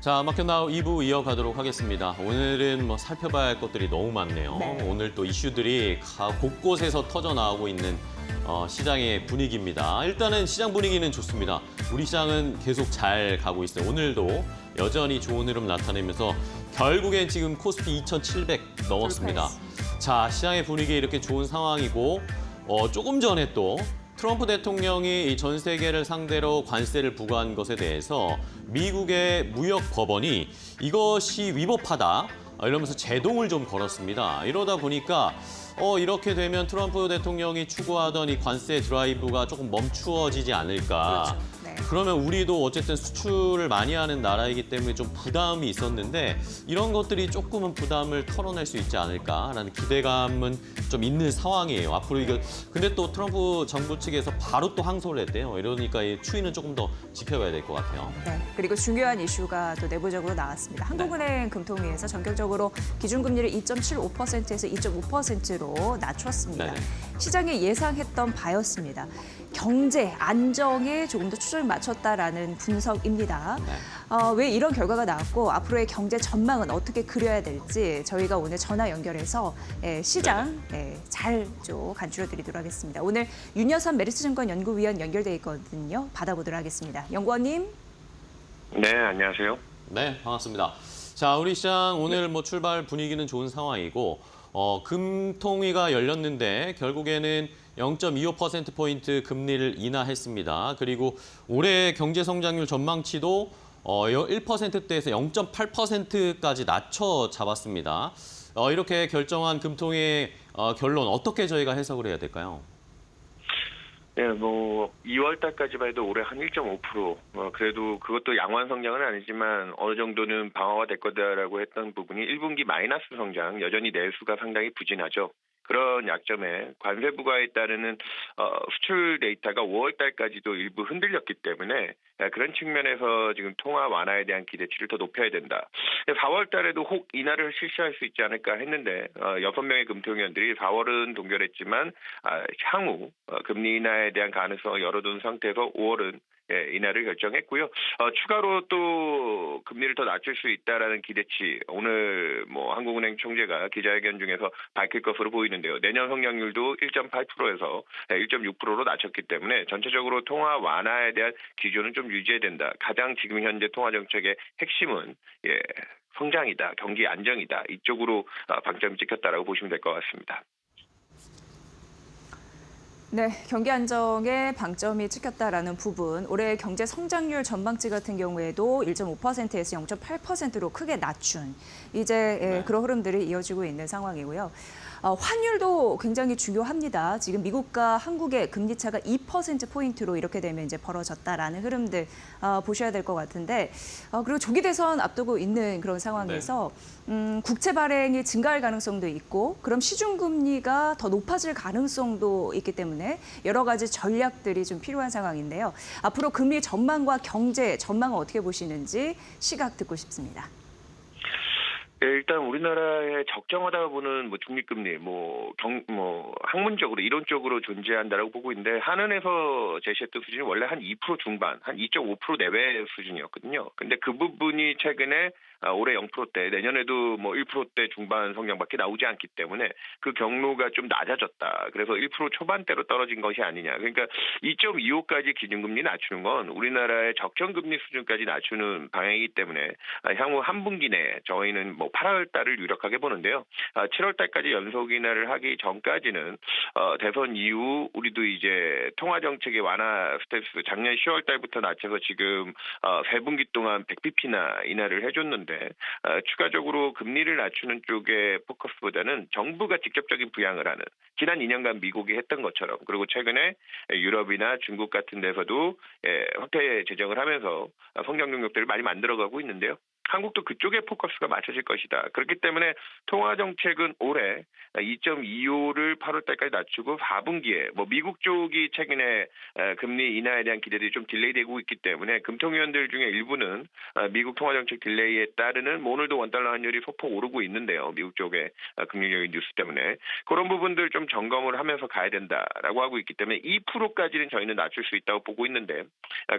자, 마켓나우 2부 이어가도록 하겠습니다. 오늘은 뭐 살펴봐야 할 것들이 너무 많네요. 네. 오늘 또 이슈들이 곳곳에서 터져나오고 있는 시장의 분위기입니다. 일단은 시장 분위기는 좋습니다. 우리 시장은 계속 잘 가고 있어요. 오늘도 여전히 좋은 흐름 나타내면서 결국엔 지금 코스피 2,700 넘었습니다. 자, 시장의 분위기 이렇게 좋은 상황이고 조금 전에 또 트럼프 대통령이 이 전 세계를 상대로 관세를 부과한 것에 대해서 미국의 무역 법원이 이것이 위법하다 이러면서 제동을 좀 걸었습니다. 이러다 보니까 이렇게 되면 트럼프 대통령이 추구하던 이 관세 드라이브가 조금 멈추어지지 않을까. 그렇죠. 네. 그러면 우리도 어쨌든 수출을 많이 하는 나라이기 때문에 좀 부담이 있었는데 이런 것들이 조금은 부담을 털어낼 수 있지 않을까라는 기대감은 좀 있는 상황이에요. 앞으로 이거 근데 또 트럼프 정부 측에서 바로 또 항소를 했대요. 이러니까 이 추이는 조금 더 지켜봐야 될 것 같아요. 네, 그리고 중요한 이슈가 또 내부적으로 나왔습니다. 한국은행 금통위에서 전격적으로 기준금리를 2.75%에서 2.5%로 낮췄습니다. 네네. 시장이 예상했던 바였습니다. 경제 안정에 조금 더 초점을 맞췄다라는 분석입니다. 네. 왜 이런 결과가 나왔고 앞으로의 경제 전망은 어떻게 그려야 될지 저희가 오늘 전화 연결해서 시장 잘 좀 간추려드리도록 하겠습니다. 오늘 윤여선 메리츠증권 연구위원 연결돼 있거든요. 받아보도록 하겠습니다. 연구원님. 네, 안녕하세요. 네, 반갑습니다. 자, 우리 시장 오늘 뭐 출발 분위기는 좋은 상황이고 금통위가 열렸는데 결국에는 0.25%포인트 금리를 인하했습니다. 그리고 올해 경제 성장률 전망치도 1%대에서 0.8%까지 낮춰 잡았습니다. 이렇게 결정한 금통위의 결론 어떻게 저희가 해석을 해야 될까요? 네, 2월 달까지만 해도 올해 한 1.5%, 그래도 그것도 양호한 성장은 아니지만 어느 정도는 방어가 될 거다라고 했던 부분이 1분기 마이너스 성장, 여전히 내수가 상당히 부진하죠. 그런 약점에 관세 부과에 따르는 수출 데이터가 5월 달까지도 일부 흔들렸기 때문에 그런 측면에서 지금 통화 완화에 대한 기대치를 더 높여야 된다. 4월 달에도 혹 인하를 실시할 수 있지 않을까 했는데 6명의 금통위원들이 4월은 동결했지만 향후 금리 인하에 대한 가능성을 열어둔 상태에서 5월은 인하를 결정했고요. 추가로 또 금리를 더 낮출 수 있다라는 기대치 오늘 한국은행 총재가 기자회견 중에서 밝힐 것으로 보이는데요. 내년 성장률도 1.8%에서 1.6%로 낮췄기 때문에 전체적으로 통화 완화에 대한 기조는 좀 유지해야 된다. 가장 지금 현재 통화 정책의 핵심은 성장이다, 경기 안정이다. 이쪽으로 방점이 찍혔다라고 보시면 될 것 같습니다. 네, 경기 안정에 방점이 찍혔다라는 부분, 올해 경제 성장률 전망치 같은 경우에도 1.5%에서 0.8%로 크게 낮춘 이제 그런 흐름들이 이어지고 있는 상황이고요. 환율도 굉장히 중요합니다. 지금 미국과 한국의 금리 차가 2%포인트로 이렇게 되면 이제 벌어졌다라는 흐름들 보셔야 될 것 같은데 그리고 조기 대선 앞두고 있는 그런 상황에서 국채 발행이 증가할 가능성도 있고 그럼 시중 금리가 더 높아질 가능성도 있기 때문에 여러 가지 전략들이 좀 필요한 상황인데요. 앞으로 금리 전망과 경제 전망은 어떻게 보시는지 시각 듣고 싶습니다. 일단 우리나라의 적정하다 보는 중립금리, 학문적으로 이론적으로 존재한다라고 보고 있는데 한은에서 제시했던 수준이 원래 한 2% 중반, 한 2.5% 내외 수준이었거든요. 근데 그 부분이 최근에 올해 0%대, 내년에도 1%대 중반 성장밖에 나오지 않기 때문에 그 경로가 좀 낮아졌다. 그래서 1% 초반대로 떨어진 것이 아니냐. 그러니까 2.25까지 기준금리 낮추는 건 우리나라의 적정금리 수준까지 낮추는 방향이기 때문에 향후 한 분기 내에 저희는 8월 달을 유력하게 보는데요. 7월 달까지 연속 인하를 하기 전까지는 대선 이후 우리도 이제 통화 정책의 완화 스탠스 작년 10월 달부터 낮춰서 지금 3분기 동안 100bp나 인하를 해줬는데 추가적으로 금리를 낮추는 쪽의 포커스보다는 정부가 직접적인 부양을 하는 지난 2년간 미국이 했던 것처럼 그리고 최근에 유럽이나 중국 같은 데서도 확대 재정을 하면서 성장 동력들을 많이 만들어가고 있는데요. 한국도 그쪽에 포커스가 맞춰질 것이다. 그렇기 때문에 통화 정책은 올해 2.25를 8월 달까지 낮추고 4분기에 미국 쪽이 최근에 금리 인하에 대한 기대들이 좀 딜레이되고 있기 때문에 금통위원들 중에 일부는 미국 통화 정책 딜레이에 따르는 오늘도 원달러 환율이 소폭 오르고 있는데요. 미국 쪽의 금융적인 뉴스 때문에 그런 부분들 좀 점검을 하면서 가야 된다라고 하고 있기 때문에 2%까지는 저희는 낮출 수 있다고 보고 있는데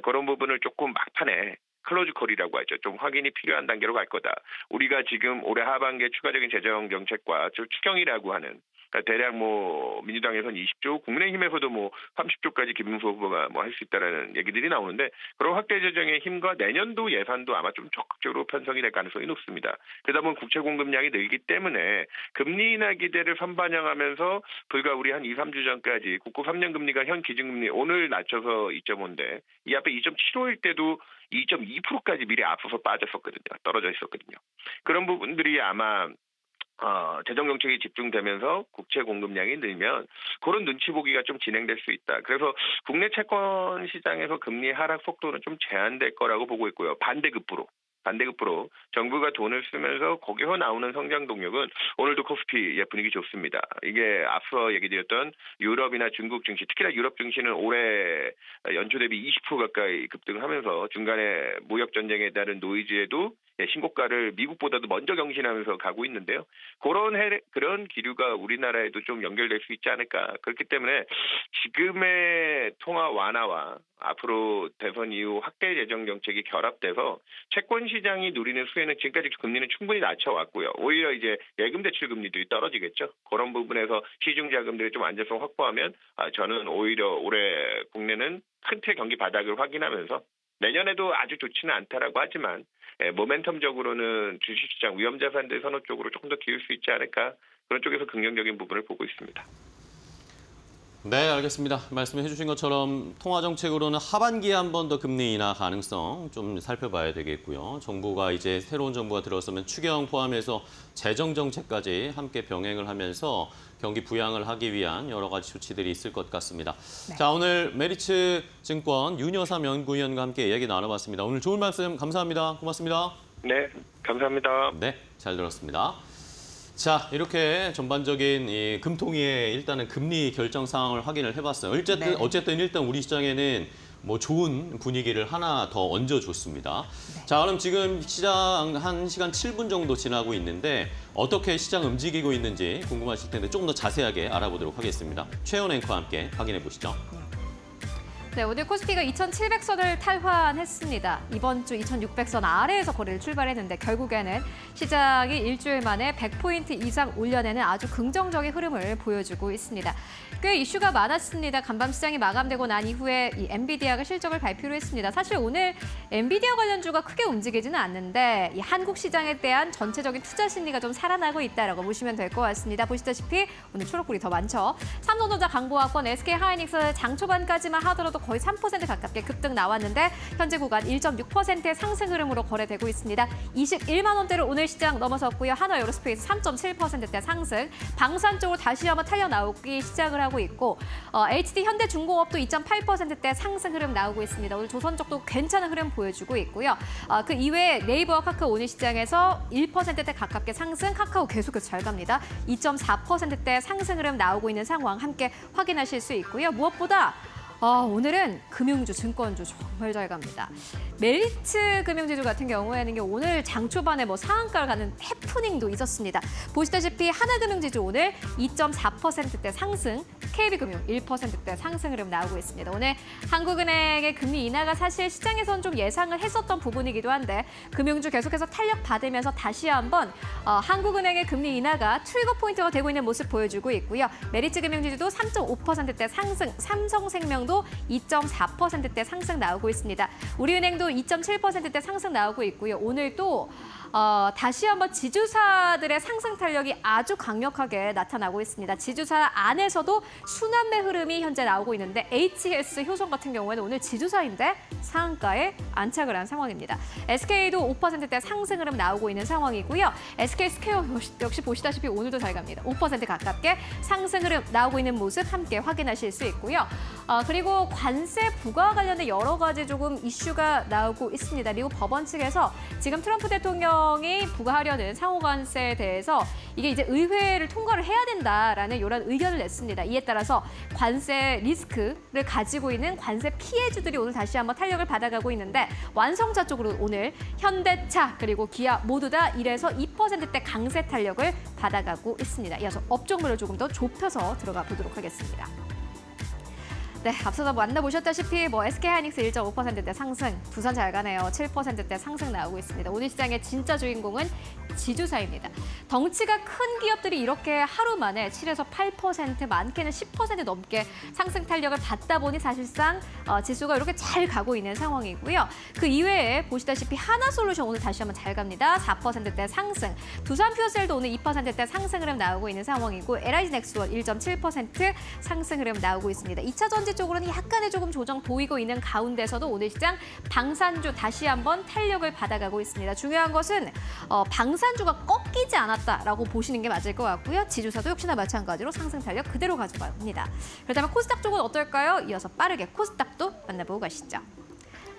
그런 부분을 조금 막판에 클로즈 콜이라고 하죠. 좀 확인이 필요한 단계로 갈 거다. 우리가 지금 올해 하반기에 추가적인 재정 정책과 추경이라고 하는 그러니까 대략 뭐 민주당에서는 20조, 국민의힘에서도 뭐 30조까지 김문수 후보가 뭐 할 수 있다라는 얘기들이 나오는데 그런 확대 재정의 힘과 내년도 예산도 아마 좀 적극적으로 편성이 될 가능성이 높습니다. 그러다 보면 국채 공급량이 늘기 때문에 금리 인하 기대를 선반영하면서 불과 우리 한 2, 3주 전까지 국고 3년 금리가 현 기준금리 오늘 낮춰서 2.5인데 이 앞에 2.75일 때도 2.2%까지 미리 앞서서 빠졌었거든요. 떨어져 있었거든요. 그런 부분들이 아마 재정 정책이 집중되면서 국채 공급량이 늘면 그런 눈치 보기가 좀 진행될 수 있다. 그래서 국내 채권 시장에서 금리 하락 속도는 좀 제한될 거라고 보고 있고요. 반대급부로 정부가 돈을 쓰면서 거기서 나오는 성장 동력은 오늘도 코스피의 분위기 좋습니다. 이게 앞서 얘기 드렸던 유럽이나 중국 증시, 특히나 유럽 증시는 올해 연초 대비 20% 가까이 급등하면서 중간에 무역 전쟁에 따른 노이즈에도 신고가를 미국보다도 먼저 경신하면서 가고 있는데요. 그런 기류가 우리나라에도 좀 연결될 수 있지 않을까. 그렇기 때문에 지금의 통화 완화와 앞으로 대선 이후 확대 재정 정책이 결합돼서 채권 시장이 누리는 수혜는 지금까지 금리는 충분히 낮춰왔고요. 오히려 이제 예금 대출 금리들이 떨어지겠죠. 그런 부분에서 시중 자금들이 좀 안정성 확보하면 저는 오히려 올해 국내는 큰 틀 경기 바닥을 확인하면서 내년에도 아주 좋지는 않다라고 하지만 모멘텀적으로는 주식시장 위험자산들 선호 쪽으로 조금 더 기울 수 있지 않을까 그런 쪽에서 긍정적인 부분을 보고 있습니다. 네, 알겠습니다. 말씀해 주신 것처럼 통화정책으로는 하반기에 한 번 더 금리 인하 가능성 좀 살펴봐야 되겠고요. 정부가 이제 새로운 정부가 들어서면 추경 포함해서 재정정책까지 함께 병행을 하면서 경기 부양을 하기 위한 여러 가지 조치들이 있을 것 같습니다. 네. 자, 오늘 메리츠 증권 윤여삼 연구위원과 함께 이야기 나눠봤습니다. 오늘 좋은 말씀 감사합니다. 고맙습니다. 네, 감사합니다. 네, 잘 들었습니다. 자, 이렇게 전반적인 이 금통위의 일단은 금리 결정 상황을 확인을 해봤어요. 어쨌든 일단 우리 시장에는 뭐 좋은 분위기를 하나 더 얹어줬습니다. 자, 그럼 지금 시장 1시간 7분 정도 지나고 있는데 어떻게 시장 움직이고 있는지 궁금하실 텐데 조금 더 자세하게 알아보도록 하겠습니다. 최연 앵커와 함께 확인해 보시죠. 네, 오늘 코스피가 2,700선을 탈환했습니다. 이번 주 2,600선 아래에서 거래를 출발했는데 결국에는 시장이 일주일 만에 100포인트 이상 올려내는 아주 긍정적인 흐름을 보여주고 있습니다. 꽤 이슈가 많았습니다. 간밤 시장이 마감되고 난 이후에 이 엔비디아가 실적을 발표를 했습니다. 사실 오늘 엔비디아 관련주가 크게 움직이지는 않는데 이 한국 시장에 대한 전체적인 투자 심리가 좀 살아나고 있다라고 보시면 될 것 같습니다. 보시다시피 오늘 초록불이 더 많죠. 삼성전자, 강보학권, SK하이닉스 장 초반까지만 하더라도 거의 3% 가깝게 급등 나왔는데 현재 구간 1.6%의 상승 흐름으로 거래되고 있습니다. 21만 원대를 오늘 시장 넘어섰고요. 하나 에어로스페이스 3.7%대 상승, 방산 쪽으로 다시 한번 탈려 나오기 시작을 하고 있고 HD 현대중공업도 2.8%대 상승 흐름 나오고 있습니다. 오늘 조선적도 괜찮은 흐름 보여주고 있고요. 그 이외에 네이버와 카카오 오늘 시장에서 1%대 가깝게 상승, 카카오 계속해서 잘 갑니다. 2.4%대 상승 흐름 나오고 있는 상황 함께 확인하실 수 있고요. 무엇보다 오늘은 금융주, 증권주 정말 잘 갑니다. 메리츠 금융지주 같은 경우에는 오늘 장 초반에 상한가를 가는 해프닝도 있었습니다. 보시다시피 하나금융지주 오늘 2.4%대 상승, KB금융 1%대 상승 흐름 나오고 있습니다. 오늘 한국은행의 금리 인하가 사실 시장에서는 좀 예상을 했었던 부분이기도 한데 금융주 계속해서 탄력 받으면서 다시 한번 한국은행의 금리 인하가 트리거 포인트가 되고 있는 모습 보여주고 있고요. 메리츠 금융지주도 3.5%대 상승, 삼성생명도 2.4%대 상승 나오고 있습니다. 우리은행도 2.7%대 상승 나오고 있고요. 오늘 또 다시 한번 지주사들의 상승 탄력이 아주 강력하게 나타나고 있습니다. 지주사 안에서도 순환매 흐름이 현재 나오고 있는데 HS 효성 같은 경우에는 오늘 지주사인데 상한가에 안착을 한 상황입니다. SK도 5%대 상승 흐름 나오고 있는 상황이고요. SK스퀘어 역시 보시다시피 오늘도 잘 갑니다. 5% 가깝게 상승 흐름 나오고 있는 모습 함께 확인하실 수 있고요. 그리고 관세 부과 관련된 여러 가지 조금 이슈가 나오고 있습니다. 미국 법원 측에서 지금 트럼프 대통령이 부과하려는 상호관세에 대해서 이게 이제 의회를 통과를 해야 된다라는 이런 의견을 냈습니다. 이에 따라서 관세 리스크를 가지고 있는 관세 피해주들이 오늘 다시 한번 탄력을 받아가고 있는데 완성차 쪽으로 오늘 현대차 그리고 기아 모두 다 1에서 2%대 강세 탄력을 받아가고 있습니다. 이어서 업종별로 조금 더 좁혀서 들어가 보도록 하겠습니다. 네, 앞서서 만나보셨다시피 SK하이닉스 1.5%대 상승, 두산 잘 가네요. 7%대 상승 나오고 있습니다. 오늘 시장의 진짜 주인공은 지주사입니다. 덩치가 큰 기업들이 이렇게 하루 만에 7에서 8%, 많게는 10% 넘게 상승 탄력을 받다 보니 사실상 지수가 이렇게 잘 가고 있는 상황이고요. 그 이외에 보시다시피 하나솔루션 오늘 다시 한번 잘 갑니다. 4%대 상승, 두산퓨어셀도 오늘 2%대 상승 흐름 나오고 있는 상황이고 LIG넥스원 1.7% 상승 흐름 나오고 있습니다. 2차 전지 쪽으로는 약간의 조금 조정 보이고 있는 가운데서도 오늘 시장 방산주 다시 한번 탄력을 받아가고 있습니다. 중요한 것은 방산주가 꺾이지 않았다라고 보시는 게 맞을 것 같고요. 지주사도 역시나 마찬가지로 상승 탄력 그대로 가져갑니다. 그렇다면 코스닥 쪽은 어떨까요? 이어서 빠르게 코스닥도 만나보고 가시죠.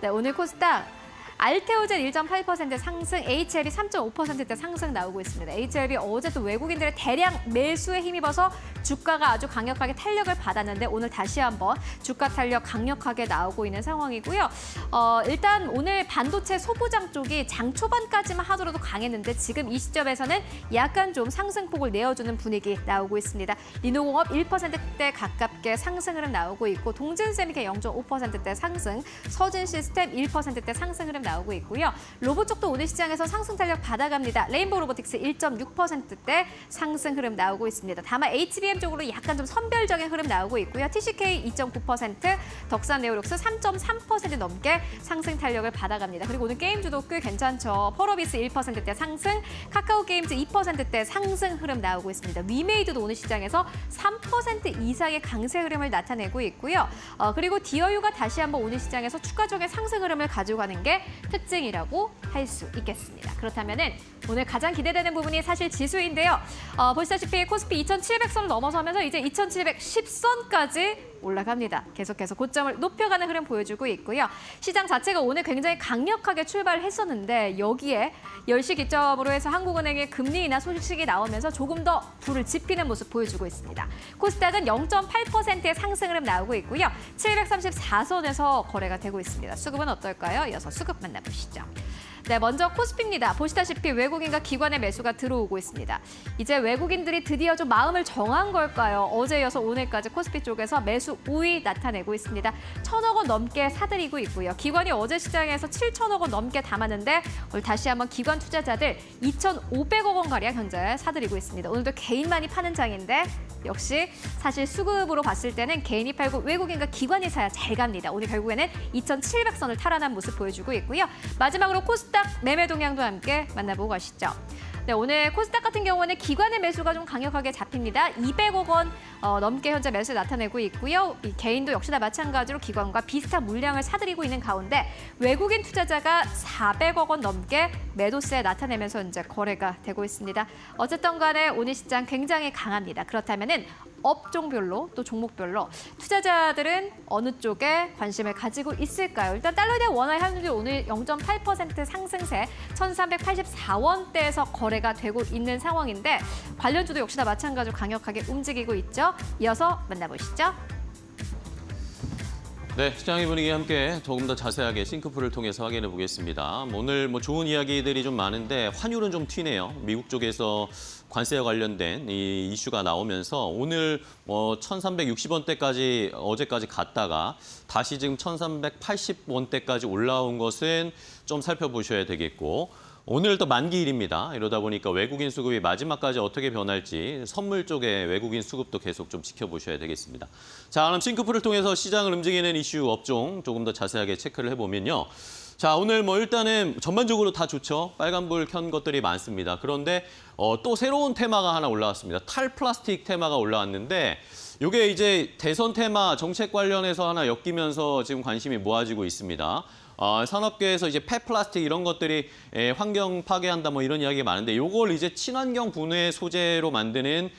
네, 오늘 코스닥 알테오젠 1.8% 상승, HLB 3.5%대 상승 나오고 있습니다. HLB 어제 또 외국인들의 대량 매수에 힘입어서 주가가 아주 강력하게 탄력을 받았는데 오늘 다시 한번 주가 탄력 강력하게 나오고 있는 상황이고요. 일단 오늘 반도체 소부장 쪽이 장 초반까지만 하더라도 강했는데 지금 이 시점에서는 약간 좀 상승폭을 내어주는 분위기 나오고 있습니다. 리노공업 1%대 가깝게 상승 흐름 나오고 있고 동진세미케 0.5%대 상승, 서진시스템 1%대 상승 흐름 나오고 있고요. 로봇 쪽도 오늘 시장에서 상승 탄력 받아갑니다. 레인보우 로보틱스 1.6%대 상승 흐름 나오고 있습니다. 다만 HBM 쪽으로 약간 좀 선별적인 흐름 나오고 있고요. TCK 2.9%, 덕산 네오룩스 3.3% 넘게 상승 탄력을 받아갑니다. 그리고 오늘 게임주도 꽤 괜찮죠. 펄어비스 1%대 상승, 카카오 게임즈 2%대 상승 흐름 나오고 있습니다. 위메이드도 오늘 시장에서 3% 이상의 강세 흐름을 나타내고 있고요. 그리고 디어유가 다시 한번 오늘 시장에서 추가적인 상승 흐름을 가져가는 게 특징이라고 할 수 있겠습니다. 그렇다면은 오늘 가장 기대되는 부분이 사실 지수인데요. 보시다시피 코스피 2,700선을 넘어서면서 이제 2,710선까지 올라갑니다. 계속해서 고점을 높여가는 흐름 보여주고 있고요. 시장 자체가 오늘 굉장히 강력하게 출발했었는데 여기에 10시 기점으로 해서 한국은행의 금리 인하 소식이 나오면서 조금 더 불을 지피는 모습 보여주고 있습니다. 코스닥은 0.8%의 상승 흐름 나오고 있고요. 734선에서 거래가 되고 있습니다. 수급은 어떨까요? 이어서 수급 만나보시죠. 네, 먼저 코스피입니다. 보시다시피 외국인과 기관의 매수가 들어오고 있습니다. 이제 외국인들이 드디어 좀 마음을 정한 걸까요? 어제 이어서 오늘까지 코스피 쪽에서 매수 우위 나타내고 있습니다. 1,000억 원 넘게 사들이고 있고요. 기관이 어제 시장에서 7,000억 원 넘게 담았는데 오늘 다시 한번 기관 투자자들 2,500억 원가량 현재 사들이고 있습니다. 오늘도 개인만이 파는 장인데 역시 사실 수급으로 봤을 때는 개인이 팔고 외국인과 기관이 사야 잘 갑니다. 오늘 결국에는 2,700선을 탈환한 모습 보여주고 있고요. 마지막으로 코스닥 매매 동향도 함께 만나보고 가시죠. 네, 오늘 코스닥 같은 경우는 기관의 매수가 좀 강력하게 잡힙니다. 200억 원 넘게 현재 매수 나타내고 있고요. 이 개인도 역시나 마찬가지로 기관과 비슷한 물량을 사들이고 있는 가운데 외국인 투자자가 400억 원 넘게 매도세 나타내면서 현재 거래가 되고 있습니다. 어쨌든 간에 오늘 시장 굉장히 강합니다. 그렇다면은 업종별로 또 종목별로 투자자들은 어느 쪽에 관심을 가지고 있을까요? 일단 달러에 대한 원화의 환율이 오늘 0.8% 상승세 1,384원대에서 거래가 되고 있는 상황인데 관련주도 역시나 마찬가지로 강력하게 움직이고 있죠. 이어서 만나보시죠. 네, 시장의 분위기 함께 조금 더 자세하게 싱크풀을 통해서 확인해 보겠습니다. 오늘 좋은 이야기들이 좀 많은데 환율은 좀 튀네요. 미국 쪽에서 관세와 관련된 이 이슈가 나오면서 오늘 1,360원대까지 어제까지 갔다가 다시 지금 1,380원대까지 올라온 것은 좀 살펴보셔야 되겠고 오늘 또 만기일입니다. 이러다 보니까 외국인 수급이 마지막까지 어떻게 변할지 선물 쪽에 외국인 수급도 계속 좀 지켜보셔야 되겠습니다. 자, 그럼 싱크풀을 통해서 시장을 움직이는 이슈 업종 조금 더 자세하게 체크를 해보면요. 자, 오늘 일단은 전반적으로 다 좋죠. 빨간불 켠 것들이 많습니다. 그런데 또 새로운 테마가 하나 올라왔습니다. 탈플라스틱 테마가 올라왔는데 이게 이제 대선 테마 정책 관련해서 하나 엮이면서 지금 관심이 모아지고 있습니다. 산업계에서 이제 폐플라스틱 이런 것들이 환경 파괴한다 이런 이야기가 많은데 이걸 이제 친환경 분해 소재로 만드는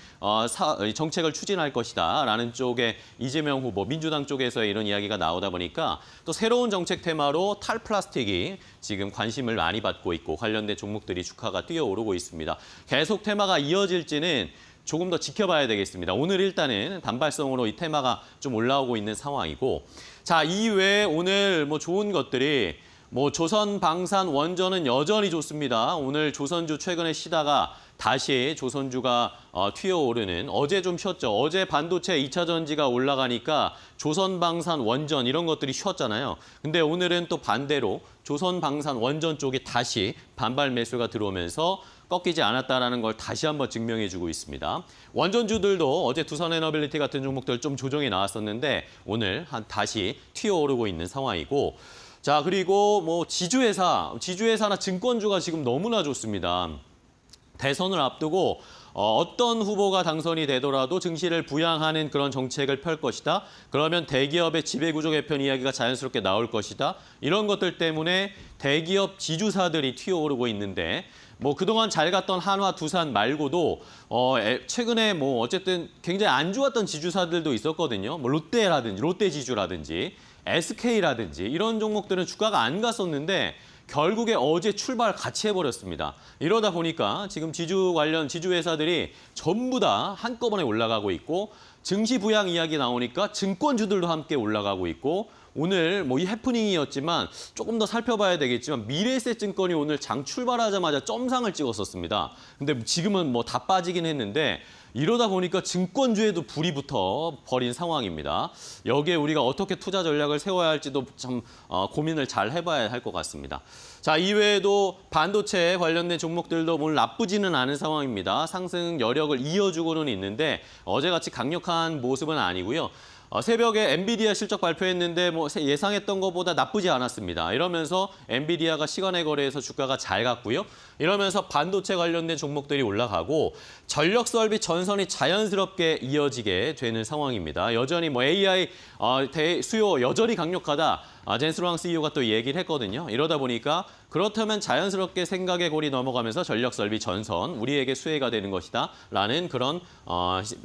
정책을 추진할 것이다라는 쪽에 이재명 후보 민주당 쪽에서 이런 이야기가 나오다 보니까 또 새로운 정책 테마로 탈플라스틱이 지금 관심을 많이 받고 있고 관련된 종목들이 주가가 뛰어오르고 있습니다. 계속 테마가 이어질지는 조금 더 지켜봐야 되겠습니다. 오늘 일단은 단발성으로 이 테마가 좀 올라오고 있는 상황이고 자, 이외에 오늘 좋은 것들이 뭐 조선 방산 원전은 여전히 좋습니다. 오늘 조선주 최근에 쉬다가 다시 조선주가 튀어오르는, 어제 좀 쉬었죠. 어제 반도체 2차 전지가 올라가니까 조선 방산 원전 이런 것들이 쉬었잖아요. 근데 오늘은 또 반대로 조선 방산 원전 쪽이 다시 반발 매수가 들어오면서 꺾이지 않았다라는 걸 다시 한번 증명해주고 있습니다. 원전주들도 어제 두산에너빌리티 같은 종목들 좀 조정이 나왔었는데 오늘 다시 튀어오르고 있는 상황이고, 자, 그리고 뭐 지주회사나 증권주가 지금 너무나 좋습니다. 대선을 앞두고 어떤 후보가 당선이 되더라도 증시를 부양하는 그런 정책을 펼 것이다. 그러면 대기업의 지배구조 개편 이야기가 자연스럽게 나올 것이다. 이런 것들 때문에 대기업 지주사들이 튀어오르고 있는데, 뭐 그동안 잘 갔던 한화, 두산 말고도 최근에 뭐 어쨌든 굉장히 안 좋았던 지주사들도 있었거든요. 뭐 롯데지주라든지 SK라든지 이런 종목들은 주가가 안 갔었는데 결국에 어제 출발 같이 해버렸습니다. 이러다 보니까 지금 지주 관련 지주회사들이 전부 다 한꺼번에 올라가고 있고, 증시 부양 이야기 나오니까 증권주들도 함께 올라가고 있고, 오늘 뭐 이 해프닝이었지만 조금 더 살펴봐야 되겠지만 미래에셋증권이 오늘 장 출발하자마자 점상을 찍었었습니다. 근데 지금은 뭐 다 빠지긴 했는데 이러다 보니까 증권주에도 불이 붙어 버린 상황입니다. 여기에 우리가 어떻게 투자 전략을 세워야 할지도 참 고민을 잘 해봐야 할 것 같습니다. 자, 이외에도 반도체 관련된 종목들도 오늘 나쁘지는 않은 상황입니다. 상승 여력을 이어주고는 있는데 어제같이 강력한 모습은 아니고요. 새벽에 엔비디아 실적 발표했는데 뭐 예상했던 것보다 나쁘지 않았습니다. 이러면서 엔비디아가 시간의 거래에서 주가가 잘 갔고요. 이러면서 반도체 관련된 종목들이 올라가고 전력 설비 전선이 자연스럽게 이어지게 되는 상황입니다. 여전히 뭐 AI 수요 여전히 강력하다. 젠스루앙 CEO가 또 얘기를 했거든요. 이러다 보니까 그렇다면 자연스럽게 생각의 골이 넘어가면서 전력 설비 전선 우리에게 수혜가 되는 것이다 라는 그런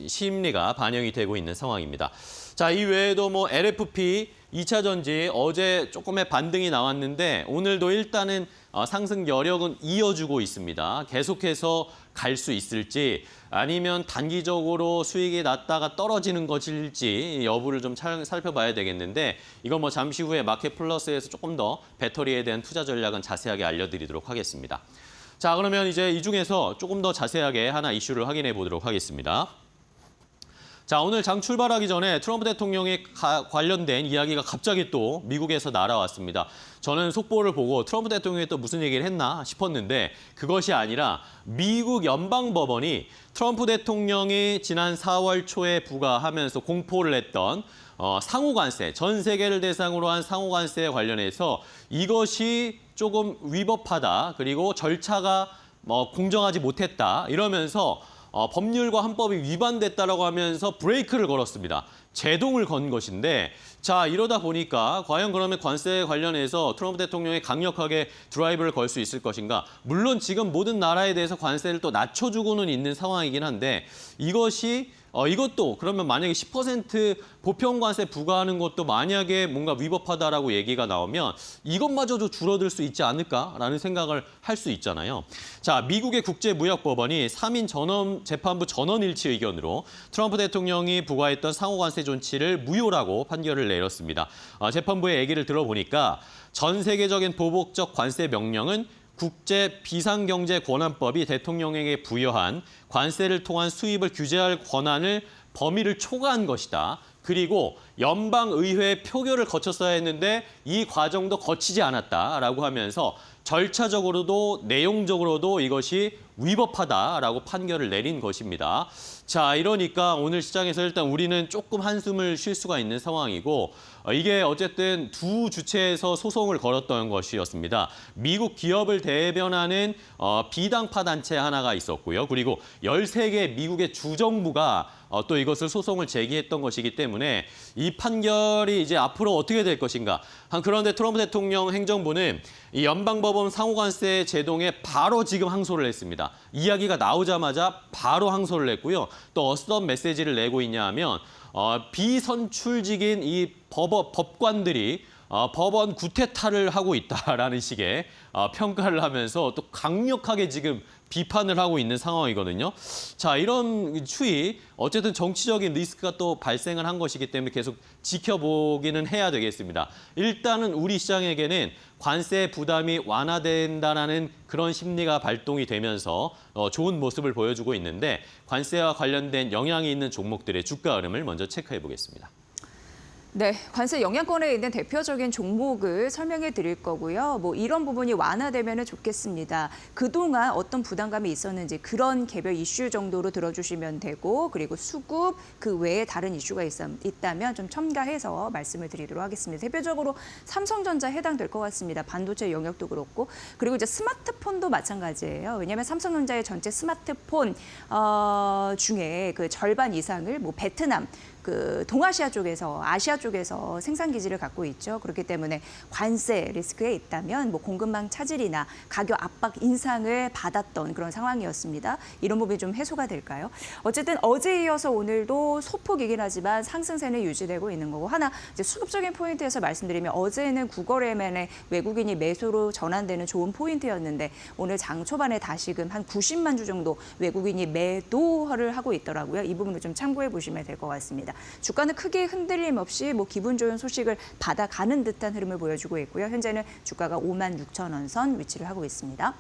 심리가 반영이 되고 있는 상황입니다. 자, 이외에도 뭐 LFP, 2차 전지 어제 조금의 반등이 나왔는데 오늘도 일단은 상승 여력은 이어주고 있습니다. 계속해서 갈 수 있을지 아니면 단기적으로 수익이 났다가 떨어지는 것일지 여부를 좀 살펴봐야 되겠는데, 이건 뭐 잠시 후에 마켓 플러스에서 조금 더 배터리에 대한 투자 전략은 자세하게 알려드리도록 하겠습니다. 자, 그러면 이제 이 중에서 조금 더 자세하게 하나 이슈를 확인해 보도록 하겠습니다. 자, 오늘 장 출발하기 전에 트럼프 대통령에 관련된 이야기가 갑자기 또 미국에서 날아왔습니다. 저는 속보를 보고 트럼프 대통령이 또 무슨 얘기를 했나 싶었는데 그것이 아니라 미국 연방법원이 트럼프 대통령이 지난 4월 초에 부과하면서 공포를 했던 상호관세, 전 세계를 대상으로 한 상호관세에 관련해서 이것이 조금 위법하다, 그리고 절차가 공정하지 못했다 이러면서 법률과 헌법이 위반됐다라고 하면서 브레이크를 걸었습니다. 제동을 건 것인데, 자, 이러다 보니까 과연 그러면 관세에 관련해서 트럼프 대통령이 강력하게 드라이브를 걸 수 있을 것인가? 물론 지금 모든 나라에 대해서 관세를 또 낮춰주고는 있는 상황이긴 한데 이것도 그러면 만약에 10% 보편관세 부과하는 것도 만약에 뭔가 위법하다라고 얘기가 나오면 이것마저도 줄어들 수 있지 않을까라는 생각을 할 수 있잖아요. 자, 미국의 국제무역법원이 3인 재판부 전원일치 의견으로 트럼프 대통령이 부과했던 상호관세 존치를 무효라고 판결을 내렸습니다. 재판부의 얘기를 들어보니까 전 세계적인 보복적 관세 명령은 국제 비상경제권한법이 대통령에게 부여한 관세를 통한 수입을 규제할 권한을 범위를 초과한 것이다. 그리고 연방의회 표결을 거쳤어야 했는데 이 과정도 거치지 않았다라고 하면서 절차적으로도 내용적으로도 이것이 위법하다라고 판결을 내린 것입니다. 자, 이러니까 오늘 시장에서 일단 우리는 조금 한숨을 쉴 수가 있는 상황이고, 이게 어쨌든 두 주체에서 소송을 걸었던 것이었습니다. 미국 기업을 대변하는 비당파 단체 하나가 있었고요. 그리고 13개 미국의 주정부가 또 이것을 소송을 제기했던 것이기 때문에 이 판결이 이제 앞으로 어떻게 될 것인가. 그런데 트럼프 대통령 행정부는 이 연방법원 상호관세 제동에 바로 지금 항소를 했습니다. 이야기가 나오자마자 바로 항소를 했고요. 또 어떤 메시지를 내고 있냐 하면 비선출직인 이 법관들이 법원 구태타를 하고 있다라는 식의 평가를 하면서 또 강력하게 지금 비판을 하고 있는 상황이거든요. 자, 이런 추이 어쨌든 정치적인 리스크가 또 발생을 한 것이기 때문에 계속 지켜보기는 해야 되겠습니다. 일단은 우리 시장에게는 관세 부담이 완화된다라는 그런 심리가 발동이 되면서 좋은 모습을 보여주고 있는데 관세와 관련된 영향이 있는 종목들의 주가 흐름을 먼저 체크해 보겠습니다. 네, 관세 영향권에 있는 대표적인 종목을 설명해 드릴 거고요. 뭐 이런 부분이 완화되면 좋겠습니다. 그동안 어떤 부담감이 있었는지 그런 개별 이슈 정도로 들어주시면 되고 그리고 수급 그 외에 다른 이슈가 있다면 좀 첨가해서 말씀을 드리도록 하겠습니다. 대표적으로 삼성전자 해당될 것 같습니다. 반도체 영역도 그렇고 그리고 이제 스마트폰도 마찬가지예요. 왜냐하면 삼성전자의 전체 스마트폰 중에 그 절반 이상을 뭐 베트남 그 동아시아 쪽에서 아시아 쪽에서 생산 기지를 갖고 있죠. 그렇기 때문에 관세 리스크에 있다면 뭐 공급망 차질이나 가격 압박 인상을 받았던 그런 상황이었습니다. 이런 부분이 좀 해소가 될까요? 어쨌든 어제 이어서 오늘도 소폭이긴 하지만 상승세는 유지되고 있는 거고 하나 이제 수급적인 포인트에서 말씀드리면 어제는 구거래면에 외국인이 매수로 전환되는 좋은 포인트였는데 오늘 장 초반에 다시금 한 90만 주 정도 외국인이 매도를 하고 있더라고요. 이 부분을 좀 참고해 보시면 될 것 같습니다. 주가는 크게 흔들림 없이 뭐 기분 좋은 소식을 받아가는 듯한 흐름을 보여주고 있고요. 현재는 주가가 56,000원 선 위치를 하고 있습니다.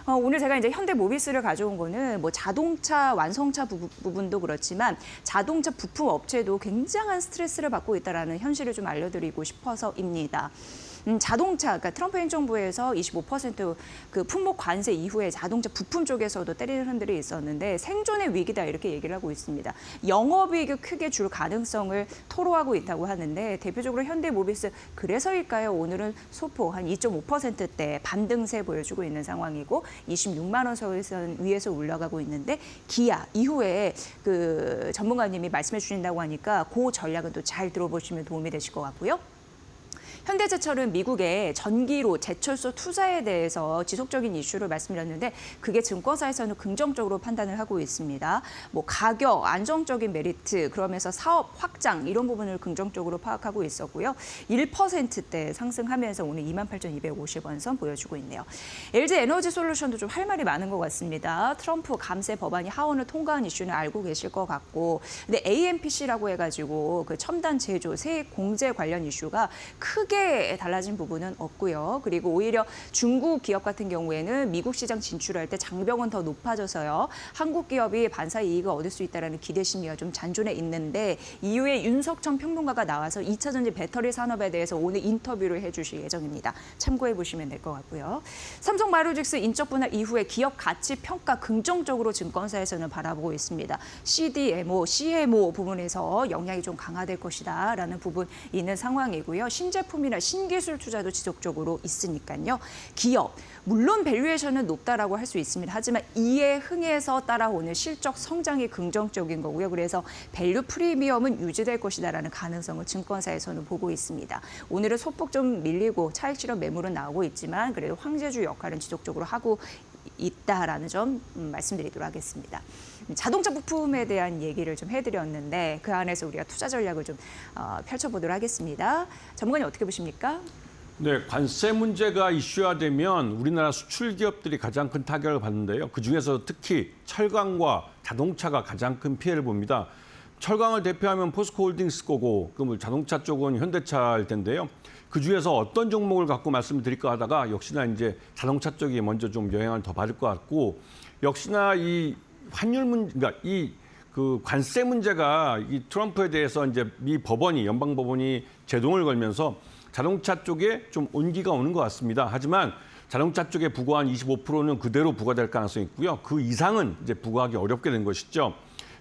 오늘 제가 이제 현대모비스를 가져온 거는 뭐 자동차 완성차 부분도 그렇지만 자동차 부품 업체도 굉장한 스트레스를 받고 있다는 현실을 좀 알려드리고 싶어서입니다. 자동차, 그러니까 트럼프 행정부에서 25% 그 품목 관세 이후에 자동차 부품 쪽에서도 때리는 흔들이 있었는데 생존의 위기다 이렇게 얘기를 하고 있습니다. 영업이익이 크게 줄 가능성을 토로하고 있다고 하는데 대표적으로 현대모비스 그래서일까요? 오늘은 소폭 한 2.5%대 반등세 보여주고 있는 상황이고 26만 원 서울선 위에서 올라가고 있는데 기아 이후에 그 전문가님이 말씀해 주신다고 하니까 그 전략은 또 잘 들어보시면 도움이 되실 것 같고요. 현대제철은 미국의 전기로 제철소 투자에 대해서 지속적인 이슈를 말씀드렸는데 그게 증권사에서는 긍정적으로 판단을 하고 있습니다. 뭐 가격, 안정적인 메리트, 그러면서 사업 확장 이런 부분을 긍정적으로 파악하고 있었고요. 1%대 상승하면서 오늘 28,250원 선 보여주고 있네요. LG 에너지 솔루션도 좀 할 말이 많은 것 같습니다. 트럼프 감세 법안이 하원을 통과한 이슈는 알고 계실 것 같고 근데 AMPC라고 해가지고 그 첨단 제조, 세액 공제 관련 이슈가 크게 달라진 부분은 없고요. 그리고 오히려 중국 기업 같은 경우에는 미국 시장 진출할 때 장벽은 더 높아져서요. 한국 기업이 반사 이익을 얻을 수 있다는 기대 심리가 좀 잔존해 있는데 이후에 윤석천 평론가가 나와서 2차 전지 배터리 산업에 대해서 오늘 인터뷰를 해주실 예정입니다. 참고해 보시면 될 것 같고요. 삼성바이오로직스 인적 분할 이후에 기업 가치 평가 긍정적으로 증권사에서는 바라보고 있습니다. CDMO, CMO 부분에서 영향이 좀 강화될 것이다라는 부분 있는 상황이고요. 신제품이나 신기술 투자도 지속적으로 있으니까요. 기업, 물론 밸류에이션은 높다라고 할 수 있습니다. 하지만 이에 흥해서 따라오는 실적 성장이 긍정적인 거고요. 그래서 밸류 프리미엄은 유지될 것이다라는 가능성을 증권사에서는 보고 있습니다. 오늘은 소폭 좀 밀리고 차익 실현 매물은 나오고 있지만 그래도 황제주 역할은 지속적으로 하고 있다라는 점 말씀드리도록 하겠습니다. 자동차 부품에 대한 얘기를 좀 해드렸는데 그 안에서 우리가 투자 전략을 좀 펼쳐보도록 하겠습니다. 전문가님 어떻게 보십니까? 네, 관세 문제가 이슈화되면 우리나라 수출 기업들이 가장 큰 타격을 받는데요. 그중에서 특히 철강과 자동차가 가장 큰 피해를 봅니다. 철강을 대표하면 포스코홀딩스 거고 그럼 자동차 쪽은 현대차일 텐데요. 그중에서 어떤 종목을 갖고 말씀을 드릴까 하다가 역시나 이제 자동차 쪽이 먼저 좀 영향을 더 받을 것 같고 역시나 이 환율 문제, 그러니까 이 그 관세 문제가 이 트럼프에 대해서 이제 미 법원이 연방 법원이 제동을 걸면서 자동차 쪽에 좀 온기가 오는 것 같습니다. 하지만 자동차 쪽에 부과한 25%는 그대로 부과될 가능성이 있고요. 그 이상은 이제 부과하기 어렵게 된 것이죠.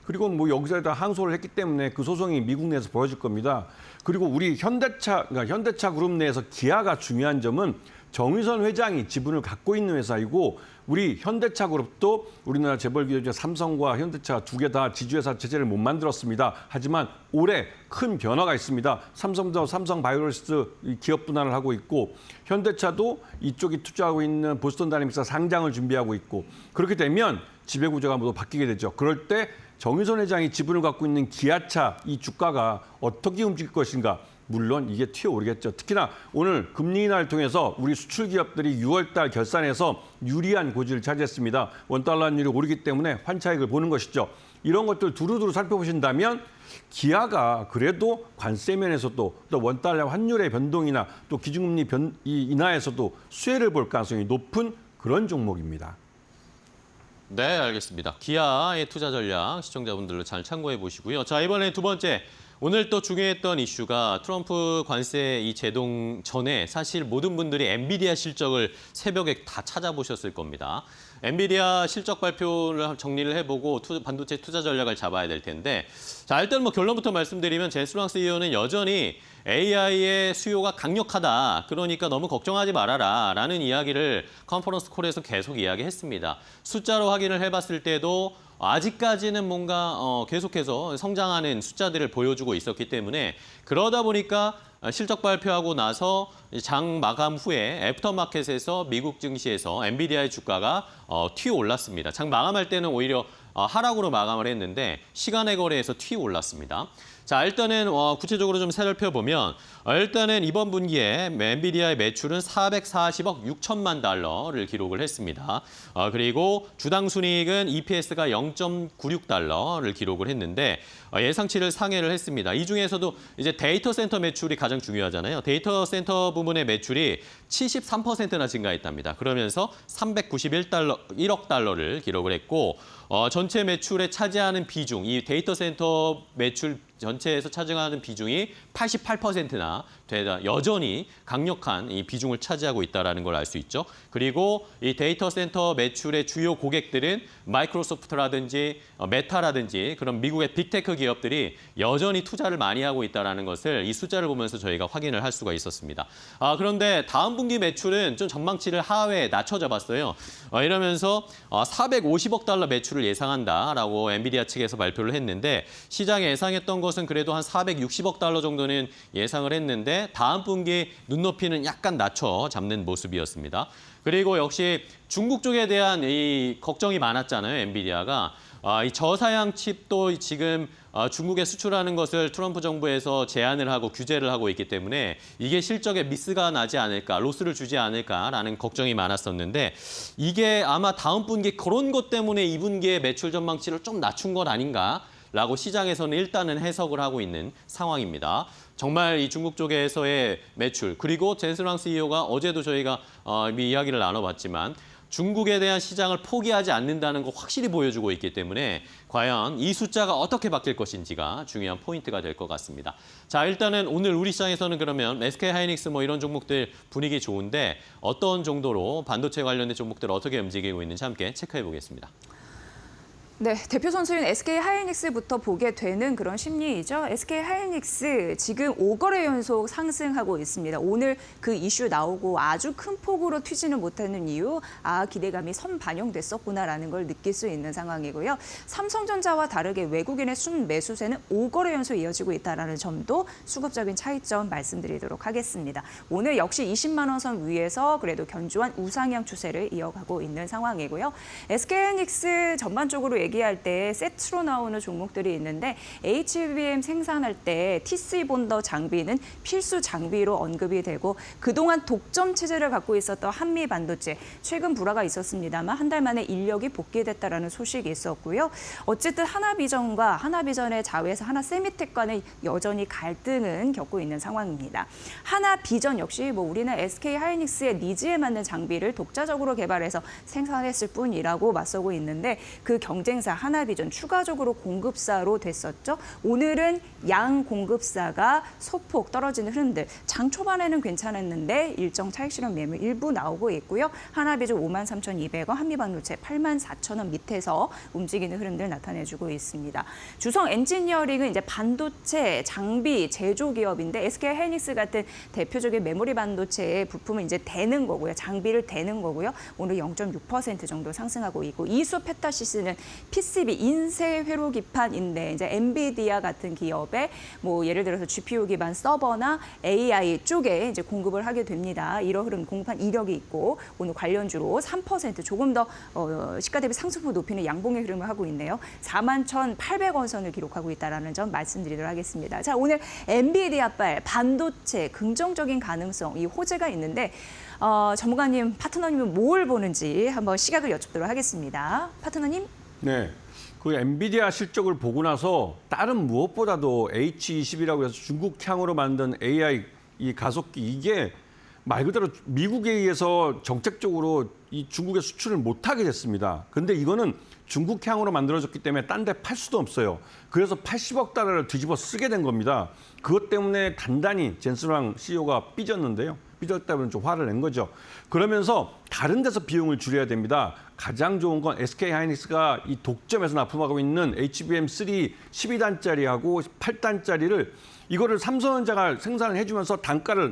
그리고 뭐 여기서 다 항소를 했기 때문에 그 소송이 미국 내에서 벌어질 겁니다. 그리고 우리 그러니까 현대차 그룹 내에서 기아가 중요한 점은 정의선 회장이 지분을 갖고 있는 회사이고 우리 현대차 그룹도 우리나라 재벌 기업체 삼성과 현대차 두 개 다 지주회사 체제를 못 만들었습니다. 하지만 올해 큰 변화가 있습니다. 삼성도 삼성바이오로직스 기업 분할을 하고 있고 현대차도 이쪽이 투자하고 있는 보스턴 다이내믹스 상장을 준비하고 있고 그렇게 되면 지배구조가 모두 바뀌게 되죠. 그럴 때 정의선 회장이 지분을 갖고 있는 기아차 이 주가가 어떻게 움직일 것인가 물론 이게 튀어오르겠죠. 특히나 오늘 금리 인하를 통해서 우리 수출 기업들이 6월 달 결산에서 유리한 고지를 차지했습니다. 원달러 환율이 오르기 때문에 환차익을 보는 것이죠. 이런 것들 두루두루 살펴보신다면 기아가 그래도 관세 면에서도 또 원달러 환율의 변동이나 또 기준금리 인하에서도 수혜를 볼 가능성이 높은 그런 종목입니다. 네, 알겠습니다. 기아의 투자 전략 시청자분들로 잘 참고해 보시고요. 자, 이번에 두 번째. 오늘 또 중요했던 이슈가 트럼프 관세 이 제동 전에 사실 모든 분들이 엔비디아 실적을 새벽에 다 찾아보셨을 겁니다. 엔비디아 실적 발표를 정리를 해보고 반도체 투자 전략을 잡아야 될 텐데, 자, 일단 뭐 결론부터 말씀드리면 젠슨 황 CEO는 여전히 AI의 수요가 강력하다. 그러니까 너무 걱정하지 말아라. 라는 이야기를 컨퍼런스 콜에서 계속 이야기했습니다. 숫자로 확인을 해봤을 때도 아직까지는 뭔가 계속해서 성장하는 숫자들을 보여주고 있었기 때문에 그러다 보니까 실적 발표하고 나서 장 마감 후에 애프터마켓에서 미국 증시에서 엔비디아의 주가가 튀어 올랐습니다. 장 마감할 때는 오히려 하락으로 마감을 했는데 시간의 거래에서 튀어 올랐습니다. 자, 일단은 구체적으로 좀 살펴보면 일단은 이번 분기에 엔비디아의 매출은 440억 6천만 달러를 기록을 했습니다. 그리고 주당 순이익은 EPS가 0.96달러를 기록을 했는데 예상치를 상회를 했습니다. 이 중에서도 이제 데이터 센터 매출이 가장 중요하잖아요. 데이터 센터 부문의 매출이 73%나 증가했답니다. 그러면서 1억 달러를 기록을 했고 전체 매출에 차지하는 비중, 이 데이터 센터 매출 전체에서 차지하는 비중이 88%나 되다 여전히 강력한 이 비중을 차지하고 있다는 걸 알 수 있죠. 그리고 이 데이터 센터 매출의 주요 고객들은 마이크로소프트라든지 메타라든지 그런 미국의 빅테크 기업들이 여전히 투자를 많이 하고 있다는 것을 이 숫자를 보면서 저희가 확인을 할 수가 있었습니다. 그런데 다음 분기 매출은 좀 전망치를 하회에 낮춰져 봤어요. 이러면서 450억 달러 매출을 예상한다라고 엔비디아 측에서 발표를 했는데 시장이 예상했던 것은 그래도 한 460억 달러 정도는 예상을 했는데 다음 분기 눈높이는 약간 낮춰 잡는 모습이었습니다. 그리고 역시 중국 쪽에 대한 이 걱정이 많았잖아요, 엔비디아가. 이 저사양 칩도 지금 중국에 수출하는 것을 트럼프 정부에서 제한을 하고 규제를 하고 있기 때문에 이게 실적에 미스가 나지 않을까, 로스를 주지 않을까라는 걱정이 많았었는데 이게 아마 다음 분기 그런 것 때문에 이 분기의 매출 전망치를 좀 낮춘 것 아닌가라고 시장에서는 일단은 해석을 하고 있는 상황입니다. 정말 이 중국 쪽에서의 매출, 그리고 젠슨 황 CEO가 어제도 저희가 이야기를 나눠봤지만 중국에 대한 시장을 포기하지 않는다는 거 확실히 보여주고 있기 때문에 과연 이 숫자가 어떻게 바뀔 것인지가 중요한 포인트가 될 것 같습니다. 자, 일단은 오늘 우리 시장에서는 그러면 SK 하이닉스 뭐 이런 종목들 분위기 좋은데 어떤 정도로 반도체 관련된 종목들 어떻게 움직이고 있는지 함께 체크해 보겠습니다. 네, 대표 선수인 SK 하이닉스부터 보게 되는 그런 심리이죠. SK 하이닉스 지금 5거래 연속 상승하고 있습니다. 오늘 그 이슈 나오고 아주 큰 폭으로 튀지는 못하는 이유, 기대감이 선반영됐었구나라는 걸 느낄 수 있는 상황이고요. 삼성전자와 다르게 외국인의 순매수세는 5거래 연속 이어지고 있다는 점도 수급적인 차이점 말씀드리도록 하겠습니다. 오늘 역시 20만 원 선 위에서 그래도 견조한 우상향 추세를 이어가고 있는 상황이고요. SK 하이닉스 전반적으로 얘기할 때 세트로 나오는 종목들이 있는데 HBM 생산할 때 TC 본더 장비는 필수 장비로 언급이 되고 그동안 독점 체제를 갖고 있었던 한미 반도체 최근 불화가 있었습니다만 한 달 만에 인력이 복귀됐다라는 소식이 있었고요. 어쨌든 하나비전의 자회사 하나세미텍 간의 여전히 갈등은 겪고 있는 상황입니다. 하나비전 역시 우리는 SK 하이닉스의 니즈에 맞는 장비를 독자적으로 개발해서 생산했을 뿐이라고 맞서고 있는데 그 경쟁사 하나비전 추가적으로 공급사로 됐었죠. 오늘은 양 공급사가 소폭 떨어지는 흐름들. 장 초반에는 괜찮았는데 일정 차익 실현 매물 일부 나오고 있고요. 하나비전 53,200원, 한미반도체 84,000원 밑에서 움직이는 흐름들 나타내주고 있습니다. 주성 엔지니어링은 이제 반도체 장비 제조 기업인데 SK 하이닉스 같은 대표적인 메모리 반도체의 부품을 이제 대는 거고요. 장비를 대는 거고요. 오늘 0.6% 정도 상승하고 있고 이수 페타시스는 PCB 인쇄 회로 기판인데 이제 엔비디아 같은 기업에 뭐 예를 들어서 GPU 기반 서버나 AI 쪽에 이제 공급을 하게 됩니다. 이런 흐름 공급한 이력이 있고 오늘 관련주로 3% 조금 더 시가 대비 상승폭 높이는 양봉의 흐름을 하고 있네요. 41,800원 선을 기록하고 있다라는 점 말씀드리도록 하겠습니다. 자, 오늘 엔비디아발 반도체 긍정적인 가능성 이 호재가 있는데 전문가님, 파트너님은 뭘 보는지 한번 시각을 여쭙도록 하겠습니다. 파트너님. 네. 그 엔비디아 실적을 보고 나서 다른 무엇보다도 H20이라고 해서 중국향으로 만든 AI 이 가속기 이게 말 그대로 미국에 의해서 정책적으로 이 중국에 수출을 못하게 됐습니다. 근데 이거는 중국향으로 만들어졌기 때문에 딴 데 팔 수도 없어요. 그래서 80억 달러를 뒤집어 쓰게 된 겁니다. 그것 때문에 단단히 젠슨 CEO가 삐졌는데요. 삐졌다 보면 좀 화를 낸 거죠. 그러면서 다른 데서 비용을 줄여야 됩니다. 가장 좋은 건 SK하이닉스가 이 독점에서 납품하고 있는 HBM3 12단짜리하고 8단짜리를 이거를 삼성전자가 생산을 해주면서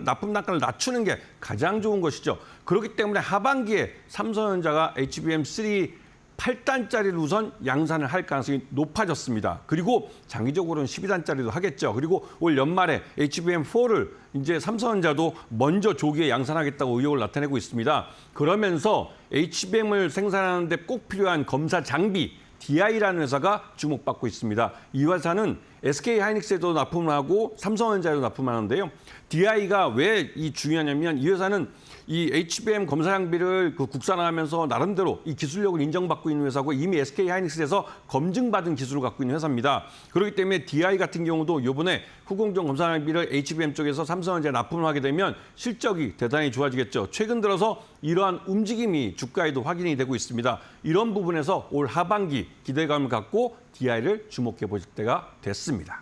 납품 단가를 낮추는 게 가장 좋은 것이죠. 그렇기 때문에 하반기에 삼성전자가 HBM3 8단짜리를 우선 양산을 할 가능성이 높아졌습니다. 그리고 장기적으로는 12단짜리도 하겠죠. 그리고 올 연말에 HBM4를 이제 삼성전자도 먼저 조기에 양산하겠다고 의욕을 나타내고 있습니다. 그러면서 HBM을 생산하는 데 꼭 필요한 검사 장비 DI라는 회사가 주목받고 있습니다. 이 회사는 SK하이닉스에도 납품을 하고 삼성전자에도 납품하는데요. DI가 왜 중요하냐면 이 회사는 이 HBM 검사 장비를 국산화하면서 나름대로 이 기술력을 인정받고 있는 회사고 이미 SK하이닉스에서 검증받은 기술을 갖고 있는 회사입니다. 그렇기 때문에 DI 같은 경우도 이번에 후공정 검사 장비를 HBM 쪽에서 삼성전자에 납품을 하게 되면 실적이 대단히 좋아지겠죠. 최근 들어서 이러한 움직임이 주가에도 확인이 되고 있습니다. 이런 부분에서 올 하반기 기대감을 갖고 DI를 주목해 보실 때가 됐습니다.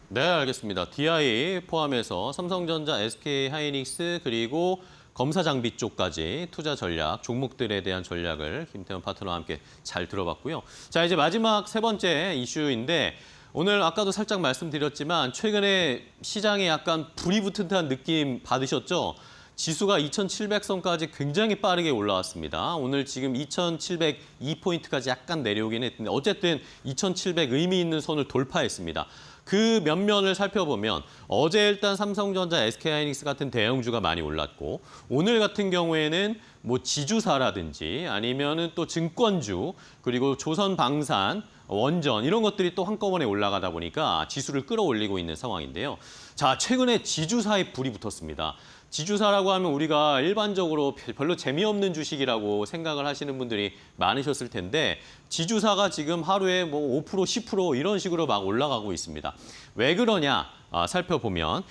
네, 알겠습니다. DI 포함해서 삼성전자, SK하이닉스 그리고 검사 장비 쪽까지 투자 전략, 종목들에 대한 전략을 김태원 파트너와 함께 잘 들어봤고요. 자, 이제 마지막 세 번째 이슈인데 오늘 아까도 살짝 말씀드렸지만 최근에 시장에 약간 불이 붙은 듯한 느낌 받으셨죠? 지수가 2,700선까지 굉장히 빠르게 올라왔습니다. 오늘 지금 2,702포인트까지 약간 내려오긴 했는데 어쨌든 2,700 의미 있는 선을 돌파했습니다. 그 면면을 살펴보면 어제 일단 삼성전자, SK하이닉스 같은 대형주가 많이 올랐고 오늘 같은 경우에는 뭐 지주사라든지 아니면은 또 증권주 그리고 조선방산, 원전 이런 것들이 또 한꺼번에 올라가다 보니까 지수를 끌어올리고 있는 상황인데요. 자, 최근에 지주사에 불이 붙었습니다. 지주사라고 하면 우리가 일반적으로 별로 재미없는 주식이라고 생각을 하시는 분들이 많으셨을 텐데 지주사가 지금 하루에 뭐 5%, 10% 이런 식으로 막 올라가고 있습니다. 왜 그러냐 살펴보면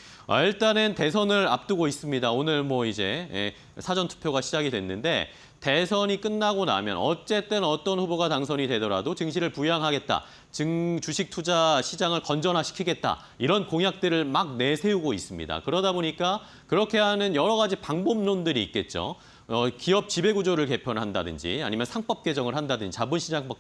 일단은 대선을 앞두고 있습니다. 오늘 뭐 이제 사전 투표가 시작이 됐는데 대선이 끝나고 나면 어쨌든 어떤 후보가 당선이 되더라도 증시를 부양하겠다, 주식 투자 시장을 건전화시키겠다 이런 공약들을 막 내세우고 있습니다. 그러다 보니까 그렇게 하는 여러 가지 방법론들이 있겠죠. 기업 지배구조를 개편한다든지 아니면 상법 개정을 한다든지 자본시장법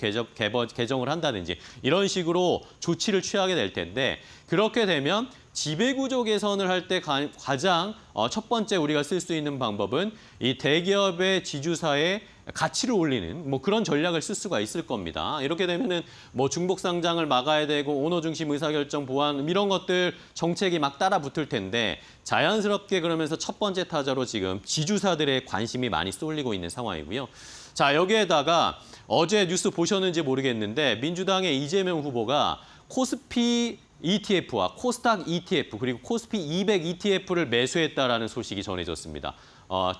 개정을 한다든지 이런 식으로 조치를 취하게 될 텐데 그렇게 되면 지배구조 개선을 할 때 가장 첫 번째 우리가 쓸 수 있는 방법은 이 대기업의 지주사의 가치를 올리는 뭐 그런 전략을 쓸 수가 있을 겁니다. 이렇게 되면은 뭐 중복 상장을 막아야 되고 오너 중심 의사결정 보완 이런 것들 정책이 막 따라 붙을 텐데 자연스럽게 그러면서 첫 번째 타자로 지금 지주사들의 관심이 많이 쏠리고 있는 상황이고요. 자, 여기에다가 어제 뉴스 보셨는지 모르겠는데 민주당의 이재명 후보가 코스피 ETF와 코스닥 ETF 그리고 코스피 200 ETF를 매수했다라는 소식이 전해졌습니다.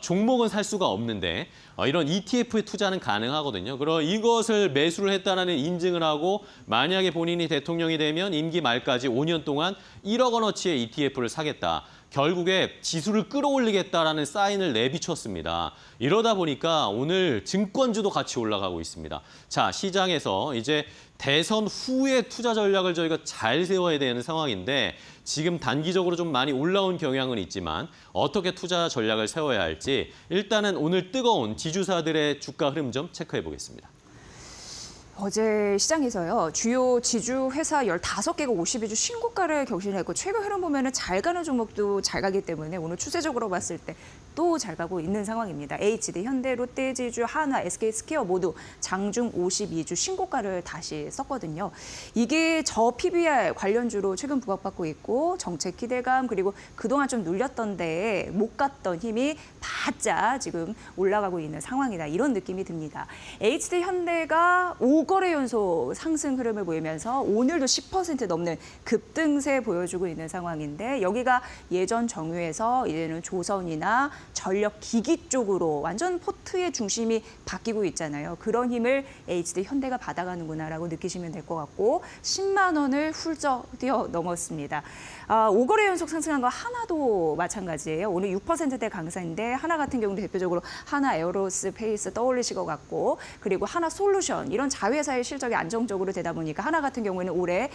종목은 살 수가 없는데 이런 ETF에 투자는 가능하거든요. 그럼 이것을 매수를 했다는 인증을 하고 만약에 본인이 대통령이 되면 임기 말까지 5년 동안 1억 원어치의 ETF를 사겠다. 결국에 지수를 끌어올리겠다라는 사인을 내비쳤습니다. 이러다 보니까 오늘 증권주도 같이 올라가고 있습니다. 자, 시장에서 이제 대선 후에 투자 전략을 저희가 잘 세워야 되는 상황인데 지금 단기적으로 좀 많이 올라온 경향은 있지만 어떻게 투자 전략을 세워야 할지 일단은 오늘 뜨거운 지주사들의 주가 흐름 좀 체크해 보겠습니다. 어제 시장에서요. 주요 지주 회사 15개가 52주 신고가를 경신했고 최근 흐름 보면은 잘 가는 종목도 잘 가기 때문에 오늘 추세적으로 봤을 때 또 잘 가고 있는 상황입니다. HD, 현대, 롯데지주, 한화, SK스퀘어 모두 장중 52주 신고가를 다시 썼거든요. 이게 저 PBR 관련주로 최근 부각받고 있고 정책 기대감 그리고 그동안 좀 눌렸던 데에 못 갔던 힘이 바짝 지금 올라가고 있는 상황이다. 이런 느낌이 듭니다. HD 현대가 5거래 연속 상승 흐름을 보이면서 오늘도 10% 넘는 급등세 보여주고 있는 상황인데 여기가 예전 정유에서 이제는 조선이나 전력 기기 쪽으로 완전 포트의 중심이 바뀌고 있잖아요. 그런 힘을 HD 현대가 받아가는구나라고 느끼시면 될 것 같고 10만 원을 훌쩍 뛰어넘었습니다. 5거래 연속 상승한 거 하나도 마찬가지예요. 오늘 6%대 강세인데 하나 같은 경우도 대표적으로 하나 에어로스페이스 떠올리실 것 같고 그리고 하나 솔루션 이런 자회사의 실적이 안정적으로 되다 보니까 하나 같은 경우에는 올해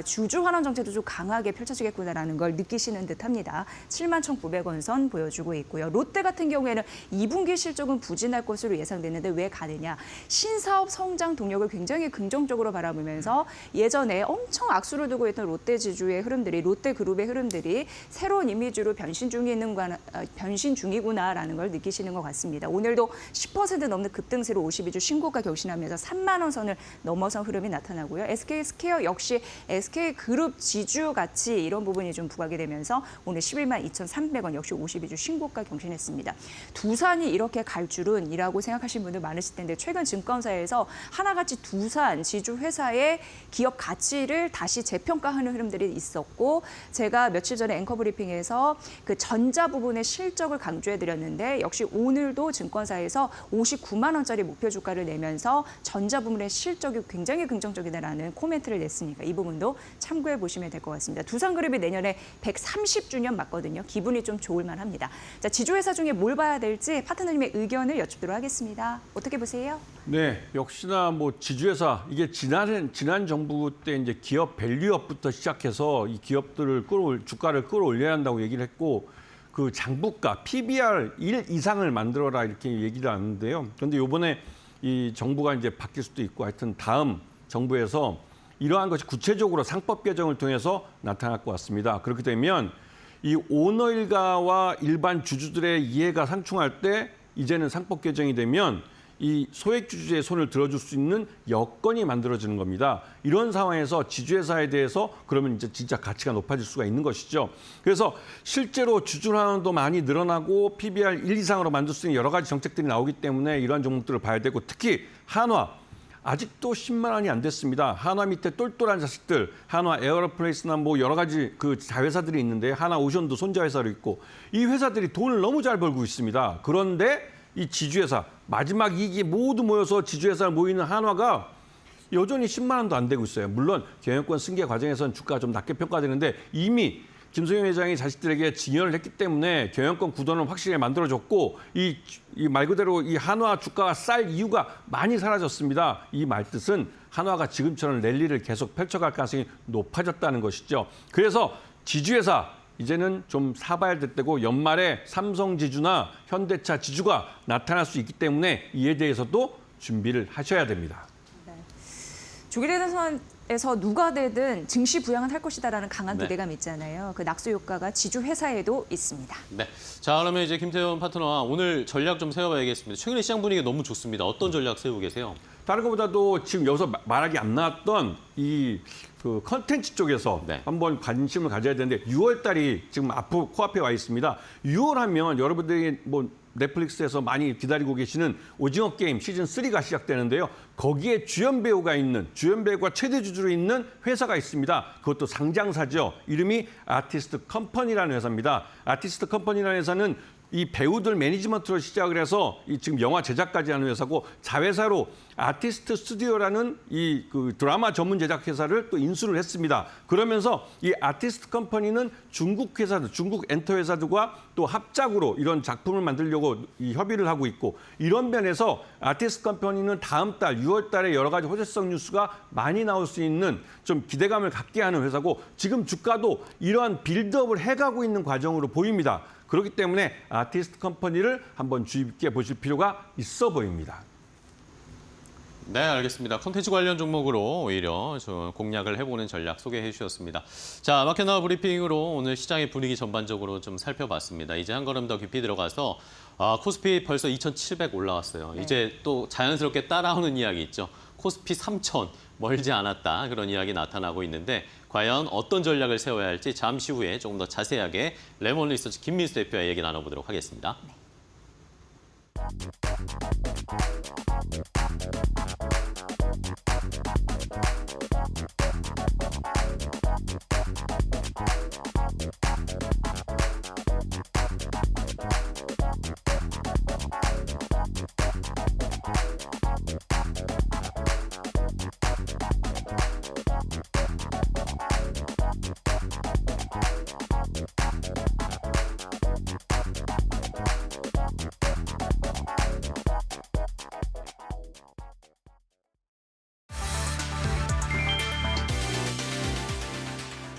주주 환원 정책도 좀 강하게 펼쳐지겠구나라는 걸 느끼시는 듯합니다. 71,900원 선 보여주고 있고요. 롯데 같은 경우에는 2분기 실적은 부진할 것으로 예상됐는데 왜 가느냐. 신사업 성장 동력을 굉장히 긍정적으로 바라보면서 예전에 엄청 악수를 두고 있던 롯데지주의 흐름들이 롯데그룹의 흐름들이 새로운 이미지로 변신 중이구나라는 걸 느끼시는 것 같습니다. 오늘도 10% 넘는 급등세로 52주 신고가 경신하면서 3만 원 선을 넘어선 흐름이 나타나고요. SK스퀘어 역시 SK그룹 지주 같이 이런 부분이 좀 부각이 되면서 오늘 11만 2,300원 역시 52주 신고가 경신했습니다. 두산이 이렇게 갈 줄은이라고 생각하시는 분들 많으실 텐데 최근 증권사에서 하나같이 두산 지주 회사의 기업 가치를 다시 재평가하는 흐름들이 있었고 제가 며칠 전에 앵커 브리핑에서 그 전자 부분의 실적을 강조해드렸는데 역시 오늘도 증권사에서 59만 원짜리 목표 주가를 내면서 전자 부분의 실적이 굉장히 긍정적이다라는 코멘트를 냈으니까 이 부분도 참고해 보시면 될 것 같습니다. 두산그룹이 내년에 130주년 맞거든요. 기분이 좀 좋을 만합니다. 자, 지주회사 중에 뭘 봐야 될지 파트너님의 의견을 여쭙도록 하겠습니다. 어떻게 보세요? 네, 역시나 뭐 지주회사 이게 지난 정부 때 이제 기업 밸류업부터 시작해서 이 기업들을 주가를 끌어올려야 한다고 얘기를 했고 그 장부가 PBR 1 이상을 만들어라 이렇게 얘기를 하는데요. 그런데 이번에 이 정부가 이제 바뀔 수도 있고 하여튼 다음 정부에서 이러한 것이 구체적으로 상법 개정을 통해서 나타날 것 같습니다. 그렇게 되면 이 오너 일가와 일반 주주들의 이해가 상충할 때 이제는 상법 개정이 되면 이 소액 주주의 손을 들어줄 수 있는 여건이 만들어지는 겁니다. 이런 상황에서 지주회사에 대해서 그러면 이제 진짜 가치가 높아질 수가 있는 것이죠. 그래서 실제로 주주 환원도 많이 늘어나고 PBR 1 이상으로 만들 수 있는 여러 가지 정책들이 나오기 때문에 이러한 종목들을 봐야 되고 특히 한화. 아직도 10만 원이 안 됐습니다. 한화 밑에 똘똘한 자식들, 한화 에어로플레이스나 뭐 여러 가지 그 자회사들이 있는데 한화 오션도 손자회사로 있고 이 회사들이 돈을 너무 잘 벌고 있습니다. 그런데 이 지주회사, 마지막 이익이 모두 모여서 지주회사를 모이는 한화가 여전히 10만 원도 안 되고 있어요. 물론 경영권 승계 과정에서는 주가가 좀 낮게 평가되는데 이미 김성현 회장이 자식들에게 증여를 했기 때문에 경영권 구도는 확실히 만들어졌고 이 말 그대로 이 한화 주가가 쌀 이유가 많이 사라졌습니다. 이 말뜻은 한화가 지금처럼 랠리를 계속 펼쳐갈 가능성이 높아졌다는 것이죠. 그래서 지주회사 이제는 좀 사봐야 될 때고 연말에 삼성지주나 현대차 지주가 나타날 수 있기 때문에 이에 대해서도 준비를 하셔야 됩니다. 조기대선에서 누가 되든 증시 부양은 할 것이다라는 강한 네. 기대감이 있잖아요. 그 낙수 효과가 지주 회사에도 있습니다. 네. 자, 그러면 이제 김태현 파트너와 오늘 전략 좀 세워봐야겠습니다. 최근에 시장 분위기가 너무 좋습니다. 어떤 전략 세우고 계세요? 다른 것보다도 지금 여기서 말하기 안 나왔던 이 그 컨텐츠 쪽에서 네. 한번 관심을 가져야 되는데 6월 달이 지금 코앞에 와 있습니다. 6월 하면 여러분들이 뭐 넷플릭스에서 많이 기다리고 계시는 오징어 게임 시즌 3가 시작되는데요. 거기에 주연 배우가 최대 주주로 있는 회사가 있습니다. 그것도 상장사죠. 이름이 아티스트 컴퍼니라는 회사입니다. 아티스트 컴퍼니라는 회사는 이 배우들 매니지먼트로 시작을 해서 이 지금 영화 제작까지 하는 회사고 자회사로 아티스트 스튜디오라는 이 그 드라마 전문 제작 회사를 또 인수를 했습니다. 그러면서 이 아티스트 컴퍼니는 중국 회사들, 중국 엔터 회사들과 또 합작으로 이런 작품을 만들려고 이 협의를 하고 있고 이런 면에서 아티스트 컴퍼니는 다음 달 6월 달에 여러 가지 호재성 뉴스가 많이 나올 수 있는 좀 기대감을 갖게 하는 회사고 지금 주가도 이러한 빌드업을 해가고 있는 과정으로 보입니다. 그렇기 때문에 아티스트 컴퍼니를 한번 주의 깊게 보실 필요가 있어 보입니다. 네, 알겠습니다. 콘텐츠 관련 종목으로 오히려 좀 공략을 해보는 전략 소개해 주셨습니다. 자, 마켓나우 브리핑으로 오늘 시장의 분위기 전반적으로 좀 살펴봤습니다. 이제 한 걸음 더 깊이 들어가서 코스피 벌써 2,700 올라왔어요. 이제 또 자연스럽게 따라오는 이야기 있죠. 코스피 3,000 멀지 않았다 그런 이야기 나타나고 있는데 과연 어떤 전략을 세워야 할지 잠시 후에 조금 더 자세하게 레몬 리서치 김민수 대표와 얘기 나눠보도록 하겠습니다.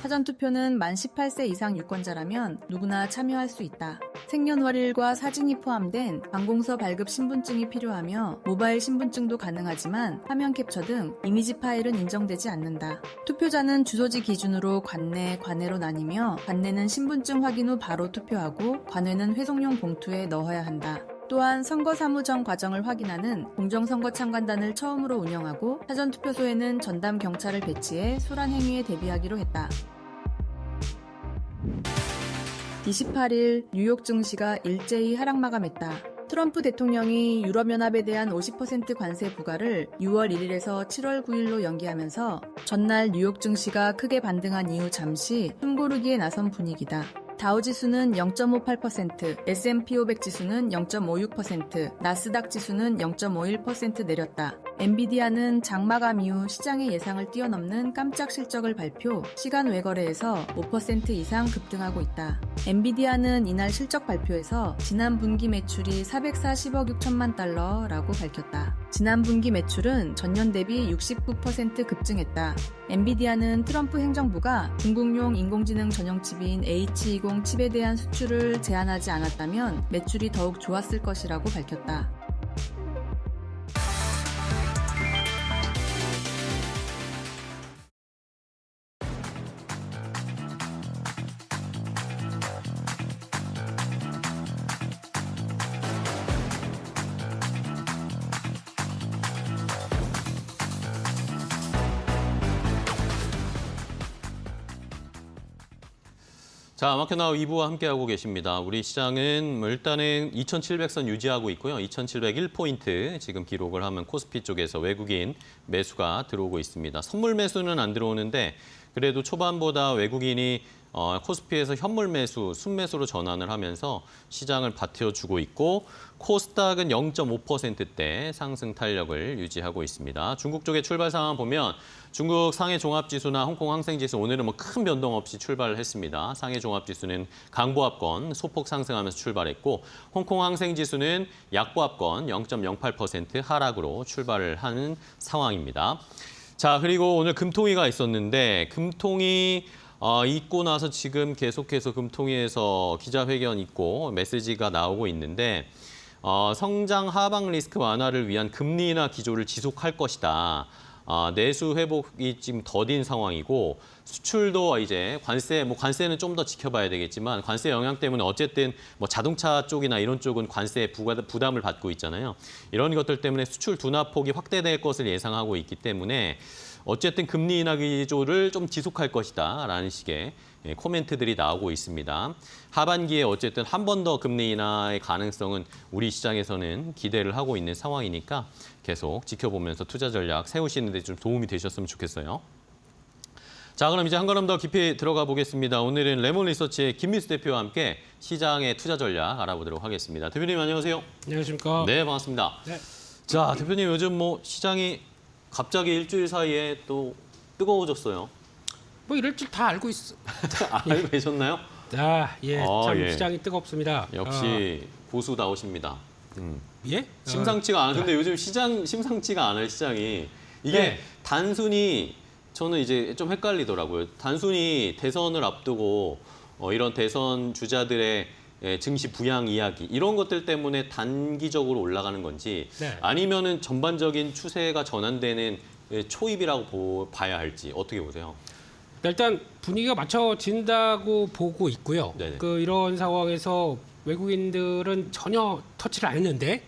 사전투표는 만 18세 이상 유권자라면 누구나 참여할 수 있다. 생년월일과 사진이 포함된 관공서 발급 신분증이 필요하며 모바일 신분증도 가능하지만 화면 캡처 등 이미지 파일은 인정되지 않는다. 투표자는 주소지 기준으로 관내, 관외로 나뉘며 관내는 신분증 확인 후 바로 투표하고 관외는 회송용 봉투에 넣어야 한다. 또한 선거사무 전 과정을 확인하는 공정선거참관단을 처음으로 운영하고 사전투표소에는 전담 경찰을 배치해 소란 행위에 대비하기로 했다. 28일 뉴욕 증시가 일제히 하락 마감했다. 트럼프 대통령이 유럽연합에 대한 50% 관세 부과를 6월 1일에서 7월 9일로 연기하면서 전날 뉴욕 증시가 크게 반등한 이후 잠시 숨고르기에 나선 분위기다. 다우지수는 0.58%, S&P 500 지수는 0.56%, 나스닥 지수는 0.51% 내렸다. 엔비디아는 장마감 이후 시장의 예상을 뛰어넘는 깜짝 실적을 발표, 시간 외거래에서 5% 이상 급등하고 있다. 엔비디아는 이날 실적 발표에서 지난 분기 매출이 440억 6천만 달러라고 밝혔다. 지난 분기 매출은 전년 대비 69% 급증했다. 엔비디아는 트럼프 행정부가 중국용 인공지능 전용 칩인 H20 칩에 대한 수출을 제한하지 않았다면 매출이 더욱 좋았을 것이라고 밝혔다. 자, 마켓나우 2부와 함께하고 계십니다. 우리 시장은 일단은 2,700선 유지하고 있고요. 2,701포인트 지금 기록을 하면 코스피 쪽에서 외국인 매수가 들어오고 있습니다. 선물 매수는 안 들어오는데 그래도 초반보다 외국인이 코스피에서 현물 매수, 순매수로 전환을 하면서 시장을 받쳐주고 있고 코스닥은 0.5%대 상승 탄력을 유지하고 있습니다. 중국 쪽의 출발 상황 보면 중국 상해 종합지수나 홍콩 항생지수 오늘은 뭐 큰 변동 없이 출발을 했습니다. 상해 종합지수는 강보합권 소폭 상승하면서 출발했고 홍콩 항생지수는 약보합권 0.08% 하락으로 출발을 하는 상황입니다. 자, 그리고 오늘 금통위가 있었는데 금통위 있고 나서 지금 계속해서 금통위에서 기자회견 있고 메시지가 나오고 있는데 성장 하방 리스크 완화를 위한 금리 인하 기조를 지속할 것이다. 내수 회복이 지금 더딘 상황이고 수출도 이제 관세는 좀 더 지켜봐야 되겠지만 관세 영향 때문에 어쨌든 뭐 자동차 쪽이나 이런 쪽은 관세 부담을 받고 있잖아요. 이런 것들 때문에 수출 둔화폭이 확대될 것을 예상하고 있기 때문에 어쨌든 금리 인하 기조를 좀 지속할 것이다라는 식의 코멘트들이 나오고 있습니다. 하반기에 어쨌든 한 번 더 금리 인하의 가능성은 우리 시장에서는 기대를 하고 있는 상황이니까 계속 지켜보면서 투자 전략 세우시는 데 좀 도움이 되셨으면 좋겠어요. 자, 그럼 이제 한 걸음 더 깊이 들어가 보겠습니다. 오늘은 레몬 리서치의 김민수 대표와 함께 시장의 투자 전략 알아보도록 하겠습니다. 대표님 안녕하세요. 안녕하십니까. 네, 반갑습니다. 네. 자, 대표님 요즘 뭐 시장이 갑자기 일주일 사이에 또 뜨거워졌어요. 뭐 이럴 줄 다 알고 있어. 알고 계셨나요? 자, 예, 참 예. 시장이 뜨겁습니다. 역시 고수다우십니다. 예? 심상치가 않아. 근데 요즘 시장 심상치가 않아요, 시장이. 이게 네. 단순히 저는 이제 좀 헷갈리더라고요. 단순히 대선을 앞두고 이런 대선 주자들의 증시 부양 이야기 이런 것들 때문에 단기적으로 올라가는 건지 네. 아니면은 전반적인 추세가 전환되는 초입이라고 봐야 할지 어떻게 보세요? 일단 분위기가 맞춰진다고 보고 있고요. 네네. 이런 상황에서 외국인들은 전혀 터치를 안 했는데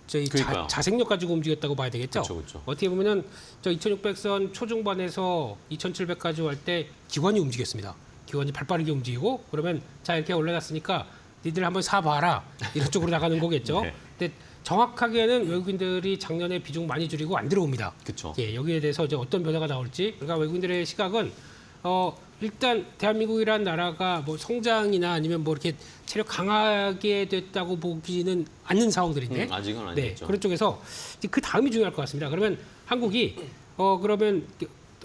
저희 그러니까요. 자생력 가지고 움직였다고 봐야 되겠죠. 그렇죠. 어떻게 보면은 저 2,600선 초중반에서 2,700까지 할 때 기관이 움직였습니다. 기관이 발빠르게 움직이고 그러면 자 이렇게 올라갔으니까 니들 한번 사봐라 이런 쪽으로 나가는 거겠죠. 네. 근데 정확하게는 외국인들이 작년에 비중 많이 줄이고 안 들어옵니다. 그렇죠. 예, 여기에 대해서 이제 어떤 변화가 나올지 그러니까 외국인들의 시각은 일단 대한민국이란 나라가 뭐 성장이나 아니면 뭐 이렇게 체력 강하게 됐다고 보기는 않는 상황들인데 아직은 네, 아니겠죠. 그런 쪽에서 이제 그 다음이 중요할 것 같습니다. 그러면 한국이 그러면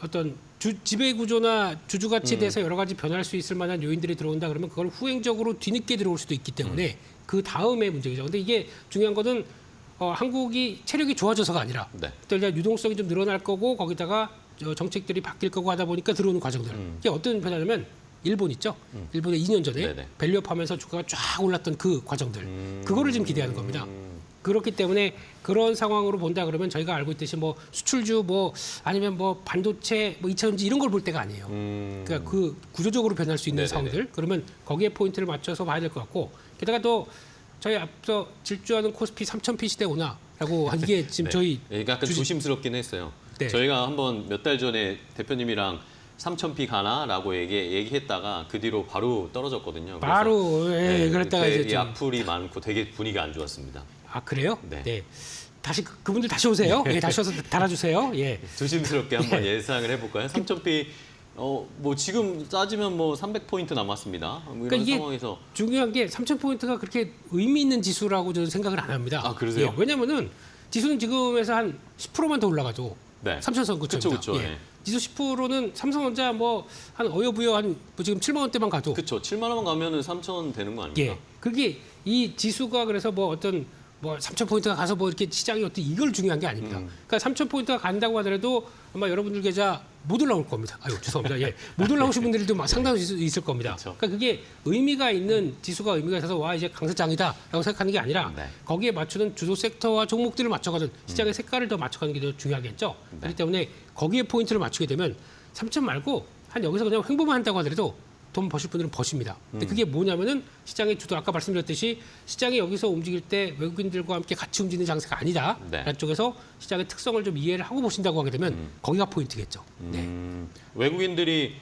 어떤 지배 구조나 주주 가치에 대해서 여러 가지 변화할 수 있을 만한 요인들이 들어온다 그러면 그걸 후행적으로 뒤늦게 들어올 수도 있기 때문에 그 다음에 문제죠. 근데 이게 중요한 거는 한국이 체력이 좋아져서가 아니라 네. 또 일단 유동성이 좀 늘어날 거고 거기다가 정책들이 바뀔 거고 하다 보니까 들어오는 과정들. 이게 어떤 변화냐면 일본 있죠. 일본에 2년 전에 네네. 밸류업하면서 주가가 쫙 올랐던 그 과정들. 그거를 지금 기대하는 겁니다. 그렇기 때문에 그런 상황으로 본다 그러면 저희가 알고 있듯이 뭐 수출주 뭐 아니면 뭐 반도체 뭐 2차전지 이런 걸 볼 때가 아니에요. 그러니까 그 구조적으로 변할 수 있는 네네네. 상황들. 그러면 거기에 포인트를 맞춰서 봐야 될 것 같고 게다가 또 저희 앞서 질주하는 코스피 3,000피 시대 오나라고 이게 지금 네. 저희 약간 조심스럽긴 했어요. 네. 저희가 한번 몇 달 전에 대표님이랑 3,000피 가나라고 얘기했다가 그 뒤로 바로 떨어졌거든요. 그래서 바로 그랬다가 되게 이제 좀 악플이 많고 되게 분위기가 안 좋았습니다. 아 그래요? 네. 다시 그분들 다시 오세요. 예, 다시 와서 달아주세요. 예. 조심스럽게 한번 예상을 해볼까요? 3,000피 뭐 지금 따지면 뭐 300포인트 남았습니다. 뭐 이런 그러니까 이게 상황에서 중요한 게 3,000포인트가 그렇게 의미 있는 지수라고 저는 생각을 안 합니다. 아, 그러세요? 예, 왜냐면은 지수는 지금에서 한 10%만 더 올라가도 네. 3,000선 근처입니다. 그쵸, 예. 예. 지수 10%는 삼성전자 뭐 한 어여부여 한 뭐 지금 7만 원대만 가도 그렇죠. 7만 원만 가면은 3,000 되는 거 아닙니까? 예. 그게 이 지수가 그래서 뭐 어떤 뭐 3,000포인트가 가서 뭐 이렇게 시장이 어떤 이걸 중요한 게 아닙니다. 그러니까 3,000포인트가 간다고 하더라도 아마 여러분들 계좌 못 올라올 겁니다. 아유, 죄송합니다. 예. 못 올라오신 분들도 상당히 있을 겁니다. 그렇죠. 그러니까 그게 의미가 있는 지수가 의미가 있어서 와 이제 강세장이다라고 생각하는 게 아니라 네. 거기에 맞추는 주도 섹터와 종목들을 맞춰가는 시장의 색깔을 더 맞춰가는 게 더 중요하겠죠. 네. 그렇기 때문에 거기에 포인트를 맞추게 되면 3,000 말고 한 여기서 그냥 횡보만 한다고 하더라도 돈 버실 분들은 버십니다. 근데 그게 뭐냐면은 시장의 주도 아까 말씀드렸듯이 시장이 여기서 움직일 때 외국인들과 함께 같이 움직이는 장세가 아니다. 네. 라는 쪽에서 시장의 특성을 좀 이해를 하고 보신다고 하게 되면 거기가 포인트겠죠. 네. 외국인들이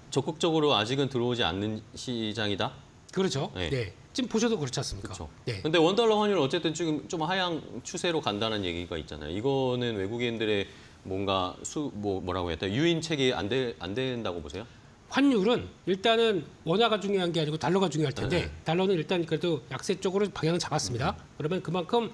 적극적으로 아직은 들어오지 않는 시장이다. 그렇죠. 네. 네. 지금 보셔도 그렇지 않습니까? 그렇죠. 네. 근데 원달러 환율 어쨌든 지금 좀 하향 추세로 간다는 얘기가 있잖아요. 이거는 외국인들의 뭔가 뭐라고 해야 될까 유인책이 안 된다고 보세요? 환율은 일단은 원화가 중요한 게 아니고 달러가 중요할 텐데 네. 달러는 일단 그래도 약세 쪽으로 방향을 잡았습니다. 그러면 그만큼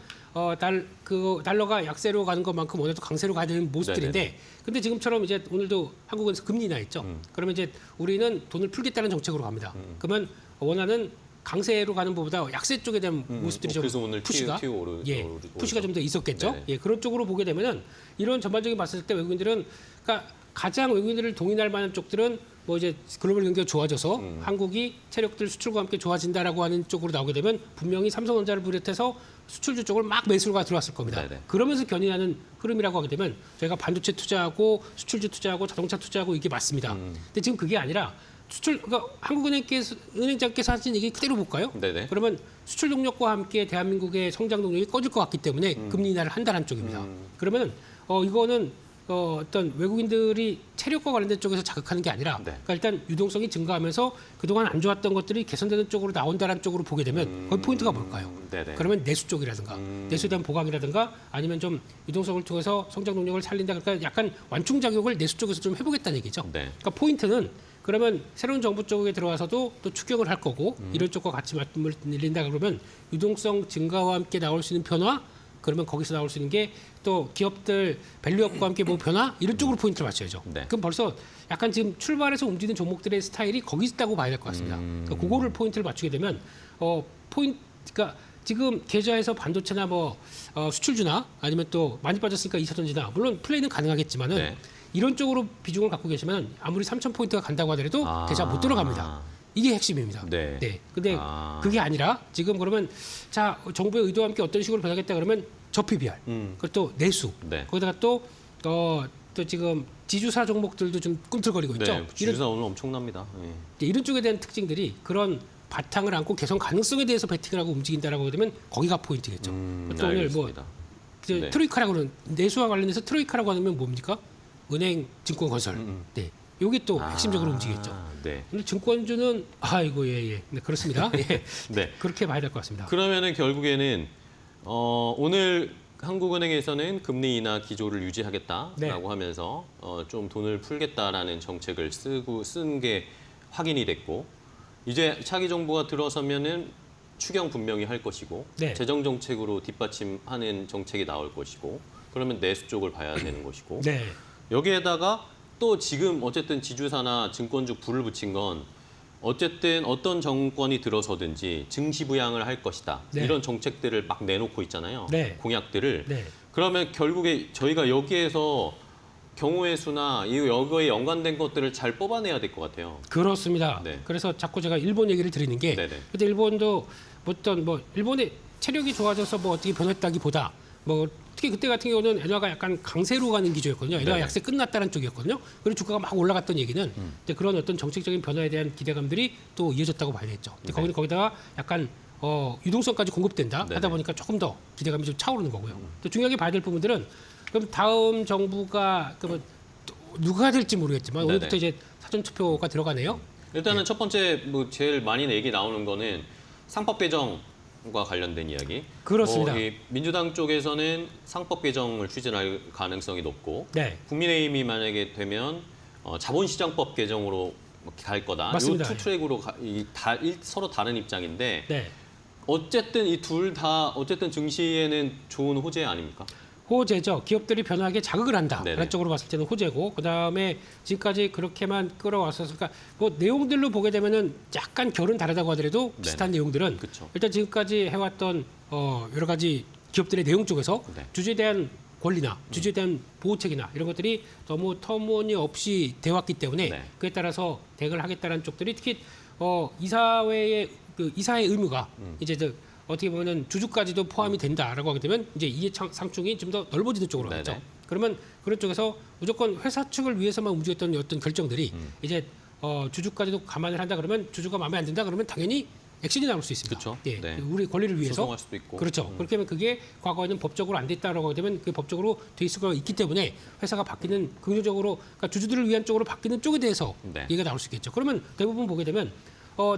달러가 약세로 가는 것만큼 원화도 강세로 가야 되는 모습들인데 네네네. 근데 지금처럼 이제 오늘도 한국은행에서 금리 인하했죠. 그러면 이제 우리는 돈을 풀겠다는 정책으로 갑니다. 그러면 원화는 강세로 가는 것보다 약세 쪽에 대한 모습들이 좀 그래서 오늘 푸시가 오르죠. 푸시가 좀 더 있었겠죠. 네네. 예, 그런 쪽으로 보게 되면은 이런 전반적인 봤을 때 외국인들은 그러니까 가장 외국인들을 동인할 만한 쪽들은 뭐 이제 글로벌 경기가 좋아져서 한국이 체력들 수출과 함께 좋아진다라고 하는 쪽으로 나오게 되면 분명히 삼성전자를 비롯해서 수출주 쪽을 막 매수가 들어왔을 겁니다. 네네. 그러면서 견인하는 흐름이라고 하게 되면 저희가 반도체 투자하고 수출주 투자하고 자동차 투자하고 이게 맞습니다. 근데 지금 그게 아니라 그러니까 한국은행장께서 하신 얘기 그대로 볼까요? 네네. 그러면 수출 동력과 함께 대한민국의 성장 동력이 꺼질 것 같기 때문에 금리 인하를 한다는 쪽입니다. 그러면 이거는 어떤 외국인들이 체력과 관련된 쪽에서 자극하는 게 아니라 네. 그러니까 일단 유동성이 증가하면서 그동안 안 좋았던 것들이 개선되는 쪽으로 나온다는 쪽으로 보게 되면 거기 포인트가 뭘까요? 네네. 그러면 내수 쪽이라든가 내수에 대한 보강이라든가 아니면 좀 유동성을 통해서 성장 동력을 살린다 그러니까 약간 완충작용을 내수 쪽에서 좀 해보겠다는 얘기죠. 네. 그러니까 포인트는 그러면 새로운 정부 쪽에 들어와서도 또 추격을 할 거고 이런 쪽과 같이 맞춤을 늘린다 그러면 유동성 증가와 함께 나올 수 있는 변화 그러면 거기서 나올 수 있는 게 또 기업들 밸류업과 함께 뭐 변화 이런 쪽으로 포인트를 맞춰야죠. 네. 그럼 벌써 약간 지금 출발해서 움직이는 종목들의 스타일이 거기 있다고 봐야 될 것 같습니다. 그러니까 그거를 포인트를 맞추게 되면 그러니까 지금 계좌에서 반도체나 뭐 수출주나 아니면 또 많이 빠졌으니까 2차전지나 물론 플레이는 가능하겠지만은 네. 이런 쪽으로 비중을 갖고 계시면 아무리 3,000포인트가 간다고 하더라도 계좌 못 들어갑니다. 이게 핵심입니다. 네. 근데 그게 아니라 지금 그러면 자 정부의 의도와 함께 어떤 식으로 변하겠다 그러면 저PBR, 그리고 또 내수, 네. 거기다가 또 지금 지주사 종목들도 좀 꿈틀거리고 있죠. 네. 주주사 오늘 엄청납니다. 예. 이런 쪽에 대한 특징들이 그런 바탕을 안고 개선 가능성에 대해서 베팅을 하고 움직인다라고 되면 거기가 포인트겠죠. 또 오늘 뭐 알겠습니다. 네. 트로이카라고 하는 내수와 관련해서 트로이카라고 하면 뭡니까? 은행, 증권, 건설. 네. 요게 또 핵심적으로 움직이겠죠. 네. 근데 증권주는 아이고 예. 네, 그렇습니다. 예. 네. 그렇게 봐야 될 것 같습니다. 그러면은 결국에는 오늘 한국은행에서는 금리 인하 기조를 유지하겠다라고 네. 하면서 좀 돈을 풀겠다라는 정책을 쓴 게 확인이 됐고 이제 차기 정부가 들어서면은 추경 분명히 할 것이고 네. 재정 정책으로 뒷받침하는 정책이 나올 것이고 그러면 내수 쪽을 봐야 되는 것이고 네. 여기에다가 또 지금 어쨌든 지주사나 증권주 불을 붙인 건 어쨌든 어떤 정권이 들어서든지 증시 부양을 할 것이다. 네. 이런 정책들을 막 내놓고 있잖아요. 네. 공약들을. 네. 그러면 결국에 저희가 여기에서 경우의 수나 여기에 연관된 것들을 잘 뽑아내야 될 것 같아요. 그렇습니다. 네. 그래서 자꾸 제가 일본 얘기를 드리는 게 네네. 근데 일본도 어떤 뭐 일본의 체력이 좋아져서 뭐 어떻게 변했다기보다 뭐 특히 그때 같은 경우는 엔화가 약간 강세로 가는 기조였거든요. 엔화 네네. 약세 끝났다는 쪽이었거든요. 그리고 주가가 막 올라갔던 얘기는 이제 그런 어떤 정책적인 변화에 대한 기대감들이 또 이어졌다고 봐야겠죠. 근데 네. 거기다가 약간 유동성까지 공급된다 네네. 하다 보니까 조금 더 기대감이 좀 차오르는 거고요. 또 중요하게 봐야 될 부분들은 그럼 다음 정부가 그러면 누가 될지 모르겠지만 네네. 오늘부터 이제 사전 투표가 들어가네요. 일단은 첫 번째 뭐 제일 많이 얘기 나오는 거는 상법 개정과 관련된 이야기. 그렇습니다. 이 민주당 쪽에서는 상법 개정을 추진할 가능성이 높고 네. 국민의힘이 만약에 되면 자본시장법 개정으로 갈 거다. 맞습니다. 이 투 트랙으로 서로 다른 입장인데 네. 어쨌든 이 둘 다 어쨌든 증시에는 좋은 호재 아닙니까? 호재죠. 기업들이 변화하게 자극을 한다. 네네. 그런 쪽으로 봤을 때는 호재고, 그 다음에 지금까지 그렇게만 끌어왔었으니까 뭐 내용들로 보게 되면은 약간 결은 다르다고 하더라도 비슷한 내용들은 그쵸. 일단 지금까지 해왔던 여러 가지 기업들의 내용 쪽에서 네. 주주에 대한 권리나 주주에 대한 보호책이나 이런 것들이 너무 터무니없이 되었기 때문에 네. 그에 따라서 대응을 하겠다는 쪽들이 특히 이사회의 이사의 의무가 이제 어떻게 보면은 주주까지도 포함이 된다라고 하게 되면 이제 이해 상충이 좀 더 넓어지는 쪽으로 네네. 가죠. 그러면 그런 쪽에서 무조건 회사 측을 위해서만 움직였던 어떤 결정들이 이제 주주까지도 감안을 한다 그러면 주주가 마음에 안 든다 그러면 당연히 액션이 나올 수 있습니다. 그쵸. 예, 네. 우리 권리를 위해서 소송할 수도 있고. 그렇죠. 그렇게 하면 그게 과거에는 법적으로 안 됐다라고 하게 되면 그 법적으로 돼 있을 수가 있기 때문에 회사가 바뀌는 긍정적으로 그러니까 주주들을 위한 쪽으로 바뀌는 쪽에 대해서 네. 얘기가 나올 수 있겠죠. 그러면 대부분 보게 되면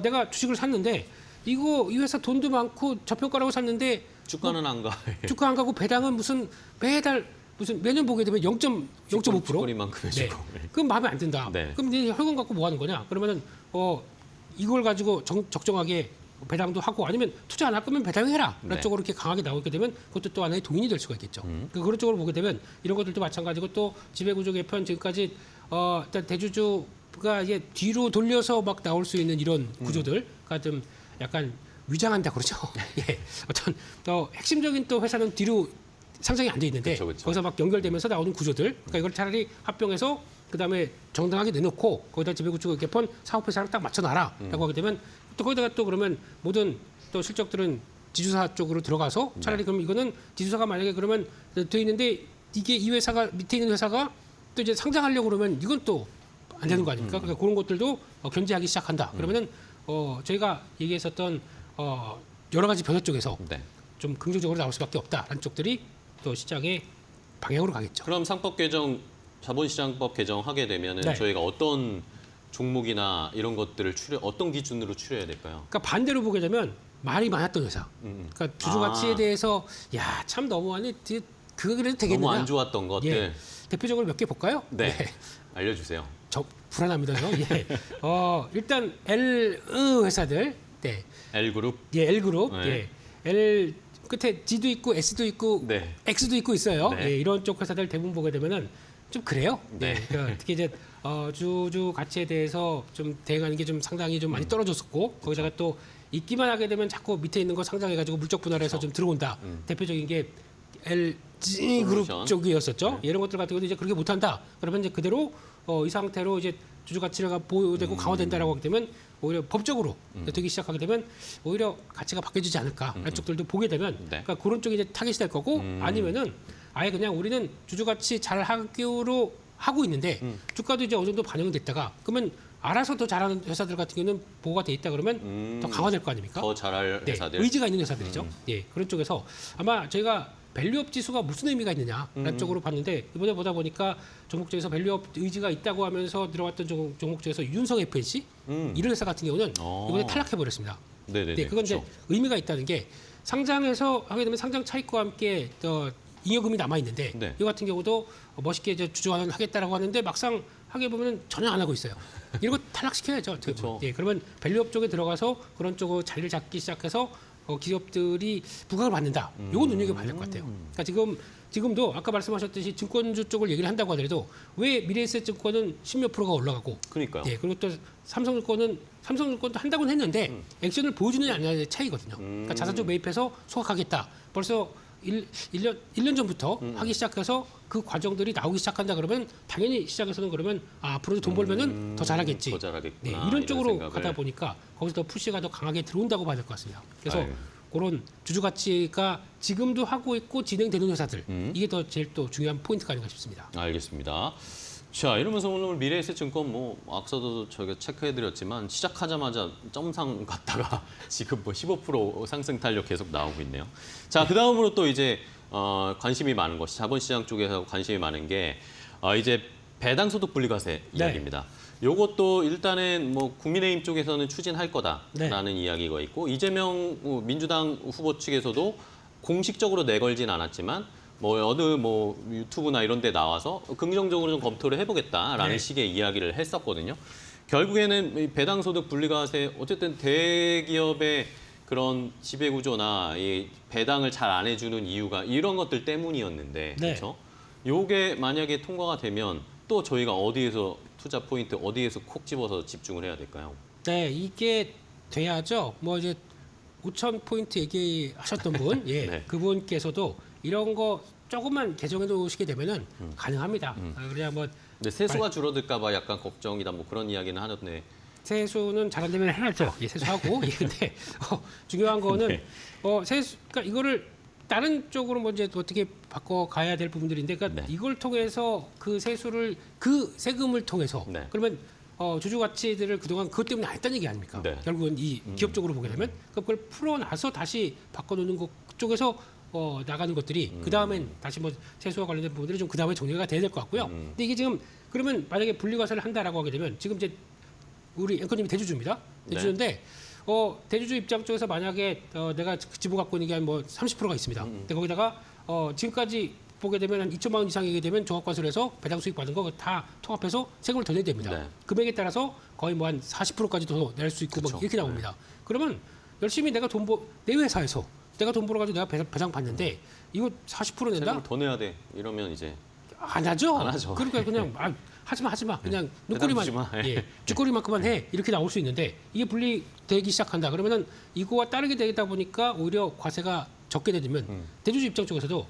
내가 주식을 샀는데 이 회사 돈도 많고 저평가라고 샀는데 주가는 안 가. 주가 안 가고 배당은 무슨 매달 무슨 매년 보게 되면 0.5%. 주거리만큼 네. 해주고. 그럼 마음에 안 든다. 네. 그럼 네 혈관 갖고 뭐 하는 거냐? 그러면은 이걸 가지고 적정하게 배당도 하고 아니면 투자 안 할 거면 배당해라. 그런 네. 쪽으로 이렇게 강하게 나오게 되면 그것도 또 하나의 동인이 될 수가 있겠죠. 그런 쪽으로 보게 되면 이런 것들도 마찬가지고 또 지배구조 개편 지금까지 일단 대주주가 이제 뒤로 돌려서 막 나올 수 있는 이런 구조들가 좀 약간 위장한다 그러죠. 예. 어떤 더 핵심적인 또 회사는 뒤로 상장이 안 돼 있는데 그쵸, 그쵸. 거기서 막 연결되면서 나오는 구조들. 그러니까 이걸 차라리 합병해서 그다음에 정당하게 내놓고 거기다 지배구조 개편 사업회사를 딱 맞춰놔라라고 하게 되면 또 거기다가 또 그러면 모든 또 실적들은 지주사 쪽으로 들어가서 차라리 그럼 이거는 지주사가 만약에 그러면 돼 있는데 이게 이 회사가 밑에 있는 회사가 또 이제 상장하려고 그러면 이건 또 안 되는 거 아닙니까? 그러니까 그런 것들도 견제하기 시작한다. 그러면은 저희가 얘기했었던 여러 가지 변화 쪽에서 네. 좀 긍정적으로 나올 수밖에 없다라는 쪽들이 또 시장의 방향으로 가겠죠. 그럼 상법 개정, 자본시장법 개정하게 되면은 네. 저희가 어떤 종목이나 이런 것들을 어떤 기준으로 추려야 될까요? 그러니까 반대로 보게 되면 말이 많았던 회사. 그러니까 주주 가치에 대해서 야 참 너무하니 그거 그래도 되겠느냐. 너무 안 좋았던 것들. 예. 대표적으로 몇 개 볼까요? 네. 알려주세요. 저 불안합니다요. 예. 일단 L 회사들. 네. L그룹. 예, L그룹. 네. 예. L 끝에 G도 있고 S도 있고 네. X도 있고 있어요. 네. 예, 이런 쪽 회사들 대부분 보게 되면은 좀 그래요. 네. 예, 그러니까 특히 이제 주주 가치에 대해서 좀 대응하는 게 좀 상당히 좀 많이 떨어졌었고 거기다가 또 있기만 하게 되면 자꾸 밑에 있는 거 상장해가지고 물적 분할해서 좀 들어온다. 대표적인 게 그룹 솔루션. 쪽이었었죠. 이런 것들 같은 경우도 이제 그렇게 못한다. 그러면 이제 그대로 이 상태로 이제 주주 가치가 보호되고 강화된다라고 하게 되면 오히려 법적으로 되기 시작하게 되면 오히려 가치가 바뀌어지지 않을까라는 쪽들도 보게 되면 그러니까 그런 쪽이 이제 타깃이 될 거고 아니면은 아예 그냥 우리는 주주 가치 잘 하기로 하고 있는데 주가도 이제 어느 정도 반영이 됐다가 그러면 알아서 더 잘하는 회사들 같은 경우는 보호가 돼 있다 그러면 더 강화될 거 아닙니까? 더 잘할 네, 회사들. 의지가 있는 회사들이죠. 예, 그런 쪽에서 아마 저희가 밸류업 지수가 무슨 의미가 있느냐라는 쪽으로 봤는데 이번에 보다 보니까 종목 중에서 밸류업 의지가 있다고 하면서 들어왔던 종목 중에서 윤성 FNC 이런 회사 같은 경우는 이번에 탈락해 버렸습니다. 네네네. 네, 그건 이제 그렇죠. 의미가 있다는 게 상장해서 하게 되면 상장 차익과 함께 잉여금이 남아 있는데 네. 이 같은 경우도 멋있게 이제 주주환원 하겠다라고 하는데 막상 하게 보면 전혀 안 하고 있어요. 이런 거 탈락시켜야죠. 어떻게 보면. 그렇죠. 예, 그러면 밸류업 쪽에 들어가서 그런 쪽으로 자리를 잡기 시작해서 기업들이 부각을 받는다. 이건 눈여겨봐야 될 것 같아요. 그러니까 지금도 아까 말씀하셨듯이 증권주 쪽을 얘기를 한다고 하더라도 왜 미래에셋증권은 10몇 %가 올라가고 그러니까요. 예, 그리고 또 삼성증권도 한다고는 했는데 액션을 보여주느냐 안 하느냐의 차이거든요. 그러니까 자사주 매입해서 소각하겠다. 벌써 1년 전부터 하기 시작해서 그 과정들이 나오기 시작한다 그러면 당연히 시장에서는 그러면 앞으로도 돈 벌면은 더 잘하겠지. 더 잘하겠구나, 네, 이런 이런 쪽으로 생각을. 가다 보니까 거기서 더 푸시가 더 강하게 들어온다고 봐야 될 것 같습니다. 그래서 아유. 그런 주주 가치가 지금도 하고 있고 진행되는 회사들 이게 더 제일 또 중요한 포인트가 아닌가 싶습니다. 알겠습니다. 자, 이러면서 오늘 미래에셋증권 뭐 앞서도 저희가 체크해드렸지만 시작하자마자 점상 갔다가 지금 뭐 15% 상승 탄력 계속 나오고 있네요. 자, 그 다음으로 또 이제 관심이 많은 것이 자본시장 쪽에서 관심이 많은 게 이제 배당소득 분리과세 이야기입니다. 요것도 일단은 뭐 국민의힘 쪽에서는 추진할 거다라는 이야기가 있고 이재명 민주당 후보 측에서도 공식적으로 내걸진 않았지만 어느 유튜브나 이런 데 나와서 긍정적으로 좀 검토를 해보겠다라는 식의 이야기를 했었거든요. 결국에는 이 배당소득 분리과세 어쨌든 대기업의 그런 지배구조나 이 배당을 잘 안 해주는 이유가 이런 것들 때문이었는데 그렇죠? 요게 만약에 통과가 되면 또 저희가 어디에서 투자 포인트 어디에서 콕 집어서 집중을 해야 될까요? 네, 이게 돼야죠. 뭐 이제 5천 포인트 얘기하셨던 분, 예, 네. 그분께서도 이런 거 조금만 개정해 놓으시게 되면은 가능합니다. 그냥 뭐 근데 세수가 줄어들까봐 약간 걱정이다 뭐 그런 이야기는 하는데 세수는 잘 안 되면 해야죠. 예, 세수하고. 예, 근데 중요한 거는 세수, 그러니까 이거를 다른 쪽으로 먼저 어떻게 바꿔 가야 될 부분들인데, 그러니까 이걸 통해서 그 세수를 그 세금을 통해서 그러면 주주 가치들을 그동안 그것 때문에 안 했다는 얘기 아닙니까? 결국은 이 기업 쪽으로 보게 되면 그걸 풀어놔서 다시 바꿔놓는 것 쪽에서 나가는 것들이 그 다음엔 다시 뭐 세수와 관련된 부분들이 좀 그 다음에 정리가 돼야 될 것 같고요. 근데 이게 지금 그러면 만약에 분리과세를 한다라고 하게 되면 지금 이제 우리 앵커님이 대주주입니다. 대주주인데 대주주 입장 쪽에서 만약에 내가 지분 갖고 있는 게 한 뭐 30%가 있습니다. 근데 거기다가 지금까지 보게 되면 한 2천만 원 이상이게 되면 종합과세에서 배당 수익 받은 거 다 통합해서 세금을 더 내야 됩니다. 금액에 따라서 거의 뭐 한 40%까지 더 낼 수 있고 뭐 이렇게 나옵니다. 그러면 열심히 내가 내 회사에서 내가 돈 벌어가지고 내가 배당 받는데 이거 40% 낸다? 세금을 더 내야 돼 이러면 이제 안 하죠. 안 하죠. 그러니까 그냥 하지 마. 그냥 배당 눈꼬리만 주지 마. 예, 쭈꼬리만큼만 해. 이렇게 나올 수 있는데 이게 분리되기 시작한다. 그러면은 이거와 따르게 되다 보니까 오히려 과세가 적게 되면 대주주 입장 쪽에서도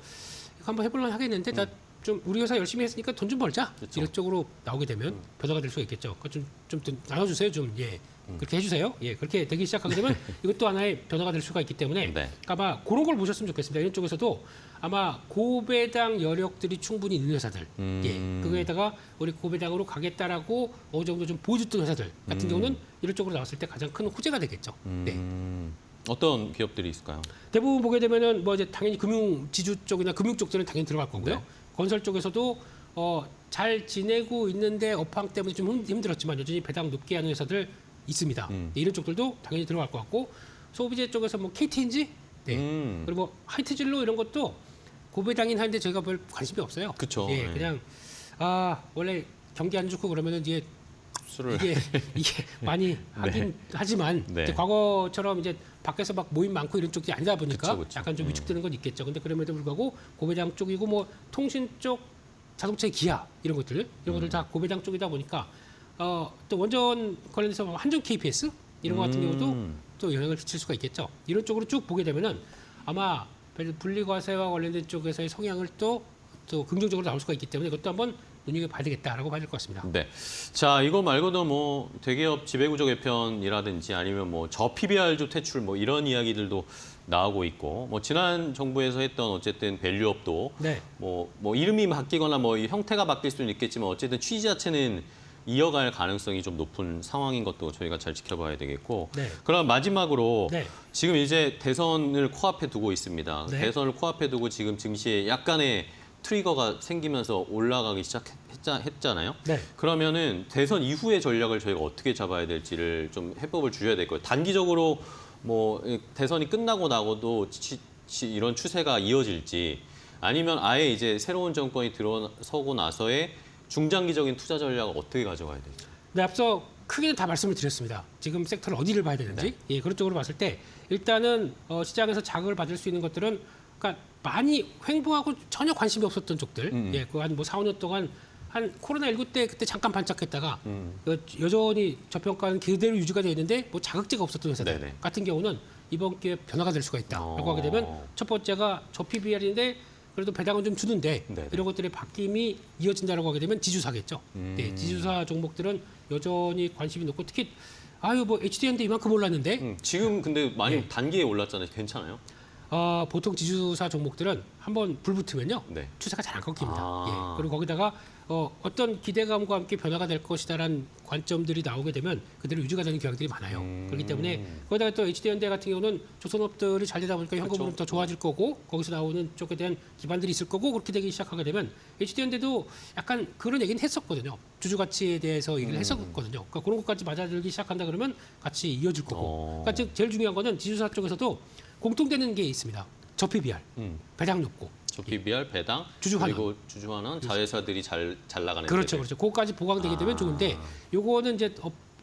이거 한번 해볼만 하겠는데 나 좀 우리 회사 열심히 했으니까 돈 좀 벌자. 그렇죠. 이런 쪽으로 나오게 되면 변화가 될 수가 있겠죠. 그러니까 좀 나눠주세요. 좀 예. 그렇게 해주세요. 예, 그렇게 되기 시작하게 되면 이것도 하나의 변화가 될 수가 있기 때문에 아마 그런 걸 보셨으면 좋겠습니다. 이런 쪽에서도 아마 고배당 여력들이 충분히 있는 회사들, 예, 그거에다가 우리 고배당으로 가겠다라고 어느 정도 좀 보여줬던 회사들 같은 경우는 이런 쪽으로 나왔을 때 가장 큰 호재가 되겠죠. 네. 어떤 기업들이 있을까요? 대부분 보게 되면은 뭐 이제 당연히 금융 지주 쪽이나 금융 쪽들은 당연히 들어갈 거고요. 건설 쪽에서도 잘 지내고 있는데 업황 때문에 좀 힘들었지만 여전히 배당 높게 하는 회사들 있습니다. 이런 쪽들도 당연히 들어갈 것 같고 소비재 쪽에서 뭐 KTNG, 그리고 뭐 하이트진로 이런 것도 고배당인 한데 저희가 별 관심이 없어요. 그쵸. 예, 그냥 원래 경기 안 좋고 그러면은 이제 이게 많이 하긴 하지만 이제 과거처럼 이제 밖에서 막 모임 많고 이런 쪽이 아니다 보니까 그쵸. 약간 좀 위축되는 건 있겠죠. 근데 그럼에도 불구하고 고배당 쪽이고 뭐 통신 쪽, 자동차의 기아 이런 것들 다 고배당 쪽이다 보니까 또 원전 관련해서 한전 KPS 이런 거 같은 경우도 또 영향을 끼칠 수가 있겠죠. 이런 쪽으로 쭉 보게 되면은 아마 분리과세와 관련된 쪽에서의 성향을 또 긍정적으로 나올 수가 있기 때문에 이것도 한번 눈여겨봐야 되겠다라고 봐야 될 것 같습니다. 네. 자, 이거 말고도 뭐 대기업 지배구조 개편이라든지 아니면 뭐 저PBR조 퇴출 뭐 이런 이야기들도 나오고 있고 뭐 지난 정부에서 했던 어쨌든 밸류업도 네. 뭐 이름이 바뀌거나 뭐 형태가 바뀔 수는 있겠지만 어쨌든 취지 자체는 이어갈 가능성이 좀 높은 상황인 것도 저희가 잘 지켜봐야 되겠고. 네. 그럼 마지막으로 네. 지금 이제 대선을 코앞에 두고 있습니다. 네. 대선을 코앞에 두고 지금 증시에 약간의 트리거가 생기면서 올라가기 시작했잖아요. 네. 그러면은 대선 이후의 전략을 저희가 어떻게 잡아야 될지를 좀 해법을 주셔야 될 거예요. 단기적으로 뭐 대선이 끝나고 나고도 이런 추세가 이어질지 아니면 아예 이제 새로운 정권이 들어서고 나서의 중장기적인 투자 전략을 어떻게 가져가야 될지. 네, 앞서 크게는 다 말씀을 드렸습니다. 지금 섹터를 어디를 봐야 되는지. 예, 그런 쪽으로 봤을 때 일단은 시장에서 자극을 받을 수 있는 것들은 그러니까 많이 횡보하고 전혀 관심이 없었던 쪽들. 예, 그 한 뭐 4, 5년 동안 한 코로나19 때 그때 잠깐 반짝했다가 여전히 저평가는 그대로 유지가 되어 있는데 뭐 자극제가 없었던 회사들 네네. 같은 경우는 이번 기회에 변화가 될 수가 있다라고 하게 되면 첫 번째가 저PBR인데 그래도 배당은 좀 주는데 네네. 이런 것들의 바뀜이 이어진다라고 하게 되면 지주사겠죠. 네, 지주사 종목들은 여전히 관심이 높고 특히 뭐 HDN데 이만큼 올랐는데 지금 근데 많이 네. 단기에 올랐잖아요. 괜찮아요? 보통 지주사 종목들은 한번 불 붙으면요 네. 추세가 잘 안 꺾입니다. 아. 예, 그리고 거기다가 어떤 기대감과 함께 변화가 될 것이다라는 관점들이 나오게 되면 그대로 유지가 되는 경향들이 많아요. 그렇기 때문에 거기다가 또 HD현대 같은 경우는 조선업들이 잘 되다 보니까 현금흐름 더 좋아질 거고 거기서 나오는 쪽에 대한 기반들이 있을 거고 그렇게 되기 시작하게 되면 HD현대도 약간 그런 얘기는 했었거든요. 주주 가치에 대해서 얘기를 했었거든요. 그러니까 그런 것까지 맞아들기 시작한다 그러면 같이 이어질 거고. 그러니까 즉 제일 중요한 거는 지주사 쪽에서도 공통되는 게 있습니다. 저PBR, 배당 높고. 저PBR, 배당, 주주환원. 그리고 주주환원, 자회사들이 잘 나가는 그렇죠, 데들. 그렇죠. 그거까지 보강되게 되면 좋은데 요거는 이제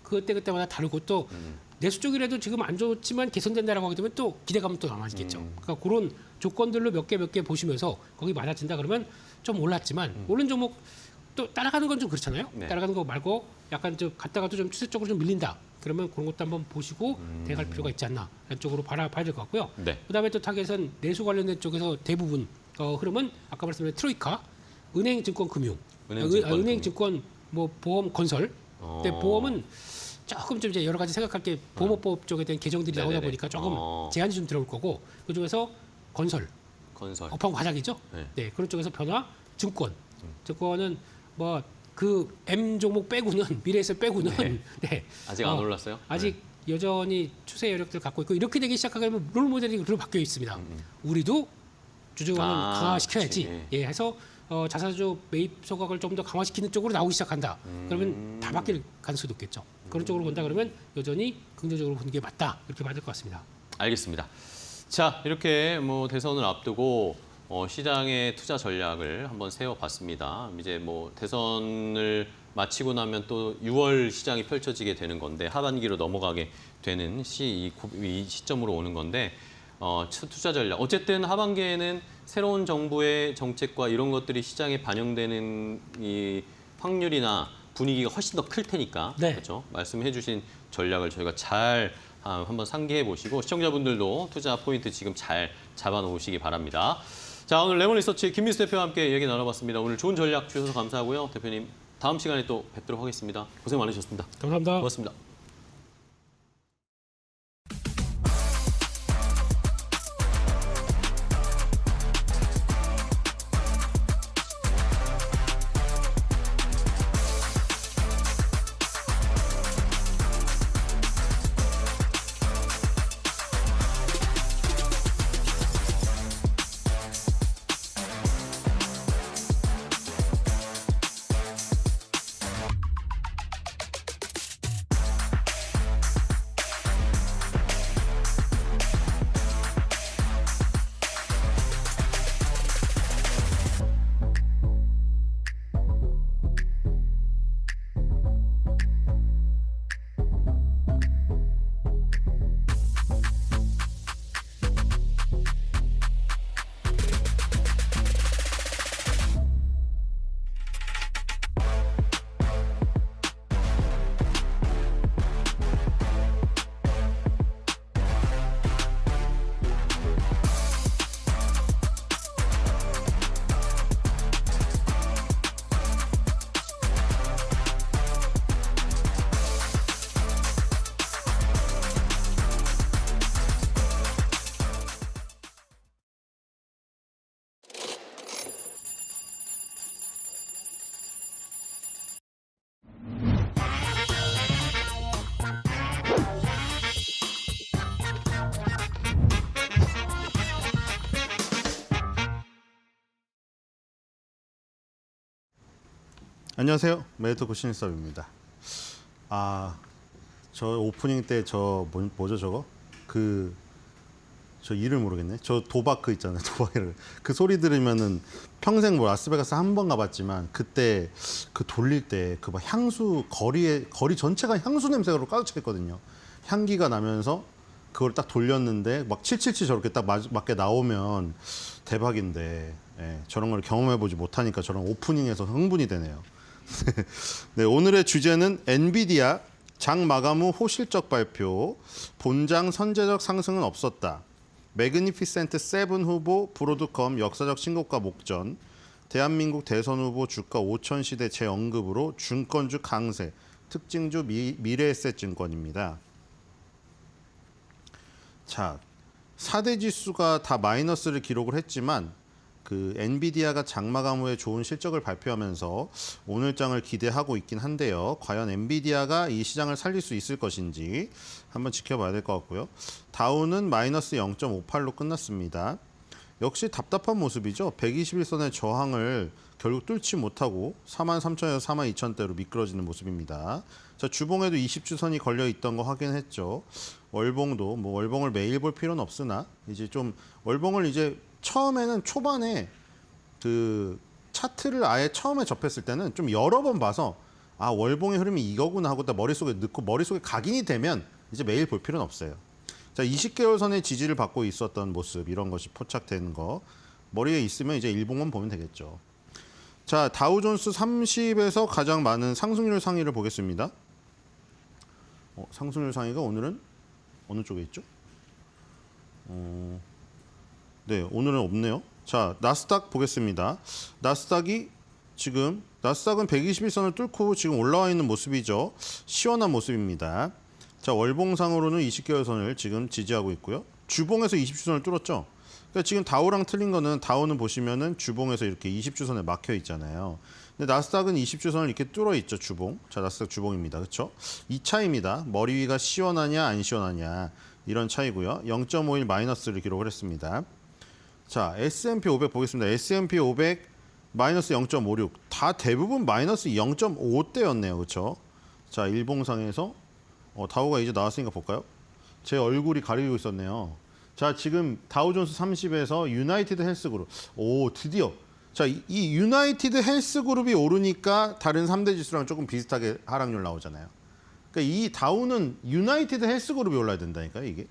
그때마다 다르고 또 내수 쪽이라도 지금 안 좋지만 개선된다라고 하게 되면 또 기대감은 또 남아지겠죠. 그러니까 그런 조건들로 몇 개 보시면서 거기 맞아진다 그러면 좀 올랐지만 오른 종목 또 따라가는 건 좀 그렇잖아요. 네. 따라가는 거 말고 약간 좀 갔다가도 좀 추세 쪽으로 좀 밀린다. 그러면 그런 것도 한번 보시고 대갈 필요가 있지 않나 이런 쪽으로 봐야 될 것 같고요. 네. 그다음에 또 타겟은 내수 관련된 쪽에서 대부분 흐름은 아까 말씀드린 트로이카, 은행, 증권, 금융, 은행, 증권, 뭐 보험, 건설. 근데 보험은 조금 좀 이제 여러 가지 생각할 게 보험업법 쪽에 대한 개정들이 나오다 네네네. 보니까 조금 제한이 좀 들어올 거고 그 중에서 건설, 업황 과장이죠. 네. 네, 그런 쪽에서 변화, 증권은 뭐 그 M 종목 빼고는 미래에셋 빼고는 네. 네. 아직 안 올랐어요? 아직 여전히 추세 여력들 갖고 있고 이렇게 되기 시작하게 되면 롤 모델이 그대로 바뀌어 있습니다. 우리도 주주환원 강화시켜야지. 그치. 예, 해서 자사주 매입 소각을 좀 더 강화시키는 쪽으로 나오기 시작한다. 그러면 다 바뀔 가능성이 높겠죠. 그런 쪽으로 본다 그러면 여전히 긍정적으로 보는 게 맞다. 이렇게 봐야 될 것 같습니다. 알겠습니다. 자, 이렇게 뭐 대선을 앞두고 시장의 투자 전략을 한번 세워봤습니다. 이제 뭐 대선을 마치고 나면 또 6월 시장이 펼쳐지게 되는 건데 하반기로 넘어가게 되는 이 시점으로 오는 건데 투자 전략. 어쨌든 하반기에는 새로운 정부의 정책과 이런 것들이 시장에 반영되는 이 확률이나 분위기가 훨씬 더 클 테니까 네. 그렇죠? 말씀해주신 전략을 저희가 잘 한번 상기해 보시고 시청자분들도 투자 포인트 지금 잘 잡아놓으시기 바랍니다. 자, 오늘 레몬리서치 김민수 대표와 함께 얘기 나눠봤습니다. 오늘 좋은 전략 주셔서 감사하고요. 대표님 다음 시간에 또 뵙도록 하겠습니다. 고생 많으셨습니다. 감사합니다. 고맙습니다. 안녕하세요. 메리트 고신일섭입니다. 저 오프닝 때 뭐죠 저거? 저 이름 모르겠네. 저 도박 있잖아요. 도박을. 그 소리 들으면은 평생 뭐 라스베가스 한 번 가봤지만 그때 그 돌릴 때 그 막 향수 거리 전체가 향수 냄새로 가득 차 있거든요. 향기가 나면서 그걸 딱 돌렸는데 막 777 저렇게 딱 맞게 나오면 대박인데 저런 걸 경험해보지 못하니까 저런 오프닝에서 흥분이 되네요. 네, 오늘의 주제는 엔비디아 장 마감 후 호실적 발표, 본장 선제적 상승은 없었다. 매그니피센트 7 후보 브로드컴 역사적 신고가 목전, 대한민국 대선 후보 주가 5천 시대 재언급으로 증권주 강세, 특징주 미래에셋증권입니다. 자, 4대 지수가 다 마이너스를 기록을 했지만 그 엔비디아가 장마감 후에 좋은 실적을 발표하면서 오늘 장을 기대하고 있긴 한데요. 과연 엔비디아가 이 시장을 살릴 수 있을 것인지 한번 지켜봐야 될 것 같고요. 다우는 마이너스 0.58로 끝났습니다. 역시 답답한 모습이죠. 121선의 저항을 결국 뚫지 못하고 43,000에서 42,000대로 미끄러지는 모습입니다. 자, 주봉에도 20주선이 걸려 있던 거 확인했죠. 월봉도 월봉을 매일 볼 필요는 없으나 이제 좀 월봉을 이제 처음에는 초반에 그 차트를 아예 처음에 접했을 때는 좀 여러 번 봐서 월봉의 흐름이 이거구나 하고 딱 머릿속에 넣고 머릿속에 각인이 되면 이제 매일 볼 필요는 없어요. 자, 20개월 선의 지지를 받고 있었던 모습 이런 것이 포착되는 거 머리에 있으면 이제 일봉만 보면 되겠죠. 자, 다우존스 30에서 가장 많은 상승률 상위를 보겠습니다. 상승률 상위가 오늘은 어느 쪽에 있죠? 네, 오늘은 없네요. 자, 나스닥 보겠습니다. 나스닥은 121선을 뚫고 지금 올라와 있는 모습이죠. 시원한 모습입니다. 자, 월봉상으로는 20개월 선을 지금 지지하고 있고요. 주봉에서 20주선을 뚫었죠. 그러니까 지금 다우랑 틀린 거는 다우는 보시면은 주봉에서 이렇게 20주선에 막혀 있잖아요. 근데 나스닥은 20주선을 이렇게 뚫어 있죠, 주봉. 자, 나스닥 주봉입니다. 그렇죠? 이 차이입니다. 머리 위가 시원하냐 안 시원하냐 이런 차이고요. 0.51 마이너스를 기록을 했습니다. 자, S&P 500 보겠습니다. S&P 500 마이너스 0.56. 다 대부분 마이너스 0.5대였네요. 그렇죠? 자, 일봉상에서 다우가 이제 나왔으니까 볼까요? 제 얼굴이 가리고 있었네요. 자, 지금 다우존스 30에서 유나이티드 헬스그룹. 드디어. 자, 이 유나이티드 헬스그룹이 오르니까 다른 3대 지수랑 조금 비슷하게 하락률 나오잖아요. 그러니까 이 다우는 유나이티드 헬스그룹이 올라야 된다니까요, 이게.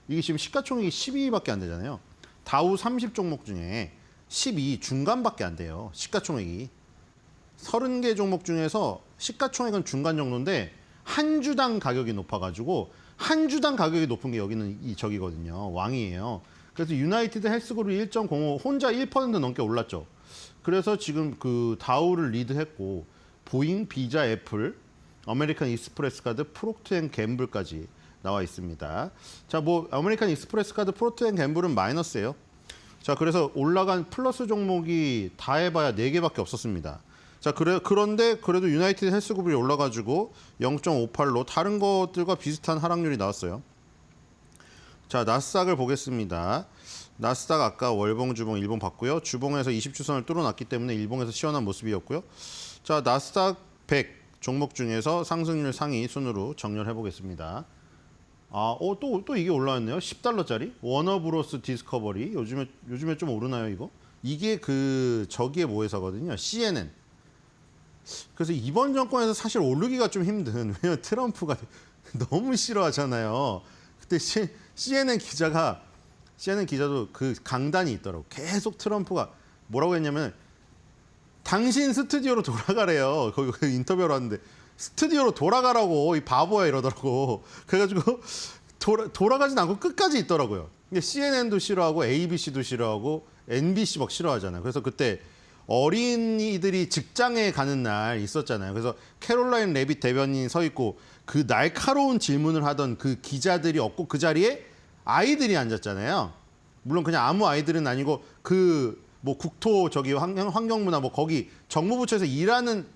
이게 지금 시가총액이 12밖에 안 되잖아요. 다우 30 종목 중에 12 중간밖에 안 돼요. 시가총액이. 30개 종목 중에서 시가총액은 중간 정도인데 한 주당 가격이 높아가지고 한 주당 가격이 높은 게 여기는 저기거든요. 왕이에요. 그래서 유나이티드 헬스그룹이 1.05 혼자 1% 넘게 올랐죠. 그래서 지금 그 다우를 리드했고 보잉, 비자, 애플, 아메리칸 익스프레스 카드, 프록트 앤 갬블까지 나와 있습니다. 자, 아메리칸 익스프레스 카드, 프록트 앤 갬블은 마이너스예요. 자, 그래서 올라간 플러스 종목이 다 해봐야 4개밖에 없었습니다. 자, 그런데 그래도 유나이티드 헬스그룹이 올라가지고 0.58로 다른 것들과 비슷한 하락률이 나왔어요. 자, 나스닥을 보겠습니다. 나스닥 아까 월봉, 주봉, 일봉 봤고요. 주봉에서 20주선을 뚫어놨기 때문에 일봉에서 시원한 모습이었고요. 자, 나스닥 100 종목 중에서 상승률 상위 순으로 정렬해 보겠습니다. 또 이게 올라왔네요. $10짜리 워너브로스 디스커버리. 요즘에 좀 오르나요, 이거? 이게 저기에 모회사거든요. CNN. 그래서 이번 정권에서 사실 오르기가 좀 힘든. 왜냐면 트럼프가 너무 싫어하잖아요. 그때 CNN 기자도 그 강단이 있더라고. 계속 트럼프가 뭐라고 했냐면 당신 스튜디오로 돌아가래요. 거기 인터뷰를 하는데 스튜디오로 돌아가라고 이 바보야 이러더라고. 그래가지고 돌아가진 않고 끝까지 있더라고요. CNN도 싫어하고 ABC도 싫어하고 NBC 막 싫어하잖아요. 그래서 그때 어린이들이 직장에 가는 날 있었잖아요. 그래서 캐롤라인 레빗 대변인 서 있고 그 날카로운 질문을 하던 그 기자들이 없고 그 자리에 아이들이 앉았잖아요. 물론 그냥 아무 아이들은 아니고 국토 환경문화 거기 정무부처에서 일하는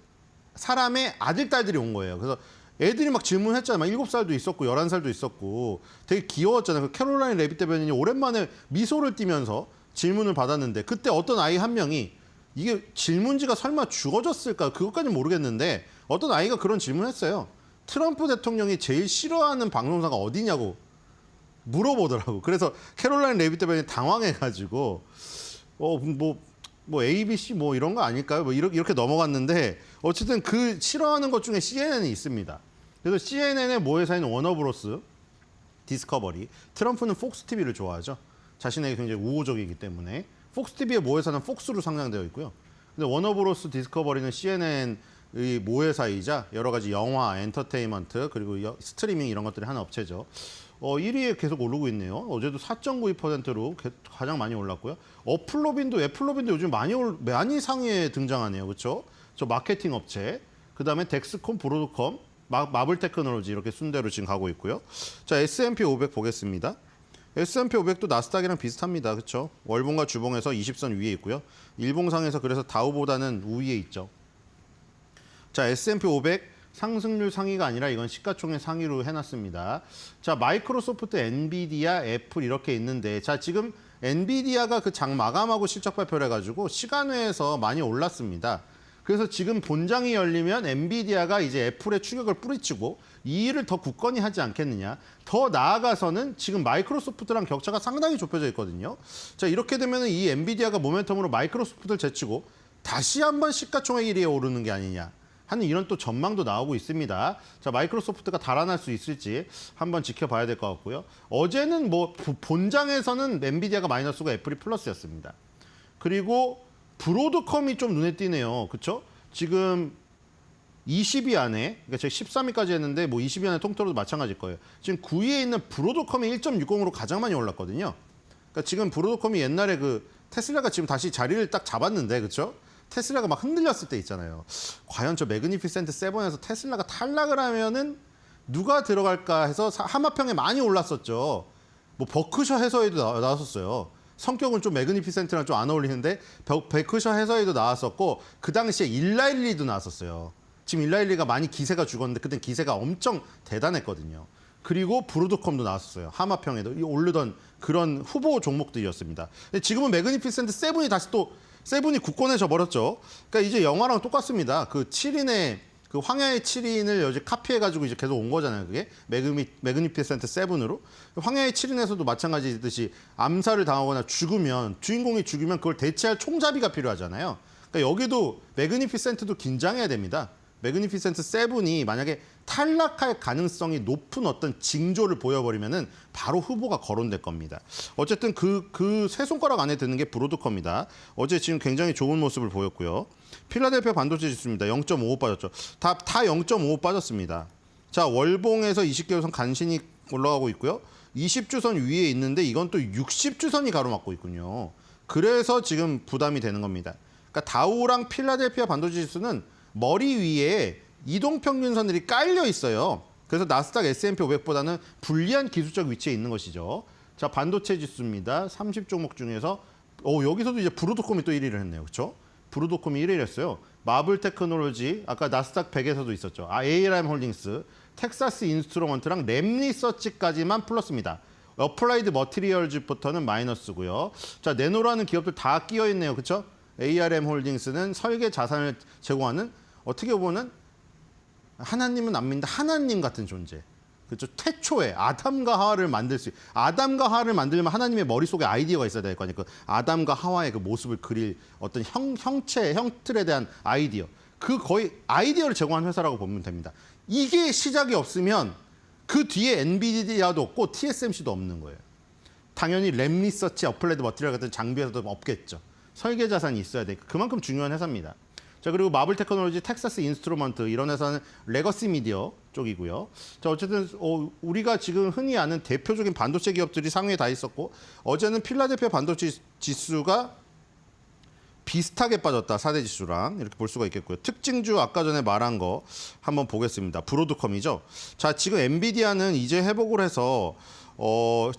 사람의 아들, 딸들이 온 거예요. 그래서 애들이 막 질문했잖아요. 7살도 있었고 11살도 있었고 되게 귀여웠잖아요. 그 캐롤라인 레빗 대변인이 오랜만에 미소를 띠면서 질문을 받았는데 그때 어떤 아이 한 명이 이게 질문지가 설마 주어졌을까? 그것까지는 모르겠는데 어떤 아이가 그런 질문을 했어요. 트럼프 대통령이 제일 싫어하는 방송사가 어디냐고 물어보더라고. 그래서 캐롤라인 레빗 대변인이 당황해가지고 뭐 ABC 뭐 이런 거 아닐까요? 뭐 이렇게 넘어갔는데 어쨌든 그 싫어하는 것 중에 CNN이 있습니다. 그래서 CNN의 모회사인 워너브로스 디스커버리, 트럼프는 폭스 TV를 좋아하죠. 자신에게 굉장히 우호적이기 때문에 폭스 TV의 모회사는 폭스로 상장되어 있고요. 근데 워너브로스 디스커버리는 CNN의 모회사이자 여러 가지 영화, 엔터테인먼트 그리고 스트리밍 이런 것들이 하는 업체죠. 1위에 계속 오르고 있네요. 어제도 4.92%로 가장 많이 올랐고요. 애플로빈도 요즘 많이 상위에 등장하네요. 그렇죠? 저 마케팅 업체, 그다음에 덱스콤, 브로드컴, 마블 테크놀로지 이렇게 순대로 지금 가고 있고요. 자, S&P 500 보겠습니다. S&P 500도 나스닥이랑 비슷합니다. 그렇죠? 월봉과 주봉에서 20선 위에 있고요. 일봉상에서 그래서 다우보다는 우위에 있죠. 자, S&P 500 상승률 상위가 아니라 이건 시가총액 상위로 해놨습니다. 자, 마이크로소프트, 엔비디아, 애플 이렇게 있는데 자, 지금 엔비디아가 그 장 마감하고 실적 발표를 해가지고 시간외에서 많이 올랐습니다. 그래서 지금 본장이 열리면 엔비디아가 이제 애플의 추격을 뿌리치고 이 일을 더 굳건히 하지 않겠느냐. 더 나아가서는 지금 마이크로소프트랑 격차가 상당히 좁혀져 있거든요. 자, 이렇게 되면 이 엔비디아가 모멘텀으로 마이크로소프트를 제치고 다시 한번 시가총액 1위에 오르는 게 아니냐 하는 이런 또 전망도 나오고 있습니다. 자, 마이크로소프트가 달아날 수 있을지 한번 지켜봐야 될 것 같고요. 어제는 뭐 본장에서는 엔비디아가 마이너스고 애플이 플러스였습니다. 그리고 브로드컴이 좀 눈에 띄네요. 그렇죠? 지금 20위 안에, 그러니까 제가 13위까지 했는데 뭐 20위 안에 통틀어도 마찬가지일 거예요. 지금 9위에 있는 브로드컴이 1.60으로 가장 많이 올랐거든요. 그러니까 지금 브로드컴이 옛날에 그 테슬라가 지금 다시 자리를 딱 잡았는데, 그렇죠? 테슬라가 막 흔들렸을 때 있잖아요. 과연 저 매그니피센트 7에서 테슬라가 탈락을 하면은 누가 들어갈까 해서 하마평에 많이 올랐었죠. 뭐 버크셔 해서에도 나왔었어요. 성격은 좀 매그니피센트랑 좀 안 어울리는데 버크셔 해서에도 나왔었고 그 당시에 일라일리도 나왔었어요. 지금 일라일리가 많이 기세가 죽었는데 그땐 기세가 엄청 대단했거든요. 그리고 브로드컴도 나왔었어요. 하마평에도 오르던 그런 후보 종목들이었습니다. 근데 지금은 매그니피센트 7이 다시 또 세븐이 굳건해져 버렸죠. 그러니까 이제 영화랑 똑같습니다. 그 7인의 그 황야의 7인을 어제 카피해가지고 이제 계속 온 거잖아요. 그게 매그니피센트 7으로. 황야의 7인에서도 마찬가지듯이 암살을 당하거나 주인공이 죽으면 그걸 대체할 총잡이가 필요하잖아요. 그러니까 여기도 매그니피센트도 긴장해야 됩니다. 매그니피센트 7이 만약에 탈락할 가능성이 높은 어떤 징조를 보여버리면은 바로 후보가 거론될 겁니다. 어쨌든 그 세 손가락 안에 드는 게 브로드컴입니다. 어제 지금 굉장히 좋은 모습을 보였고요. 필라델피아 반도체 지수입니다. 0.55 빠졌죠. 다 0.55 빠졌습니다. 자, 월봉에서 20개월선 간신히 올라가고 있고요. 20주선 위에 있는데 이건 또 60주선이 가로막고 있군요. 그래서 지금 부담이 되는 겁니다. 그러니까 다우랑 필라델피아 반도체 지수는 머리 위에 이동평균선들이 깔려 있어요. 그래서 나스닥 S&P 500보다는 불리한 기술적 위치에 있는 것이죠. 자, 반도체 지수입니다. 30종목 중에서 여기서도 이제 브로드컴이 또 1위를 했네요. 그렇죠? 브로드컴이 1위를 했어요. 마블 테크놀로지, 아까 나스닥 100에서도 있었죠. ARM 홀딩스, 텍사스 인스트루먼트랑 램리서치까지만 플러스입니다. 어플라이드 머티리얼즈부터는 마이너스고요. 자, 네노라는 기업들 다 끼어 있네요. 그렇죠? ARM 홀딩스는 설계 자산을 제공하는 어떻게 보면 하나님은 안 믿는다. 하나님 같은 존재. 그렇죠? 태초에 아담과 하와를 아담과 하와를 만들려면 하나님의 머릿속에 아이디어가 있어야 될 거 아니에요. 그 아담과 하와의 그 모습을 그릴 어떤 형틀에 대한 아이디어. 그 거의 아이디어를 제공한 회사라고 보면 됩니다. 이게 시작이 없으면 그 뒤에 엔비디아도 없고 TSMC도 없는 거예요. 당연히 램리서치, 어플라이드 머티리얼 같은 장비에서도 없겠죠. 설계 자산이 있어야 돼. 그만큼 중요한 회사입니다. 자, 그리고 마블 테크놀로지, 텍사스 인스트루먼트 이런 회사는 레거시 미디어 쪽이고요. 자, 어쨌든 우리가 지금 흔히 아는 대표적인 반도체 기업들이 상위에 다 있었고 어제는 필라델피아 반도체 지수가 비슷하게 빠졌다. 4대 지수랑 이렇게 볼 수가 있겠고요. 특징주 아까 전에 말한 거 한번 보겠습니다. 브로드컴이죠. 자, 지금 엔비디아는 이제 회복을 해서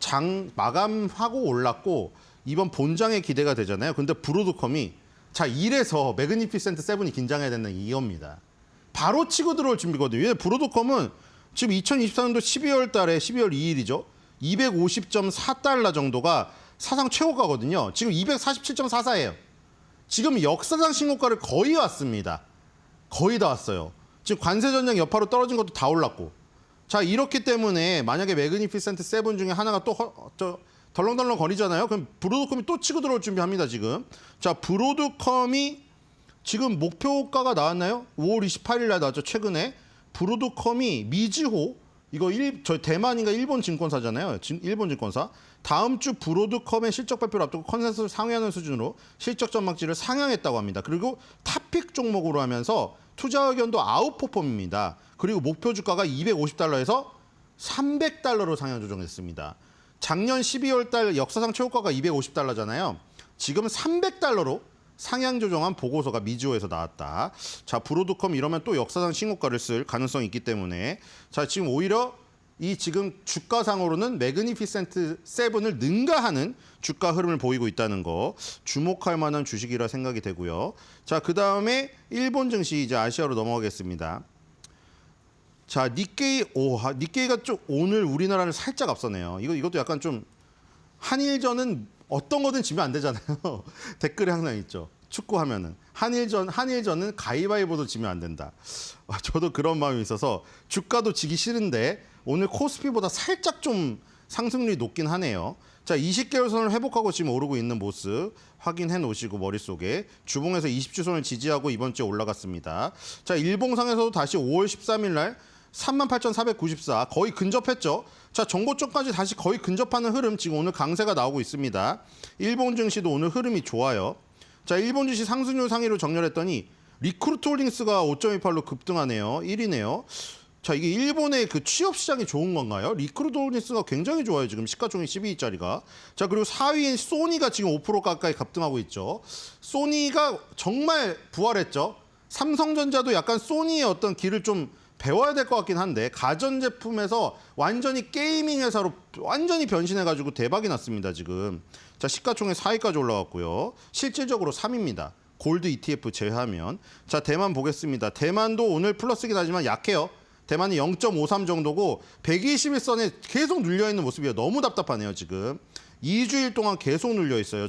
장 마감하고 올랐고 이번 본장에 기대가 되잖아요. 근데 브로드컴이 자, 이래서 매그니피센트 7이 긴장해야 되는 이겁니다. 바로 치고 들어올 준비거든요. 왜냐면 브로드컴은 지금 2024년도 12월 달에 12월 2일이죠. 250.4달러 정도가 사상 최고가거든요. 지금 247.44예요. 지금 역사상 신고가를 거의 왔습니다. 거의 다 왔어요. 지금 관세 전량 여파로 떨어진 것도 다 올랐고. 자, 이렇기 때문에 만약에 매그니피센트 7 중에 하나가 또 덜렁덜렁 거리잖아요. 그럼 브로드컴이 또 치고 들어올 준비합니다, 지금. 자, 브로드컴이 지금 목표가가 나왔나요? 5월 28일 날 나왔죠, 최근에. 브로드컴이 미즈호, 이거 저 대만인가 일본 증권사잖아요. 일본 증권사. 다음 주 브로드컴의 실적 발표를 앞두고 컨센서스를 상회하는 수준으로 실적 전망치를 상향했다고 합니다. 그리고 탑픽 종목으로 하면서 투자 의견도 아웃퍼폼입니다. 그리고 목표 주가가 250달러에서 300달러로 상향 조정했습니다. 작년 12월 달 역사상 최고가가 250달러잖아요. 지금 300달러로 상향 조정한 보고서가 미즈호에서 나왔다. 자, 브로드컴 이러면 또 역사상 신고가를 쓸 가능성이 있기 때문에 자, 지금 오히려 이 지금 주가상으로는 매그니피센트 7을 능가하는 주가 흐름을 보이고 있다는 거 주목할 만한 주식이라 생각이 되고요. 자, 그다음에 일본 증시 이제 아시아로 넘어가겠습니다. 자, 니케이가 좀 오늘 우리나라를 살짝 앞서네요. 이것도 약간 좀 한일전은 어떤 거든 지면 안 되잖아요. 댓글에 항상 있죠. 축구하면은 한일전은 가위바위보도 지면 안 된다. 저도 그런 마음이 있어서 주가도 지기 싫은데 오늘 코스피보다 살짝 좀 상승률이 높긴 하네요. 자, 20개월 선을 회복하고 지금 오르고 있는 모습 확인해 놓으시고 머릿속에 주봉에서 20주 선을 지지하고 이번 주에 올라갔습니다. 자, 일봉상에서도 다시 5월 13일 날 38,494 거의 근접했죠. 자, 정고점까지 다시 거의 근접하는 흐름 지금 오늘 강세가 나오고 있습니다. 일본 증시도 오늘 흐름이 좋아요. 자, 일본 증시 상승률 상위로 정렬했더니 리크루트 홀딩스가 5.28로 급등하네요. 1위네요. 자, 이게 일본의 그 취업 시장이 좋은 건가요? 리크루트 홀딩스가 굉장히 좋아요. 지금 시가총액 12위짜리가. 자, 그리고 4위인 소니가 지금 5% 가까이 급등하고 있죠. 소니가 정말 부활했죠. 삼성전자도 약간 소니의 어떤 길을 좀 배워야 될 것 같긴 한데 가전제품에서 완전히 게이밍 회사로 완전히 변신해가지고 대박이 났습니다, 지금. 자, 시가총액 4위까지 올라갔고요. 실질적으로 3위입니다. 골드 ETF 제외하면. 자, 대만 보겠습니다. 대만도 오늘 플러스긴 하지만 약해요. 대만이 0.53 정도고 121선에 계속 눌려있는 모습이에요. 너무 답답하네요, 지금. 2주일 동안 계속 눌려있어요,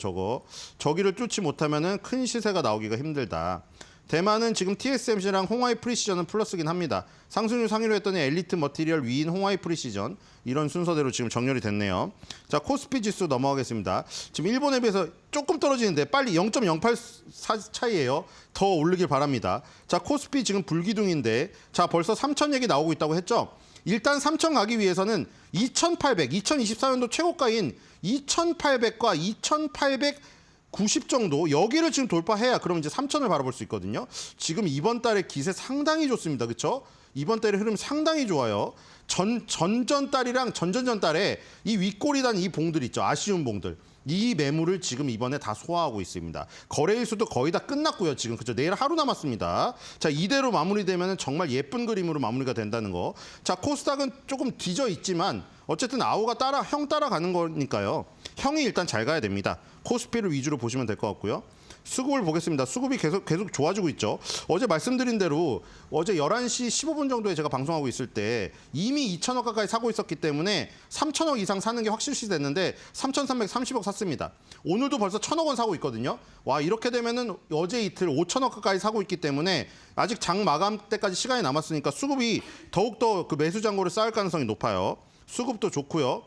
저기를 뚫지 못하면 큰 시세가 나오기가 힘들다. 대만은 지금 TSMC랑 홍하이 프리시전은 플러스긴 합니다. 상승률 상위로 했더니 엘리트 머티리얼 위인 홍하이 프리시전 이런 순서대로 지금 정렬이 됐네요. 자, 코스피 지수 넘어가겠습니다. 지금 일본에 비해서 조금 떨어지는데 빨리 0.08 차이예요. 더 오르길 바랍니다. 자, 코스피 지금 불기둥인데 자, 벌써 3,000 얘기 나오고 있다고 했죠. 일단 3,000 가기 위해서는 2024년도 최고가인 2,800과 2,890 정도 여기를 지금 돌파해야 그럼 이제 3,000을 바라볼 수 있거든요. 지금 이번 달에 기세 상당히 좋습니다. 그렇죠? 이번 달의 흐름 상당히 좋아요. 전전달이랑 전전전달에 이 윗골이 단 이 봉들 있죠. 아쉬운 봉들. 이 매물을 지금 이번에 다 소화하고 있습니다. 거래일수도 거의 다 끝났고요. 지금 그죠? 내일 하루 남았습니다. 자, 이대로 마무리되면 정말 예쁜 그림으로 마무리가 된다는 거. 자, 코스닥은 조금 뒤져 있지만 어쨌든 아우가 형 따라가는 거니까요. 형이 일단 잘 가야 됩니다. 코스피를 위주로 보시면 될 것 같고요. 수급을 보겠습니다. 수급이 계속 좋아지고 있죠. 어제 말씀드린 대로 어제 11시 15분 정도에 제가 방송하고 있을 때 이미 2천억 가까이 사고 있었기 때문에 3천억 이상 사는 게 확실시 됐는데 3,330억 샀습니다. 오늘도 벌써 1,000억 원 사고 있거든요. 와, 이렇게 되면은 어제 이틀 5천억 가까이 사고 있기 때문에 아직 장 마감 때까지 시간이 남았으니까 수급이 더욱더 그 매수 잔고를 쌓을 가능성이 높아요. 수급도 좋고요.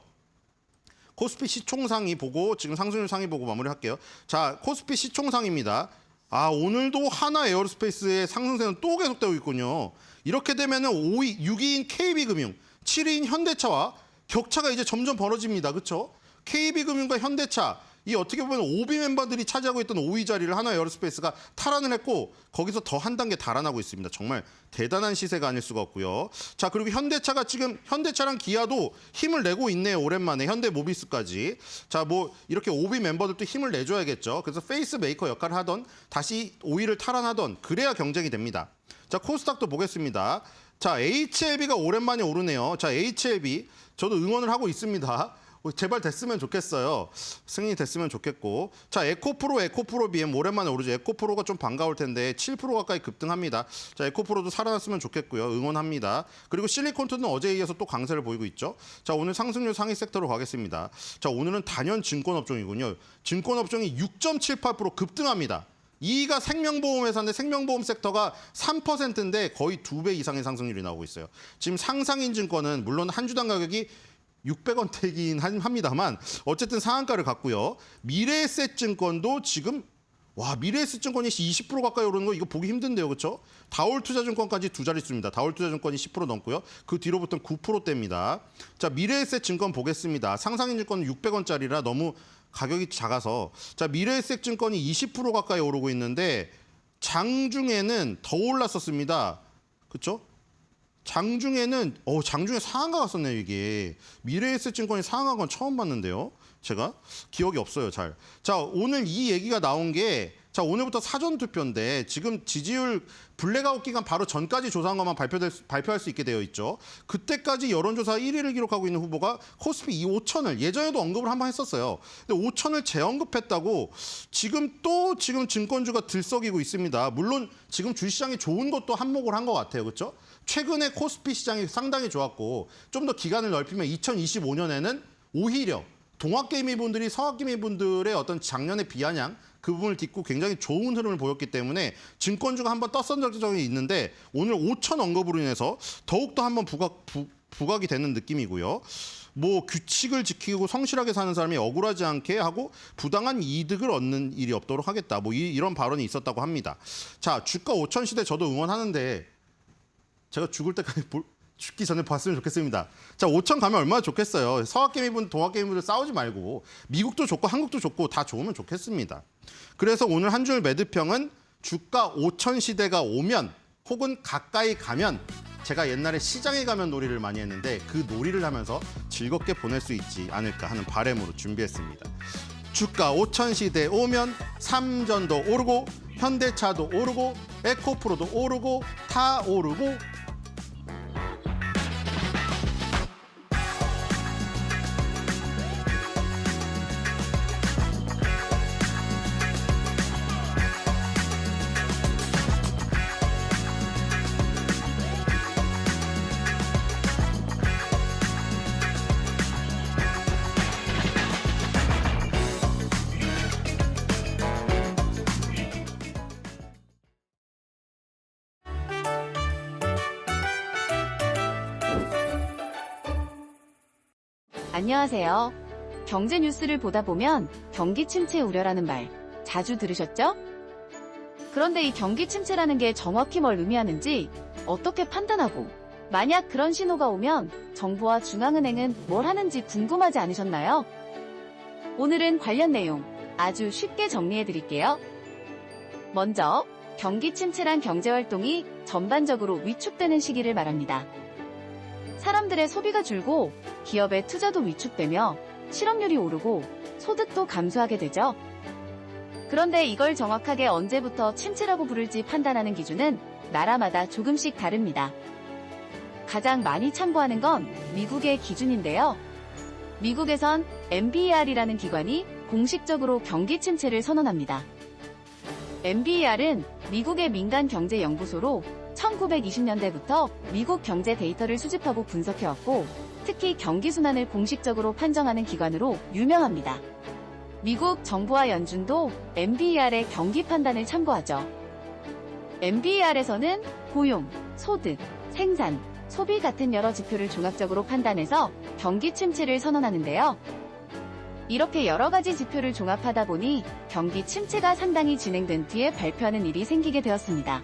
코스피 시총상위 보고 지금 상승률 상위 보고 마무리할게요. 자, 코스피 시총상입니다. 아, 오늘도 하나 에어로스페이스의 상승세는 또 계속되고 있군요. 이렇게 되면은 6위인 KB금융, 7위인 현대차와 격차가 이제 점점 벌어집니다. 그렇죠? KB금융과 현대차 이 어떻게 보면 OB 멤버들이 차지하고 있던 5위 자리를 하나 에어로스페이스가 탈환을 했고 거기서 더 한 단계 달아나고 있습니다. 정말 대단한 시세가 아닐 수가 없고요. 자, 그리고 현대차가 지금 현대차랑 기아도 힘을 내고 있네요. 오랜만에 현대모비스까지. 자, 뭐 이렇게 OB 멤버들도 힘을 내줘야겠죠. 그래서 페이스 메이커 역할을 하던 다시 5위를 탈환하던 그래야 경쟁이 됩니다. 자, 코스닥도 보겠습니다. 자, HLB가 오랜만에 오르네요. 자, HLB 저도 응원을 하고 있습니다. 제발 됐으면 좋겠어요. 승인이 됐으면 좋겠고. 자, 에코프로 BM 오랜만에 오르죠. 에코프로가 좀 반가울 텐데 7% 가까이 급등합니다. 자, 에코프로도 살아났으면 좋겠고요. 응원합니다. 그리고 실리콘투는 어제에 이어서 또 강세를 보이고 있죠. 자, 오늘 상승률 상위 섹터로 가겠습니다. 자, 오늘은 단연 증권업종이군요. 증권업종이 6.78% 급등합니다. 2위가 생명보험회사인데 생명보험 섹터가 3%인데 거의 2배 이상의 상승률이 나오고 있어요. 지금 상상인증권은 물론 한 주당 가격이 600원대이긴 합니다만 어쨌든 상한가를 갔고요. 미래에셋증권도 지금 미래에셋증권이 20% 가까이 오르는 거 이거 보기 힘든데요. 그렇죠? 다올투자증권까지 두 자릿수입니다. 다올투자증권이 10% 넘고요. 그 뒤로부터는 9%대입니다. 자, 미래에셋증권 보겠습니다. 상상인증권은 600원짜리라 너무 가격이 작아서 자, 미래에셋증권이 20% 가까이 오르고 있는데 장중에는 더 올랐었습니다. 그렇죠? 장중에 상한가 갔었네요, 이게. 미래에셋증권이 상한가 건 처음 봤는데요. 제가 기억이 없어요, 잘. 자, 오늘 이 얘기가 나온 게 자, 오늘부터 사전 투표인데 지금 지지율 블랙아웃 기간 바로 전까지 조사한 것만 발표할 수 있게 되어 있죠. 그때까지 여론조사 1위를 기록하고 있는 후보가 코스피 5천을 예전에도 언급을 한번 했었어요. 근데 5천을 재언급했다고 지금 증권주가 들썩이고 있습니다. 물론 지금 주시장이 좋은 것도 한몫을 한 것 같아요. 그렇죠? 최근에 코스피 시장이 상당히 좋았고 좀 더 기간을 넓히면 2025년에는 오히려 동학개미분들이 서학개미분들의 어떤 작년의 비아냥 그 부분을 딛고 굉장히 좋은 흐름을 보였기 때문에 증권주가 한번 떴었던 적이 있는데 오늘 5천 언급으로 인해서 더욱더 한번 부각이 되는 느낌이고요. 뭐 규칙을 지키고 성실하게 사는 사람이 억울하지 않게 하고 부당한 이득을 얻는 일이 없도록 하겠다. 뭐 이런 발언이 있었다고 합니다. 자, 주가 5천 시대 저도 응원하는데 제가 죽을 때까지 죽기 전에 봤으면 좋겠습니다. 자, 5천 가면 얼마나 좋겠어요. 서학개미분, 동학개미분들 싸우지 말고 미국도 좋고 한국도 좋고 다 좋으면 좋겠습니다. 그래서 오늘 한 줄 매드평은 주가 5천 시대가 오면 혹은 가까이 가면 제가 옛날에 시장에 가면 놀이를 많이 했는데 그 놀이를 하면서 즐겁게 보낼 수 있지 않을까 하는 바람으로 준비했습니다. 주가 5천 시대 오면 삼전도 오르고 현대차도 오르고 에코프로도 오르고 다 오르고 안녕하세요. 경제 뉴스를 보다 보면 경기 침체 우려라는 말 자주 들으셨죠? 그런데 이 경기 침체라는 게 정확히 뭘 의미하는지 어떻게 판단하고 만약 그런 신호가 오면 정부와 중앙은행은 뭘 하는지 궁금하지 않으셨나요? 오늘은 관련 내용 아주 쉽게 정리해 드릴게요. 먼저 경기 침체란 경제활동이 전반적으로 위축되는 시기를 말합니다. 사람들의 소비가 줄고 기업의 투자도 위축되며 실업률이 오르고 소득도 감소하게 되죠. 그런데 이걸 정확하게 언제부터 침체라고 부를지 판단하는 기준은 나라마다 조금씩 다릅니다. 가장 많이 참고하는 건 미국의 기준인데요. 미국에선 NBER이라는 기관이 공식적으로 경기 침체를 선언합니다. NBER은 미국의 민간 경제 연구소로 1920년대부터 미국 경제 데이터를 수집하고 분석해왔고 특히 경기 순환을 공식적으로 판정하는 기관으로 유명합니다. 미국 정부와 연준도 NBER의 경기 판단을 참고하죠. NBER에서는 고용, 소득, 생산, 소비 같은 여러 지표를 종합적으로 판단해서 경기 침체를 선언하는데요. 이렇게 여러 가지 지표를 종합하다 보니 경기 침체가 상당히 진행된 뒤에 발표하는 일이 생기게 되었습니다.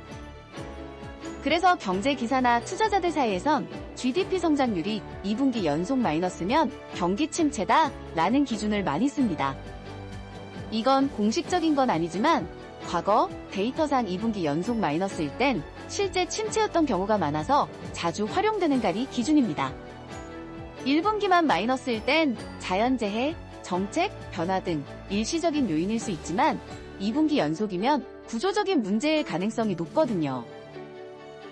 그래서 경제 기사나 투자자들 사이에선 GDP 성장률이 2분기 연속 마이너스면 경기 침체다 라는 기준을 많이 씁니다. 이건 공식적인 건 아니지만 과거 데이터상 2분기 연속 마이너스일 땐 실제 침체였던 경우가 많아서 자주 활용되는 달이 기준입니다. 1분기만 마이너스일 땐 자연재해, 정책, 변화 등 일시적인 요인일 수 있지만 2분기 연속이면 구조적인 문제일 가능성이 높거든요.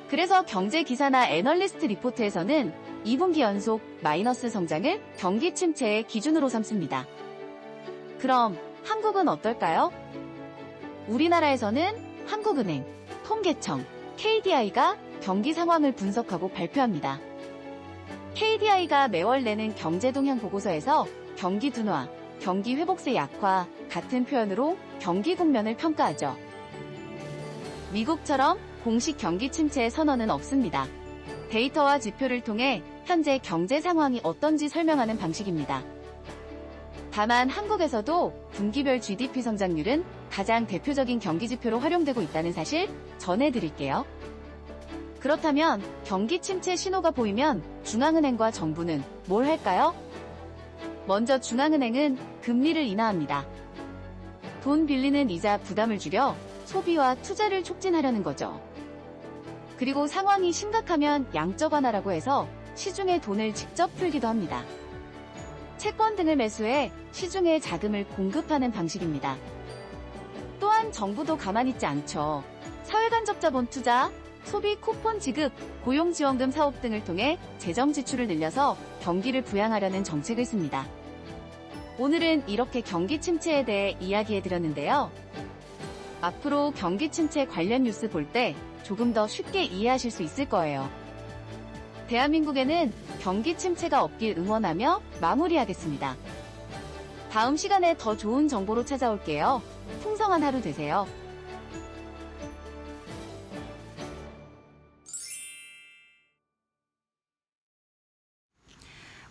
그래서 경제 기사나 애널리스트 리포트에서는 2분기 연속 마이너스 성장을 경기 침체의 기준으로 삼습니다. 그럼 한국은 어떨까요? 우리나라에서는 한국은행, 통계청, KDI가 경기 상황을 분석하고 발표합니다. KDI가 매월 내는 경제 동향 보고서에서 경기 둔화, 경기 회복세 약화 같은 표현으로 경기 국면을 평가하죠. 미국처럼 공식 경기 침체 선언은 없습니다. 데이터와 지표를 통해 현재 경제 상황이 어떤지 설명하는 방식입니다. 다만 한국에서도 분기별 GDP 성장률은 가장 대표적인 경기 지표로 활용되고 있다는 사실 전해드릴게요. 그렇다면 경기 침체 신호가 보이면 중앙은행과 정부는 뭘 할까요? 먼저 중앙은행은 금리를 인하합니다. 돈 빌리는 이자 부담을 줄여 소비와 투자를 촉진하려는 거죠. 그리고 상황이 심각하면 양적 완화라고 해서 시중에 돈을 직접 풀기도 합니다. 채권 등을 매수해 시중에 자금을 공급하는 방식입니다. 또한 정부도 가만히 있지 않죠. 사회간접자본 투자, 소비 쿠폰 지급, 고용지원금 사업 등을 통해 재정 지출을 늘려서 경기를 부양하려는 정책을 씁니다. 오늘은 이렇게 경기 침체에 대해 이야기해드렸는데요. 앞으로 경기 침체 관련 뉴스 볼 때 조금 더 쉽게 이해하실 수 있을 거예요. 대한민국에는 경기 침체가 없길 응원하며 마무리하겠습니다. 다음 시간에 더 좋은 정보로 찾아올게요. 풍성한 하루 되세요.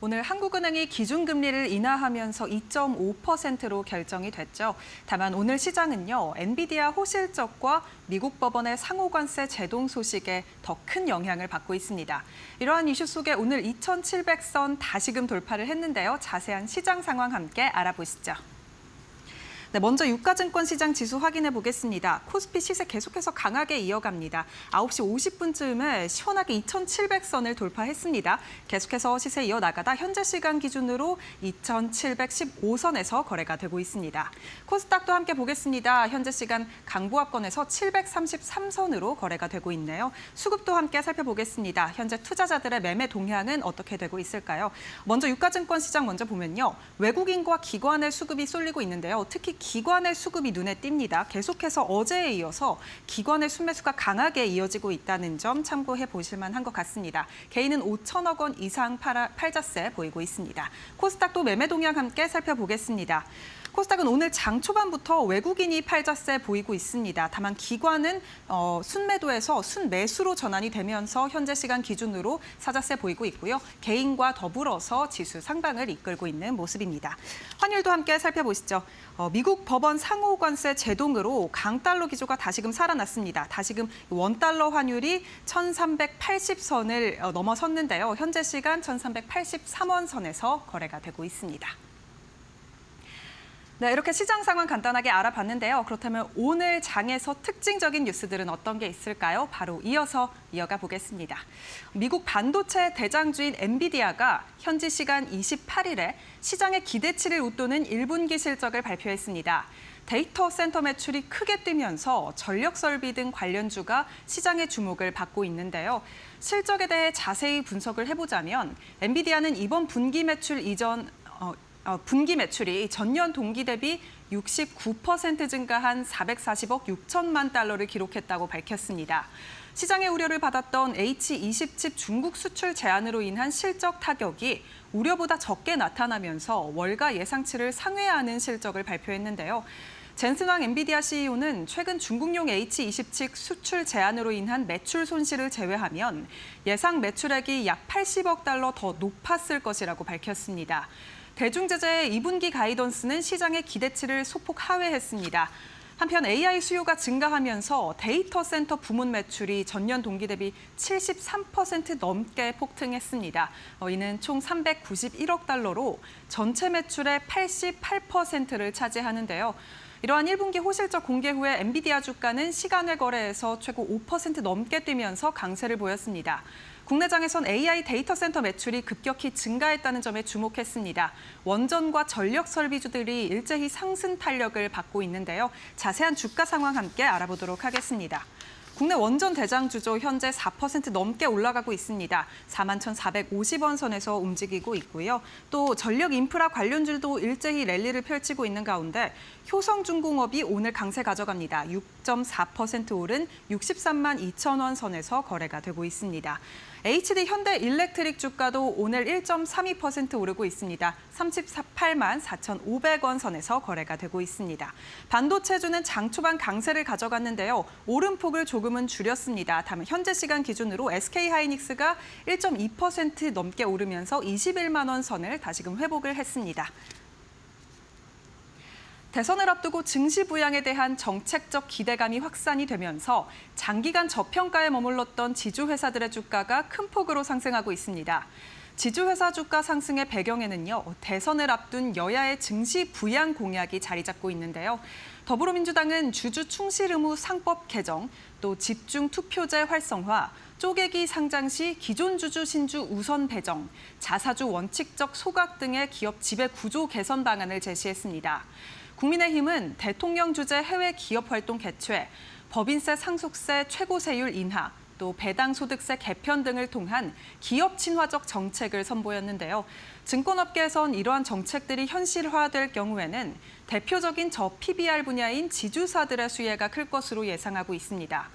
오늘 한국은행이 기준금리를 인하하면서 2.5%로 결정이 됐죠. 다만 오늘 시장은요, 엔비디아 호실적과 미국 법원의 상호관세 제동 소식에 더 큰 영향을 받고 있습니다. 이러한 이슈 속에 오늘 2,700선 다시금 돌파를 했는데요. 자세한 시장 상황 함께 알아보시죠. 네, 먼저 유가증권 시장 지수 확인해 보겠습니다. 코스피 시세 계속해서 강하게 이어갑니다. 9시 50분쯤에 시원하게 2,700선을 돌파했습니다. 계속해서 시세 이어나가다 현재 시간 기준으로 2,715선에서 거래가 되고 있습니다. 코스닥도 함께 보겠습니다. 현재 시간 강보합권에서 733선으로 거래가 되고 있네요. 수급도 함께 살펴보겠습니다. 현재 투자자들의 매매 동향은 어떻게 되고 있을까요? 먼저 유가증권 시장 먼저 보면요. 외국인과 기관의 수급이 쏠리고 있는데요. 특히 기관의 수급이 눈에 띕니다. 계속해서 어제에 이어서 기관의 순매수가 강하게 이어지고 있다는 점 참고해 보실 만한 것 같습니다. 개인은 5천억 원 이상 팔자세 보이고 있습니다. 코스닥도 매매 동향 함께 살펴보겠습니다. 코스닥은 오늘 장 초반부터 외국인이 팔자세 보이고 있습니다. 다만 기관은 순매도에서 순매수로 전환이 되면서 현재 시간 기준으로 사자세 보이고 있고요. 개인과 더불어서 지수 상방을 이끌고 있는 모습입니다. 환율도 함께 살펴보시죠. 미국 법원 상호관세 제동으로 강달러 기조가 다시금 살아났습니다. 다시금 원달러 환율이 1,380선을 넘어섰는데요. 현재 시간 1,383원 선에서 거래가 되고 있습니다. 네, 이렇게 시장 상황 간단하게 알아봤는데요. 그렇다면 오늘 장에서 특징적인 뉴스들은 어떤 게 있을까요? 바로 이어가 보겠습니다. 미국 반도체 대장주인 엔비디아가 현지 시간 28일에 시장의 기대치를 웃도는 1분기 실적을 발표했습니다. 데이터 센터 매출이 크게 뛰면서 전력 설비 등 관련주가 시장의 주목을 받고 있는데요. 실적에 대해 자세히 분석을 해보자면 엔비디아는 이번 분기 매출이 전년 동기 대비 69% 증가한 440억 6천만 달러를 기록했다고 밝혔습니다. 시장의 우려를 받았던 H20칩 중국 수출 제한으로 인한 실적 타격이 우려보다 적게 나타나면서 월가 예상치를 상회하는 실적을 발표했는데요. 젠슨왕 엔비디아 CEO는 최근 중국용 H20칩 수출 제한으로 인한 매출 손실을 제외하면 예상 매출액이 약 80억 달러 더 높았을 것이라고 밝혔습니다. 대중제재의 2분기 가이던스는 시장의 기대치를 소폭 하회했습니다. 한편 AI 수요가 증가하면서 데이터 센터 부문 매출이 전년 동기 대비 73% 넘게 폭등했습니다. 이는 총 391억 달러로 전체 매출의 88%를 차지하는데요. 이러한 1분기 호실적 공개 후에 엔비디아 주가는 시간외 거래에서 최고 5% 넘게 뛰면서 강세를 보였습니다. 국내장에선 AI 데이터 센터 매출이 급격히 증가했다는 점에 주목했습니다. 원전과 전력 설비주들이 일제히 상승 탄력을 받고 있는데요. 자세한 주가 상황 함께 알아보도록 하겠습니다. 국내 원전 대장주죠. 현재 4% 넘게 올라가고 있습니다. 41,450원 선에서 움직이고 있고요. 또 전력 인프라 관련주도 일제히 랠리를 펼치고 있는 가운데 효성중공업이 오늘 강세 가져갑니다. 6.4% 오른 63만 2천 원 선에서 거래가 되고 있습니다. HD 현대일렉트릭 주가도 오늘 1.32% 오르고 있습니다. 38만 4,500원 선에서 거래가 되고 있습니다. 반도체주는 장 초반 강세를 가져갔는데요. 오름폭을 조금은 줄였습니다. 다만 현재 시간 기준으로 SK하이닉스가 1.2% 넘게 오르면서 21만 원 선을 다시금 회복을 했습니다. 대선을 앞두고 증시 부양에 대한 정책적 기대감이 확산이 되면서 장기간 저평가에 머물렀던 지주회사들의 주가가 큰 폭으로 상승하고 있습니다. 지주회사 주가 상승의 배경에는요, 대선을 앞둔 여야의 증시 부양 공약이 자리 잡고 있는데요. 더불어민주당은 주주 충실 의무 상법 개정, 또 집중 투표제 활성화, 쪼개기 상장 시 기존 주주 신주 우선 배정, 자사주 원칙적 소각 등의 기업 지배 구조 개선 방안을 제시했습니다. 국민의힘은 대통령 주재 해외 기업 활동 개최, 법인세 상속세 최고세율 인하, 또 배당 소득세 개편 등을 통한 기업 친화적 정책을 선보였는데요. 증권업계에선 이러한 정책들이 현실화될 경우에는 대표적인 PBR 분야인 지주사들의 수혜가 클 것으로 예상하고 있습니다.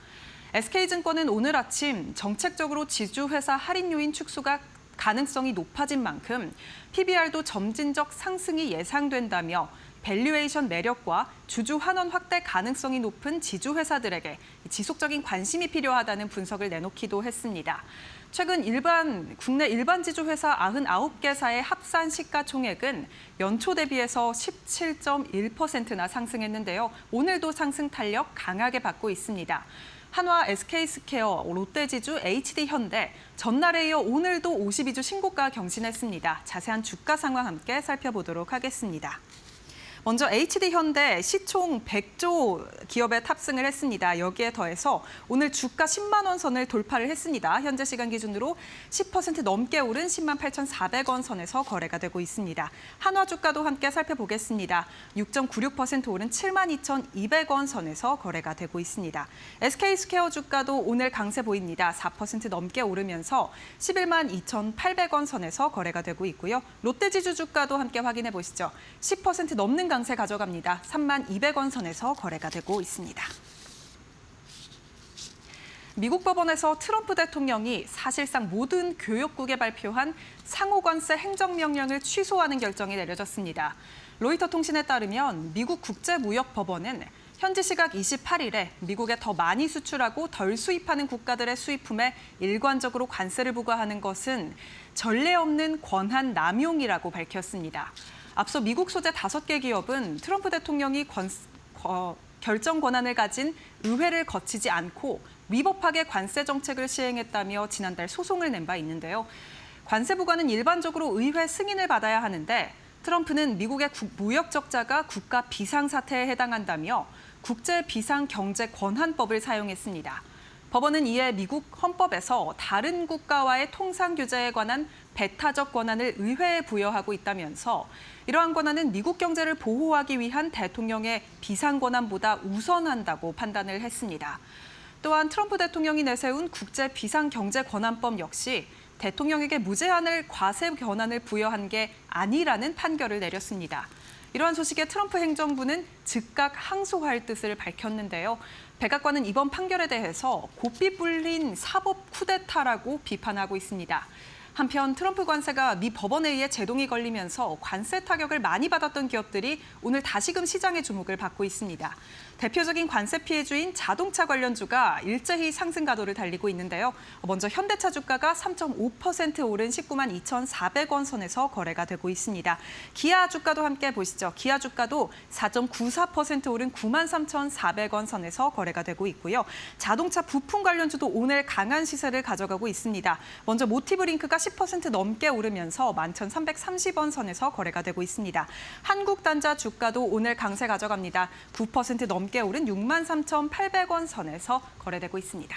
SK증권은 오늘 아침 정책적으로 지주회사 할인 요인 축소가 가능성이 높아진 만큼 PBR도 점진적 상승이 예상된다며 밸류에이션 매력과 주주 환원 확대 가능성이 높은 지주회사들에게 지속적인 관심이 필요하다는 분석을 내놓기도 했습니다. 최근 국내 일반 지주회사 99개사의 합산 시가총액은 연초 대비해서 17.1%나 상승했는데요. 오늘도 상승 탄력 강하게 받고 있습니다. 한화, SK스퀘어, 롯데지주, HD현대, 전날에 이어 오늘도 52주 신고가 경신했습니다. 자세한 주가 상황 함께 살펴보도록 하겠습니다. 먼저 HD현대 시총 100조 기업에 탑승을 했습니다. 여기에 더해서 오늘 주가 10만 원 선을 돌파를 했습니다. 현재 시간 기준으로 10% 넘게 오른 10만 8,400원 선에서 거래가 되고 있습니다. 한화 주가도 함께 살펴보겠습니다. 6.96% 오른 7만 2,200원 선에서 거래가 되고 있습니다. SK스퀘어 주가도 오늘 강세 보입니다. 4% 넘게 오르면서 11만 2,800원 선에서 거래가 되고 있고요. 롯데지주 주가도 함께 확인해 보시죠. 10% 넘는 강세 가져갑니다. 3만 200원 선에서 거래가 되고 있습니다. 미국 법원에서 트럼프 대통령이 사실상 모든 교역국에 발표한 상호관세 행정명령을 취소하는 결정이 내려졌습니다. 로이터 통신에 따르면 미국 국제무역법원은 현지 시각 28일에 미국에 더 많이 수출하고 덜 수입하는 국가들의 수입품에 일관적으로 관세를 부과하는 것은 전례 없는 권한 남용이라고 밝혔습니다. 앞서 미국 소재 5개 기업은 트럼프 대통령이 결정 권한을 가진 의회를 거치지 않고 위법하게 관세 정책을 시행했다며 지난달 소송을 낸 바 있는데요. 관세 부과는 일반적으로 의회 승인을 받아야 하는데 트럼프는 미국의 무역 적자가 국가 비상사태에 해당한다며 국제비상경제권한법을 사용했습니다. 법원은 이에 미국 헌법에서 다른 국가와의 통상 규제에 관한 배타적 권한을 의회에 부여하고 있다면서 이러한 권한은 미국 경제를 보호하기 위한 대통령의 비상 권한보다 우선한다고 판단을 했습니다. 또한 트럼프 대통령이 내세운 국제비상경제권한법 역시 대통령에게 무제한을 과세 권한을 부여한 게 아니라는 판결을 내렸습니다. 이러한 소식에 트럼프 행정부는 즉각 항소할 뜻을 밝혔는데요. 백악관은 이번 판결에 대해서 고삐 불린 사법 쿠데타라고 비판하고 있습니다. 한편 트럼프 관세가 미 법원에 의해 제동이 걸리면서 관세 타격을 많이 받았던 기업들이 오늘 다시금 시장의 주목을 받고 있습니다. 대표적인 관세 피해주인 자동차 관련주가 일제히 상승 가도를 달리고 있는데요. 먼저 현대차 주가가 3.5% 오른 19만 2,400원 선에서 거래가 되고 있습니다. 기아 주가도 함께 보시죠. 기아 주가도 4.94% 오른 9만 3,400원 선에서 거래가 되고 있고요. 자동차 부품 관련주도 오늘 강한 시세를 가져가고 있습니다. 먼저 모티브링크가 10% 넘게 오르면서 11,330원 선에서 거래가 되고 있습니다. 한국단자 주가도 오늘 강세 가져갑니다. 9% 넘게 오른 63,800원 선에서 거래되고 있습니다.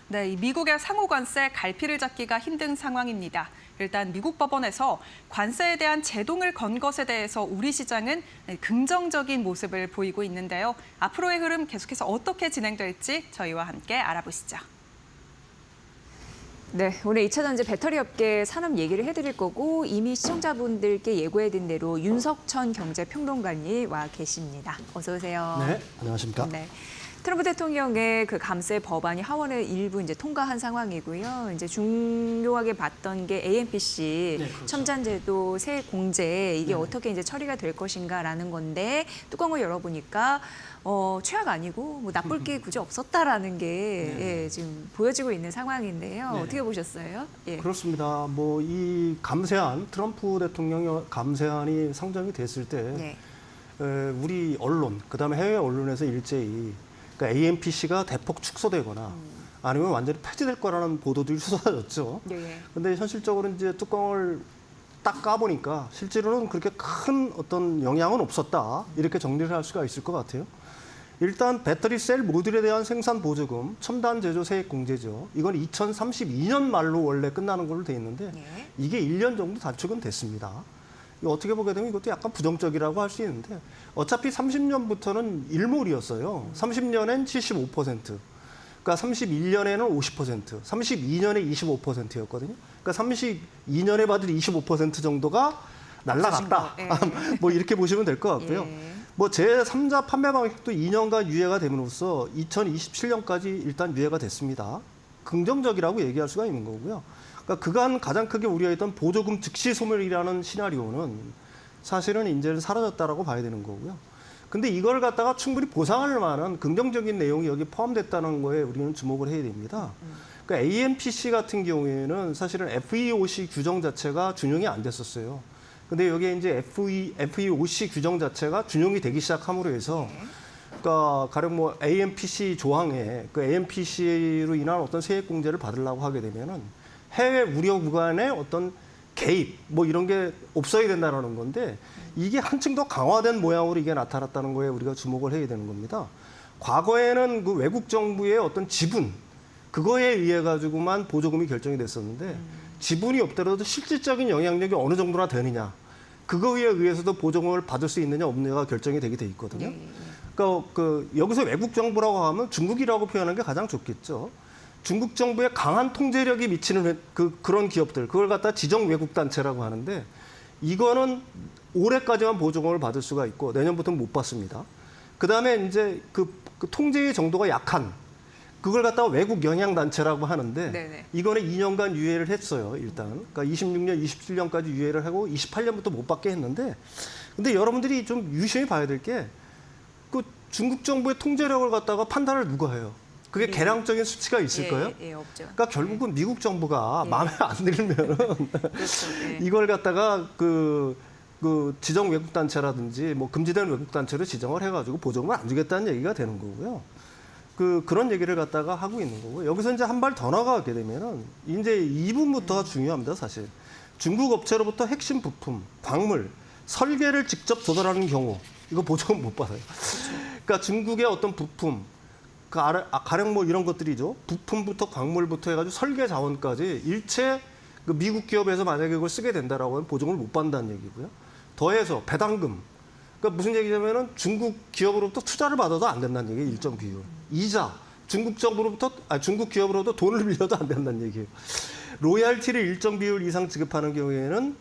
네, 미국의 상호관세 갈피를 잡기가 힘든 상황입니다. 일단 미국 법원에서 관세에 대한 제동을 건 것에 대해서 우리 시장은 긍정적인 모습을 보이고 있는데요. 앞으로의 흐름 계속해서 어떻게 진행될지 저희와 함께 알아보시죠. 네, 오늘 2차 전지 배터리 업계 산업 얘기를 해드릴 거고 이미 시청자분들께 예고해둔 대로 윤석천 경제평론가님 와 계십니다. 어서 오세요. 네, 안녕하십니까? 네. 트럼프 대통령의 그 감세 법안이 하원을 일부 이제 통과한 상황이고요. 이제 중요하게 봤던 게 AMPC 네, 그렇죠. 첨단제도 세액 공제 이게 어떻게 이제 처리가 될 것인가라는 건데 뚜껑을 열어보니까 최악 아니고 뭐 나쁠 게 굳이 없었다라는 게 예, 지금 보여지고 있는 상황인데요. 네. 어떻게 보셨어요? 예. 그렇습니다. 뭐 이 감세안, 트럼프 대통령의 감세안이 상정이 됐을 때 네. 우리 언론, 그다음에 해외 언론에서 일제히 그러니까 AMPC가 대폭 축소되거나 아니면 완전히 폐지될 거라는 보도들이 쏟아졌죠. 네. 근데 현실적으로 이제 뚜껑을 딱 까보니까 실제로는 그렇게 큰 어떤 영향은 없었다. 이렇게 정리를 할 수가 있을 것 같아요. 일단 배터리 셀 모듈에 대한 생산 보조금, 첨단 제조 세액 공제죠. 이건 2032년 말로 원래 끝나는 걸로 돼 있는데 네. 이게 1년 정도 단축은 됐습니다. 이거 어떻게 보게 되면 이것도 약간 부정적이라고 할 수 있는데 어차피 30년부터는 일몰이었어요. 30년엔 75%, 그러니까 31년에는 50%, 32년에 25%였거든요. 그러니까 32년에 받을 25% 정도가 날라갔다. 예. 뭐 이렇게 보시면 될 것 같고요. 예. 뭐 제3자 판매 방식도 2년간 유예가 됨으로써 2027년까지 일단 유예가 됐습니다. 긍정적이라고 얘기할 수가 있는 거고요. 그러니까 그간 가장 크게 우려했던 보조금 즉시 소멸이라는 시나리오는 사실은 이제는 사라졌다라고 봐야 되는 거고요. 근데 이걸 갖다가 충분히 보상할 만한 긍정적인 내용이 여기 포함됐다는 거에 우리는 주목을 해야 됩니다. 그러니까 AMPC 같은 경우에는 사실은 FEOC 규정 자체가 준용이 안 됐었어요. 근데 여기에 이제 FEOC 규정 자체가 준용이 되기 시작함으로 해서 그러니까 가령 뭐 AMPC 조항에 그 AMPC로 인한 어떤 세액 공제를 받으려고 하게 되면은 해외 우려 구간의 어떤 개입 뭐 이런 게 없어야 된다는 건데 이게 한층 더 강화된 모양으로 이게 나타났다는 거에 우리가 주목을 해야 되는 겁니다. 과거에는 그 외국 정부의 어떤 지분 그거에 의해 가지고만 보조금이 결정이 됐었는데 지분이 없더라도 실질적인 영향력이 어느 정도나 되느냐 그거에 의해서도 보조금을 받을 수 있느냐 없느냐가 결정이 되게 돼 있거든요. 그러니까 여기서 외국 정부라고 하면 중국이라고 표현하는 게 가장 좋겠죠. 중국 정부의 강한 통제력이 미치는 그런 기업들, 그걸 갖다 지정 외국 단체라고 하는데 이거는 올해까지만 보조금을 받을 수가 있고 내년부터는 못 받습니다. 그다음에 이제 그 통제의 정도가 약한 그걸 갖다가 외국 영향 단체라고 하는데 네네. 이거는 2년간 유예를 했어요. 일단 그러니까 26년, 27년까지 유예를 하고 28년부터 못 받게 했는데 근데 여러분들이 좀 유심히 봐야 될 게 그 중국 정부의 통제력을 갖다가 판단을 누가 해요? 그게 계량적인 수치가 있을까요? 예, 없죠. 그러니까 결국은 미국 정부가 마음에 안 들면은 그렇죠. 예. 이걸 갖다가 그 지정 외국 단체라든지 뭐 금지된 외국 단체로 지정을 해가지고 보조금을 안 주겠다는 얘기가 되는 거고요. 그런 얘기를 갖다가 하고 있는 거고 여기서 이제 한 발 더 나가게 되면은 이제 이 부분부터가 중요합니다, 사실. 중국 업체로부터 핵심 부품, 광물, 설계를 직접 조달하는 경우 이거 보조금 못 받아요. 그러니까 중국의 어떤 부품 가령 뭐 이런 것들이죠. 부품부터 광물부터 해가지고 설계 자원까지 일체 그 미국 기업에서 만약에 이걸 쓰게 된다라고 하면 보조금을 못 받는다는 얘기고요. 더해서 배당금. 그러니까 무슨 얘기냐면은 중국 기업으로부터 투자를 받아도 안 된다는 얘기예요. 일정 비율. 이자. 중국 기업으로부터 돈을 빌려도 안 된다는 얘기예요. 로얄티를 일정 비율 이상 지급하는 경우에는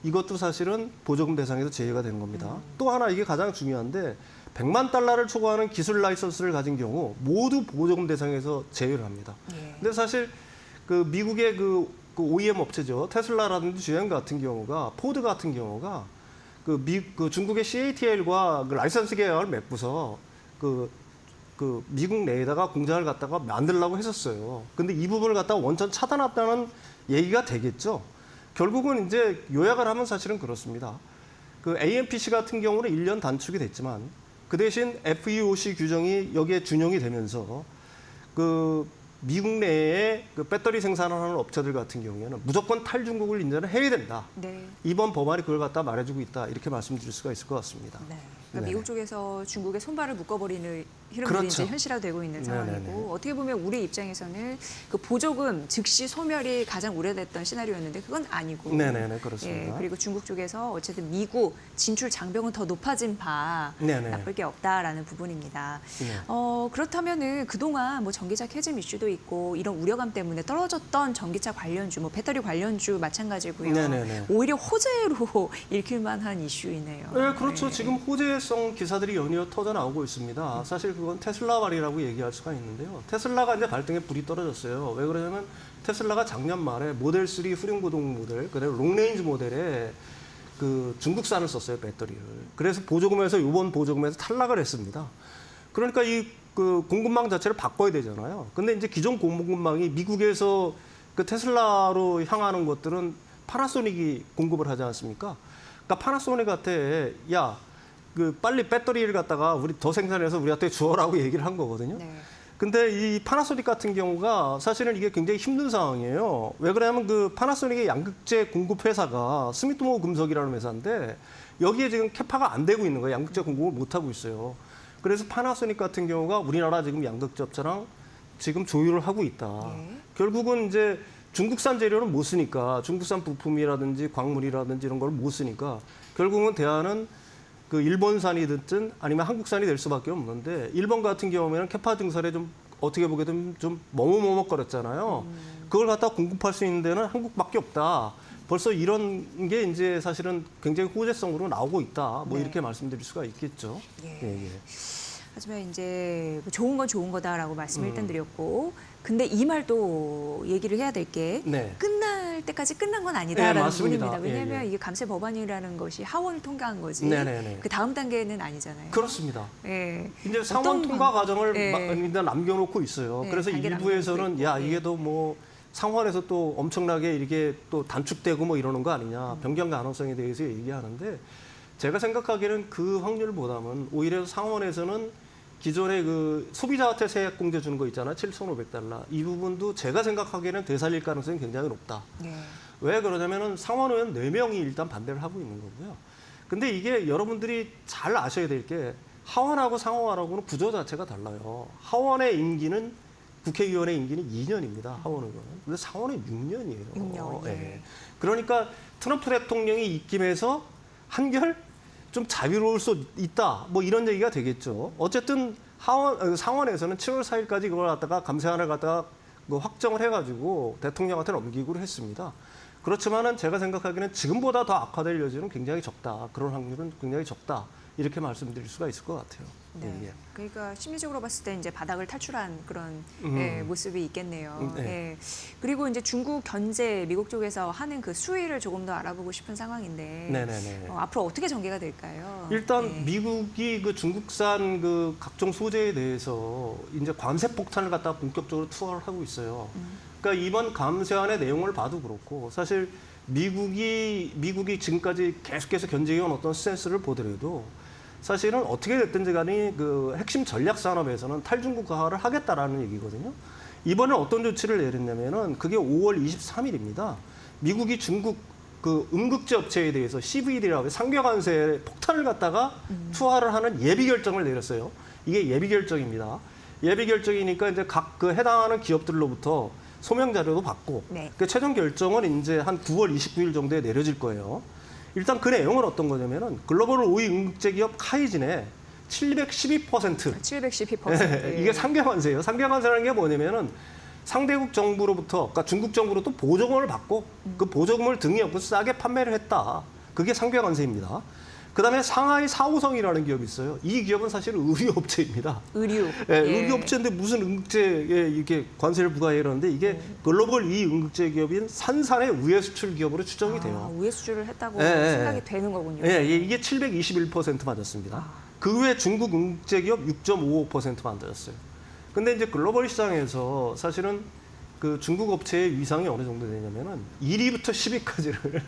이것도 사실은 보조금 대상에서 제외가 되는 겁니다. 또 하나 이게 가장 중요한데 100만 달러를 초과하는 기술 라이선스를 가진 경우 모두 보조금 대상에서 제외를 합니다. 근데 사실 그 미국의 그 OEM 업체죠. 테슬라라든지 GM 같은 경우가 포드 같은 경우가 그 중국의 CATL과 그 라이선스 계약을 맺고서 그 미국 내에다가 공장을 갖다가 만들려고 했었어요. 근데 이 부분을 갖다가 원천 차단했다는 얘기가 되겠죠. 결국은 이제 요약을 하면 사실은 그렇습니다. 그 AMPC 같은 경우는 1년 단축이 됐지만 그 대신 FEOC 규정이 여기에 준용이 되면서 그 미국 내에 그 배터리 생산을 하는 업체들 같은 경우에는 무조건 탈중국을 인정을 해야 된다. 네. 이번 법안이 그걸 갖다 말해주고 있다. 이렇게 말씀드릴 수가 있을 것 같습니다. 네. 그러니까 미국 쪽에서 중국의 손발을 묶어버리는 흐름들이 그렇죠. 이제 현실화되고 있는 상황이고 네네네. 어떻게 보면 우리 입장에서는 그 보조금 즉시 소멸이 가장 우려됐던 시나리오였는데 그건 아니고 네네네, 그렇습니다. 예, 그리고 중국 쪽에서 어쨌든 미국 진출 장벽은 더 높아진 바 네네. 나쁠 게 없다라는 부분입니다. 네. 그렇다면은 그동안 뭐 전기차 캐즘 이슈도 있고 이런 우려감 때문에 떨어졌던 전기차 관련주, 뭐 배터리 관련주 마찬가지고요. 네네네. 오히려 호재로 읽힐 만한 이슈이네요. 네, 그렇죠. 네. 지금 호재성 기사들이 연이어 터져 나오고 있습니다. 사실 그건 테슬라 말이라고 얘기할 수가 있는데요. 테슬라가 이제 발등에 불이 떨어졌어요. 왜 그러냐면 테슬라가 작년 말에 모델 3 후륜구동 모델, 그다음에 롱레인지 모델에 그 중국산을 썼어요, 배터리를. 그래서 보조금에서 이번 보조금에서 탈락을 했습니다. 그러니까 이 그 공급망 자체를 바꿔야 되잖아요. 근데 이제 기존 공급망이 미국에서 그 테슬라로 향하는 것들은 파나소닉이 공급을 하지 않습니까? 그러니까 파나소닉한테 야, 그 빨리 배터리를 갖다가 우리 더 생산해서 우리한테 주어라고 얘기를 한 거거든요. 네. 근데 이 파나소닉 같은 경우가 사실은 이게 굉장히 힘든 상황이에요. 왜 그러냐면 그 파나소닉의 양극재 공급 회사가 스미토모 금속이라는 회사인데 여기에 지금 캐파가 안 되고 있는 거예요. 양극재 공급을 못 하고 있어요. 그래서 파나소닉 같은 경우가 우리나라 지금 양극재 업체랑 지금 조율을 하고 있다. 네. 결국은 이제 중국산 재료는 못 쓰니까 중국산 부품이라든지 광물이라든지 이런 걸 못 쓰니까 결국은 대안은 그 일본산이든 아니면 한국산이 될 수밖에 없는데 일본 같은 경우에는 캐파 증설에 좀 어떻게 보게든 좀 머뭇머뭇거렸잖아요. 그걸 갖다 공급할 수 있는 데는 한국밖에 없다. 벌써 이런 게 이제 사실은 굉장히 호재성으로 나오고 있다. 뭐 네. 이렇게 말씀드릴 수가 있겠죠. 예. 예, 예. 하지만 이제 좋은 건 좋은 거다라고 말씀을 일단 드렸고, 근데 이 말도 얘기를 해야 될 게 네. 끝날 때까지 끝난 건 아니다라는 네, 맞습니다. 부분입니다. 왜냐하면 예, 예. 이게 감세 법안이라는 것이 하원을 통과한 거지 네네네. 그 다음 단계는 아니잖아요. 그렇습니다. 예. 이제 상원 어떤 통과 방- 과정을 예. 일단 남겨놓고 있어요. 네, 그래서 단계 일부에서는 남겨놓고 야 있고, 이게 예. 또 뭐 상원에서 또 엄청나게 이렇게 또 단축되고 뭐 이러는 거 아니냐 변경 가능성에 대해서 얘기하는데 제가 생각하기에는 그 확률보다는 오히려 상원에서는 기존의 그 소비자한테 세액 공제 주는 거 있잖아요. 7,500달러. 이 부분도 제가 생각하기에는 되살릴 가능성이 굉장히 높다. 네. 왜 그러냐면은 상원의원 4명이 일단 반대를 하고 있는 거고요. 근데 이게 여러분들이 잘 아셔야 될 게 하원하고 상원하고는 구조 자체가 달라요. 하원의 임기는 국회의원의 임기는 2년입니다. 하원의원은. 근데 상원은 6년이에요. 6년, 예. 그러니까 트럼프 대통령이 입김해서 한결 좀 자유로울 수 있다. 뭐 이런 얘기가 되겠죠. 어쨌든 상원에서는 7월 4일까지 그걸 갖다가 감세안을 갖다가 뭐 확정을 해가지고 대통령한테 넘기기로 했습니다. 그렇지만은 제가 생각하기에는 지금보다 더 악화될 여지는 굉장히 적다. 그런 확률은 굉장히 적다. 이렇게 말씀드릴 수가 있을 것 같아요. 네. 예, 예. 그러니까 심리적으로 봤을 때 이제 바닥을 탈출한 그런 예, 모습이 있겠네요. 네. 예. 그리고 이제 중국 견제 미국 쪽에서 하는 그 수위를 조금 더 알아보고 싶은 상황인데 네네네. 앞으로 어떻게 전개가 될까요? 일단 예. 미국이 그 중국산 그 각종 소재에 대해서 이제 관세 폭탄을 갖다가 본격적으로 투하를 하고 있어요. 그러니까 이번 감세안의 내용을 봐도 그렇고 사실 미국이 지금까지 계속해서 견제해온 어떤 스탠스를 보더라도 사실은 어떻게 됐든지 간에 그 핵심 전략 산업에서는 탈중국화를 하겠다라는 얘기거든요. 이번에 어떤 조치를 내렸냐면은 그게 5월 23일입니다. 미국이 중국 그 음극재 업체에 대해서 CVD라고 상계관세 폭탄을 갖다가 투하를 하는 예비 결정을 내렸어요. 이게 예비 결정입니다. 예비 결정이니까 이제 각 그 해당하는 기업들로부터 소명 자료도 받고 네. 그 최종 결정은 이제 한 9월 29일 정도에 내려질 거예요. 일단 그 내용은 어떤 거냐면은 글로벌 5위 음극재 기업 카이진의 712%. 712%. 이게 상계관세예요. 상계관세라는 게 뭐냐면은 상대국 정부로부터, 그러니까 중국 정부로부터 보조금을 받고 그 보조금을 등에 업고 싸게 판매를 했다. 그게 상계관세입니다. 그다음에 상하이 사오성이라는 기업이 있어요. 이 기업은 사실 의류업체입니다. 의류. 예, 의류업체인데 무슨 음극재에 이렇게 관세를 부과해 이러는데 이게 글로벌 2위 음극재 기업인 산산의 우회 수출 기업으로 추정이 돼요. 우회 수주를 했다고 예, 예. 생각이 되는 거군요. 예, 이게 721% 맞았습니다. 그 외 중국 음극재 기업 6.55% 만들었어요. 근데 이제 글로벌 시장에서 사실은 그 중국 업체의 위상이 어느 정도 되냐면은 1위부터 10위까지를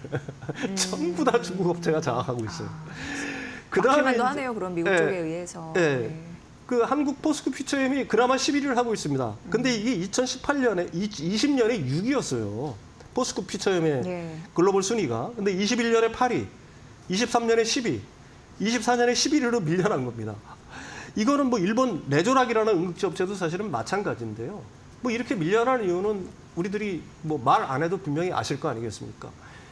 전부 다 중국 업체가 장악하고 있어요. 그다음에도 하네요. 그럼 미국 예, 쪽에 의해서. 예. 네. 그 한국 포스코 퓨처엠이 그나마 11위를 하고 있습니다. 근데 이게 2018년에 20년에 6위였어요. 포스코 퓨처엠의 네. 글로벌 순위가. 근데 21년에 8위, 23년에 10위, 24년에 11위로 밀려난 겁니다. 이거는 뭐 일본 레조락이라는 응급제 업체도 사실은 마찬가지인데요. 뭐 이렇게 밀려나는 이유는 우리들이 뭐 말 안 해도 분명히 아실 거 아니겠습니까?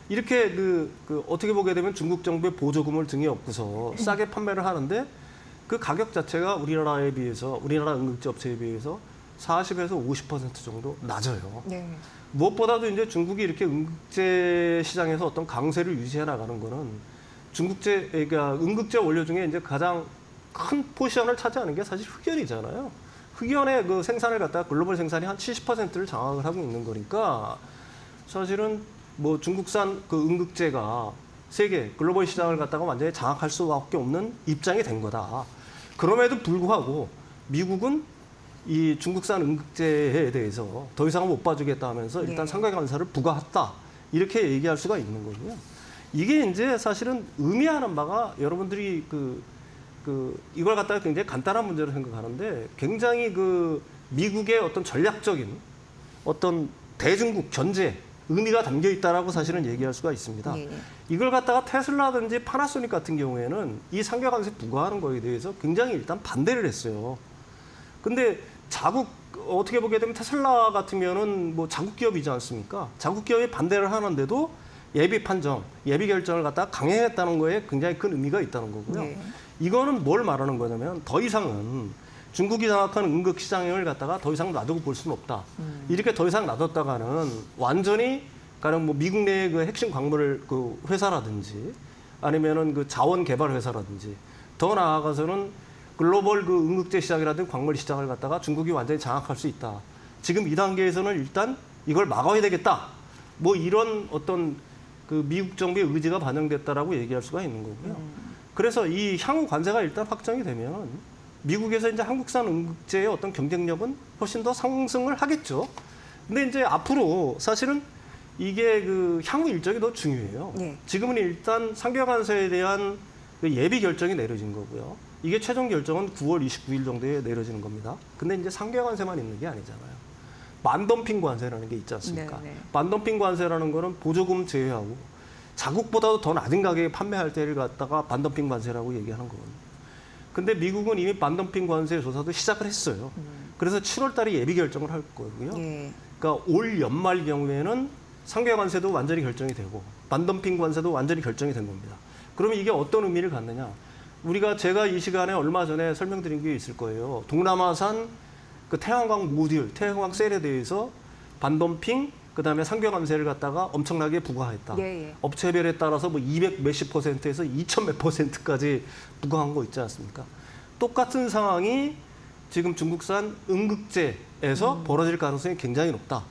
이렇게 그 어떻게 보게 되면 중국 정부의 보조금을 등에 업고서 싸게 판매를 하는데 그 가격 자체가 우리나라에 비해서 우리나라 응급제 업체에 비해서 40에서 50% 정도 낮아요. 네. 무엇보다도 이제 중국이 이렇게 응급제 시장에서 어떤 강세를 유지해 나가는 거는 그러니까 응급제 원료 중에 이제 가장 큰 포지션을 차지하는 게 사실 흑연이잖아요. 흑연의 그 생산을 갖다가 글로벌 생산이 한 70%를 장악을 하고 있는 거니까 사실은 뭐 중국산 그 응급제가 세계 글로벌 시장을 갖다가 완전히 장악할 수밖에 없는 입장이 된 거다. 그럼에도 불구하고 미국은 이 중국산 응급제에 대해서 더 이상은 못 봐주겠다 하면서 일단 상가 관세를 부과했다. 이렇게 얘기할 수가 있는 거고요. 이게 이제 사실은 의미하는 바가 여러분들이 이걸 갖다가 굉장히 간단한 문제로 생각하는데 굉장히 그 미국의 어떤 전략적인 어떤 대중국 견제 의미가 담겨 있다라고 사실은 얘기할 수가 있습니다. 이걸 갖다가 테슬라든지 파나소닉 같은 경우에는 이 상가 관세 부과하는 거에 대해서 굉장히 일단 반대를 했어요. 근데 어떻게 보게 되면 테슬라 같으면은 뭐 자국 기업이지 않습니까? 자국 기업이 반대를 하는데도 예비 판정, 예비 결정을 갖다가 강행했다는 거에 굉장히 큰 의미가 있다는 거고요. 이거는 뭘 말하는 거냐면 더 이상은 중국이 장악한 응급 시장을 갖다가 더 이상 놔두고 볼 수는 없다. 이렇게 더 이상 놔뒀다가는 완전히 가령 뭐 미국 내의 그 핵심 광물 그 회사라든지 아니면은 그 자원 개발 회사라든지 더 나아가서는 글로벌 그 응급제 시장이라든지 광물 시장을 갖다가 중국이 완전히 장악할 수 있다. 지금 이 단계에서는 일단 이걸 막아야 되겠다. 뭐 이런 어떤 그 미국 정부의 의지가 반영됐다라고 얘기할 수가 있는 거고요. 그래서 이 향후 관세가 일단 확정이 되면 미국에서 이제 한국산 응급제의 어떤 경쟁력은 훨씬 더 상승을 하겠죠. 근데 이제 앞으로 사실은 이게 그 향후 일정이 더 중요해요. 지금은 일단 상가 관세에 대한 그 예비 결정이 내려진 거고요. 이게 최종 결정은 9월 29일 정도에 내려지는 겁니다. 근데 이제 상가 관세만 있는 게 아니잖아요. 반덤핑 관세라는 게 있지 않습니까? 반덤핑 관세라는 거는 보조금 제외하고 자국보다도 더 낮은 가격에 판매할 때를 갖다가 반덤핑 관세라고 얘기하는 거거든요. 근데 미국은 이미 반덤핑 관세 조사도 시작을 했어요. 그래서 7월 달에 예비 결정을 할 거고요. 그러니까 올 연말 경우에는 상가 관세도 완전히 결정이 되고 반덤핑 관세도 완전히 결정이 된 겁니다. 그러면 이게 어떤 의미를 갖느냐? 제가 이 시간에 얼마 전에 설명드린 게 있을 거예요. 동남아산 그 태양광 모듈, 태양광 셀에 대해서 반덤핑, 그다음에 상가 관세를 갖다가 엄청나게 부과했다. 업체별에 따라서 뭐 200 몇십 %에서 2000 몇 %까지 부과한 거 있지 않습니까? 똑같은 상황이 지금 중국산 응급제에서 벌어질 가능성이 굉장히 높다.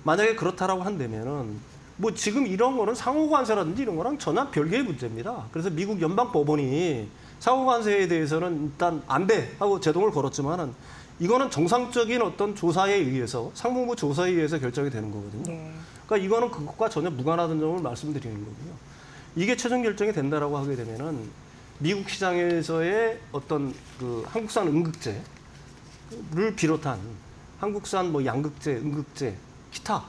만약에 그렇다라고 한다면은 뭐 지금 이런 거는 상호 관세라든지 이런 거랑 전혀 별개의 문제입니다. 그래서 미국 연방 법원이 상호 관세에 대해서는 일단 안 돼 하고 제동을 걸었지만은 이거는 정상적인 어떤 조사에 의해서 상무부 조사에 의해서 결정이 되는 거거든요. 그러니까 이거는 그것과 전혀 무관하다는 점을 말씀드리는 거고요. 이게 최종 결정이 된다라고 하게 되면은 미국 시장에서의 어떤 그 한국산 응급제를 비롯한 한국산 뭐 양극재, 응급제, 기타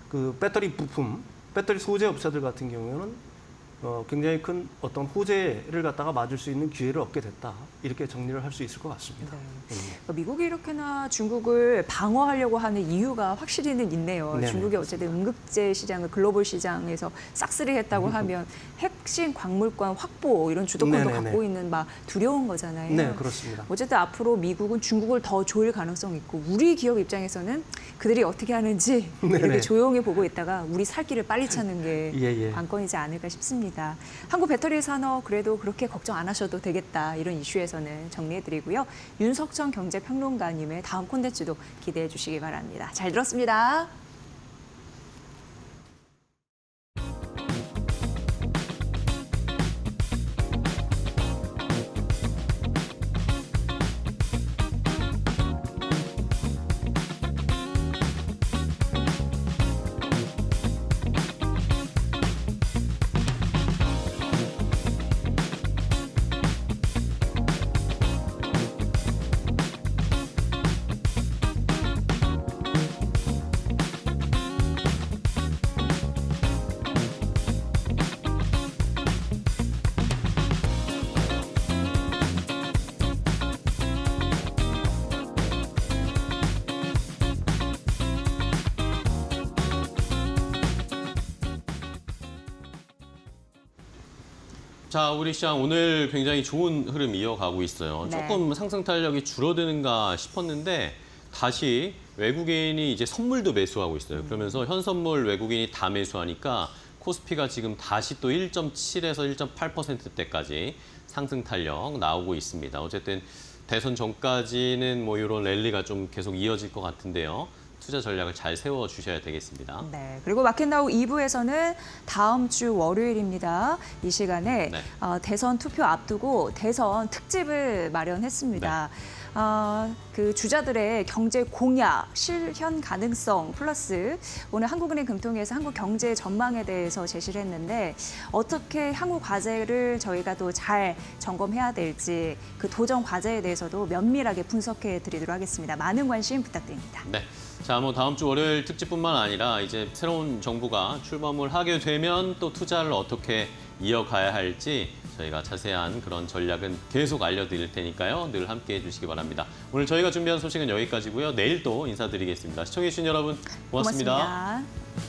그 배터리 부품, 배터리 소재 업체들 같은 경우에는 굉장히 큰 어떤 호재를 갖다가 맞을 수 있는 기회를 얻게 됐다. 이렇게 정리를 할 수 있을 것 같습니다. 그러니까 미국이 이렇게나 중국을 방어하려고 하는 이유가 확실히는 있네요. 중국이 어쨌든 응급제 시장을 글로벌 시장에서 싹쓸이 했다고 하면 핵심 광물권 확보 이런 주도권도 갖고 있는 막 두려운 거잖아요. 네, 그렇습니다. 어쨌든 앞으로 미국은 중국을 더 조일 가능성이 있고 우리 기업 입장에서는 그들이 어떻게 하는지 이렇게 조용히 보고 있다가 우리 살 길을 빨리 찾는 게 관건이지 않을까 싶습니다. 한국 배터리 산업 그래도 그렇게 걱정 안 하셔도 되겠다. 이런 이슈에서는 정리해드리고요. 윤석천 경제평론가님의 다음 콘텐츠도 기대해 주시기 바랍니다. 잘 들었습니다. 자, 우리 시장 오늘 굉장히 좋은 흐름 이어가고 있어요. 네. 조금 상승 탄력이 줄어드는가 싶었는데 다시 외국인이 이제 선물도 매수하고 있어요. 그러면서 현선물 외국인이 다 매수하니까 코스피가 지금 다시 또 1.7에서 1.8%대까지 상승 탄력 나오고 있습니다. 어쨌든 대선 전까지는 뭐 이런 랠리가 좀 계속 이어질 것 같은데요. 투자 전략을 잘 세워주셔야 되겠습니다. 네, 그리고 마켓나우 2부에서는 다음 주 월요일입니다. 이 시간에 네. 대선 투표 앞두고 대선 특집을 마련했습니다. 그 주자들의 경제 공약, 실현 가능성 플러스 오늘 한국은행 금통위에서 한국 경제 전망에 대해서 제시를 했는데 어떻게 향후 과제를 저희가 또 잘 점검해야 될지 그 도전 과제에 대해서도 면밀하게 분석해 드리도록 하겠습니다. 많은 관심 부탁드립니다. 네. 자, 뭐 다음 주 월요일 특집뿐만 아니라 이제 새로운 정부가 출범을 하게 되면 또 투자를 어떻게 이어가야 할지 저희가 자세한 그런 전략은 계속 알려드릴 테니까요. 늘 함께해 주시기 바랍니다. 오늘 저희가 준비한 소식은 여기까지고요. 내일 또 인사드리겠습니다. 시청해주신 여러분 고맙습니다. 고맙습니다.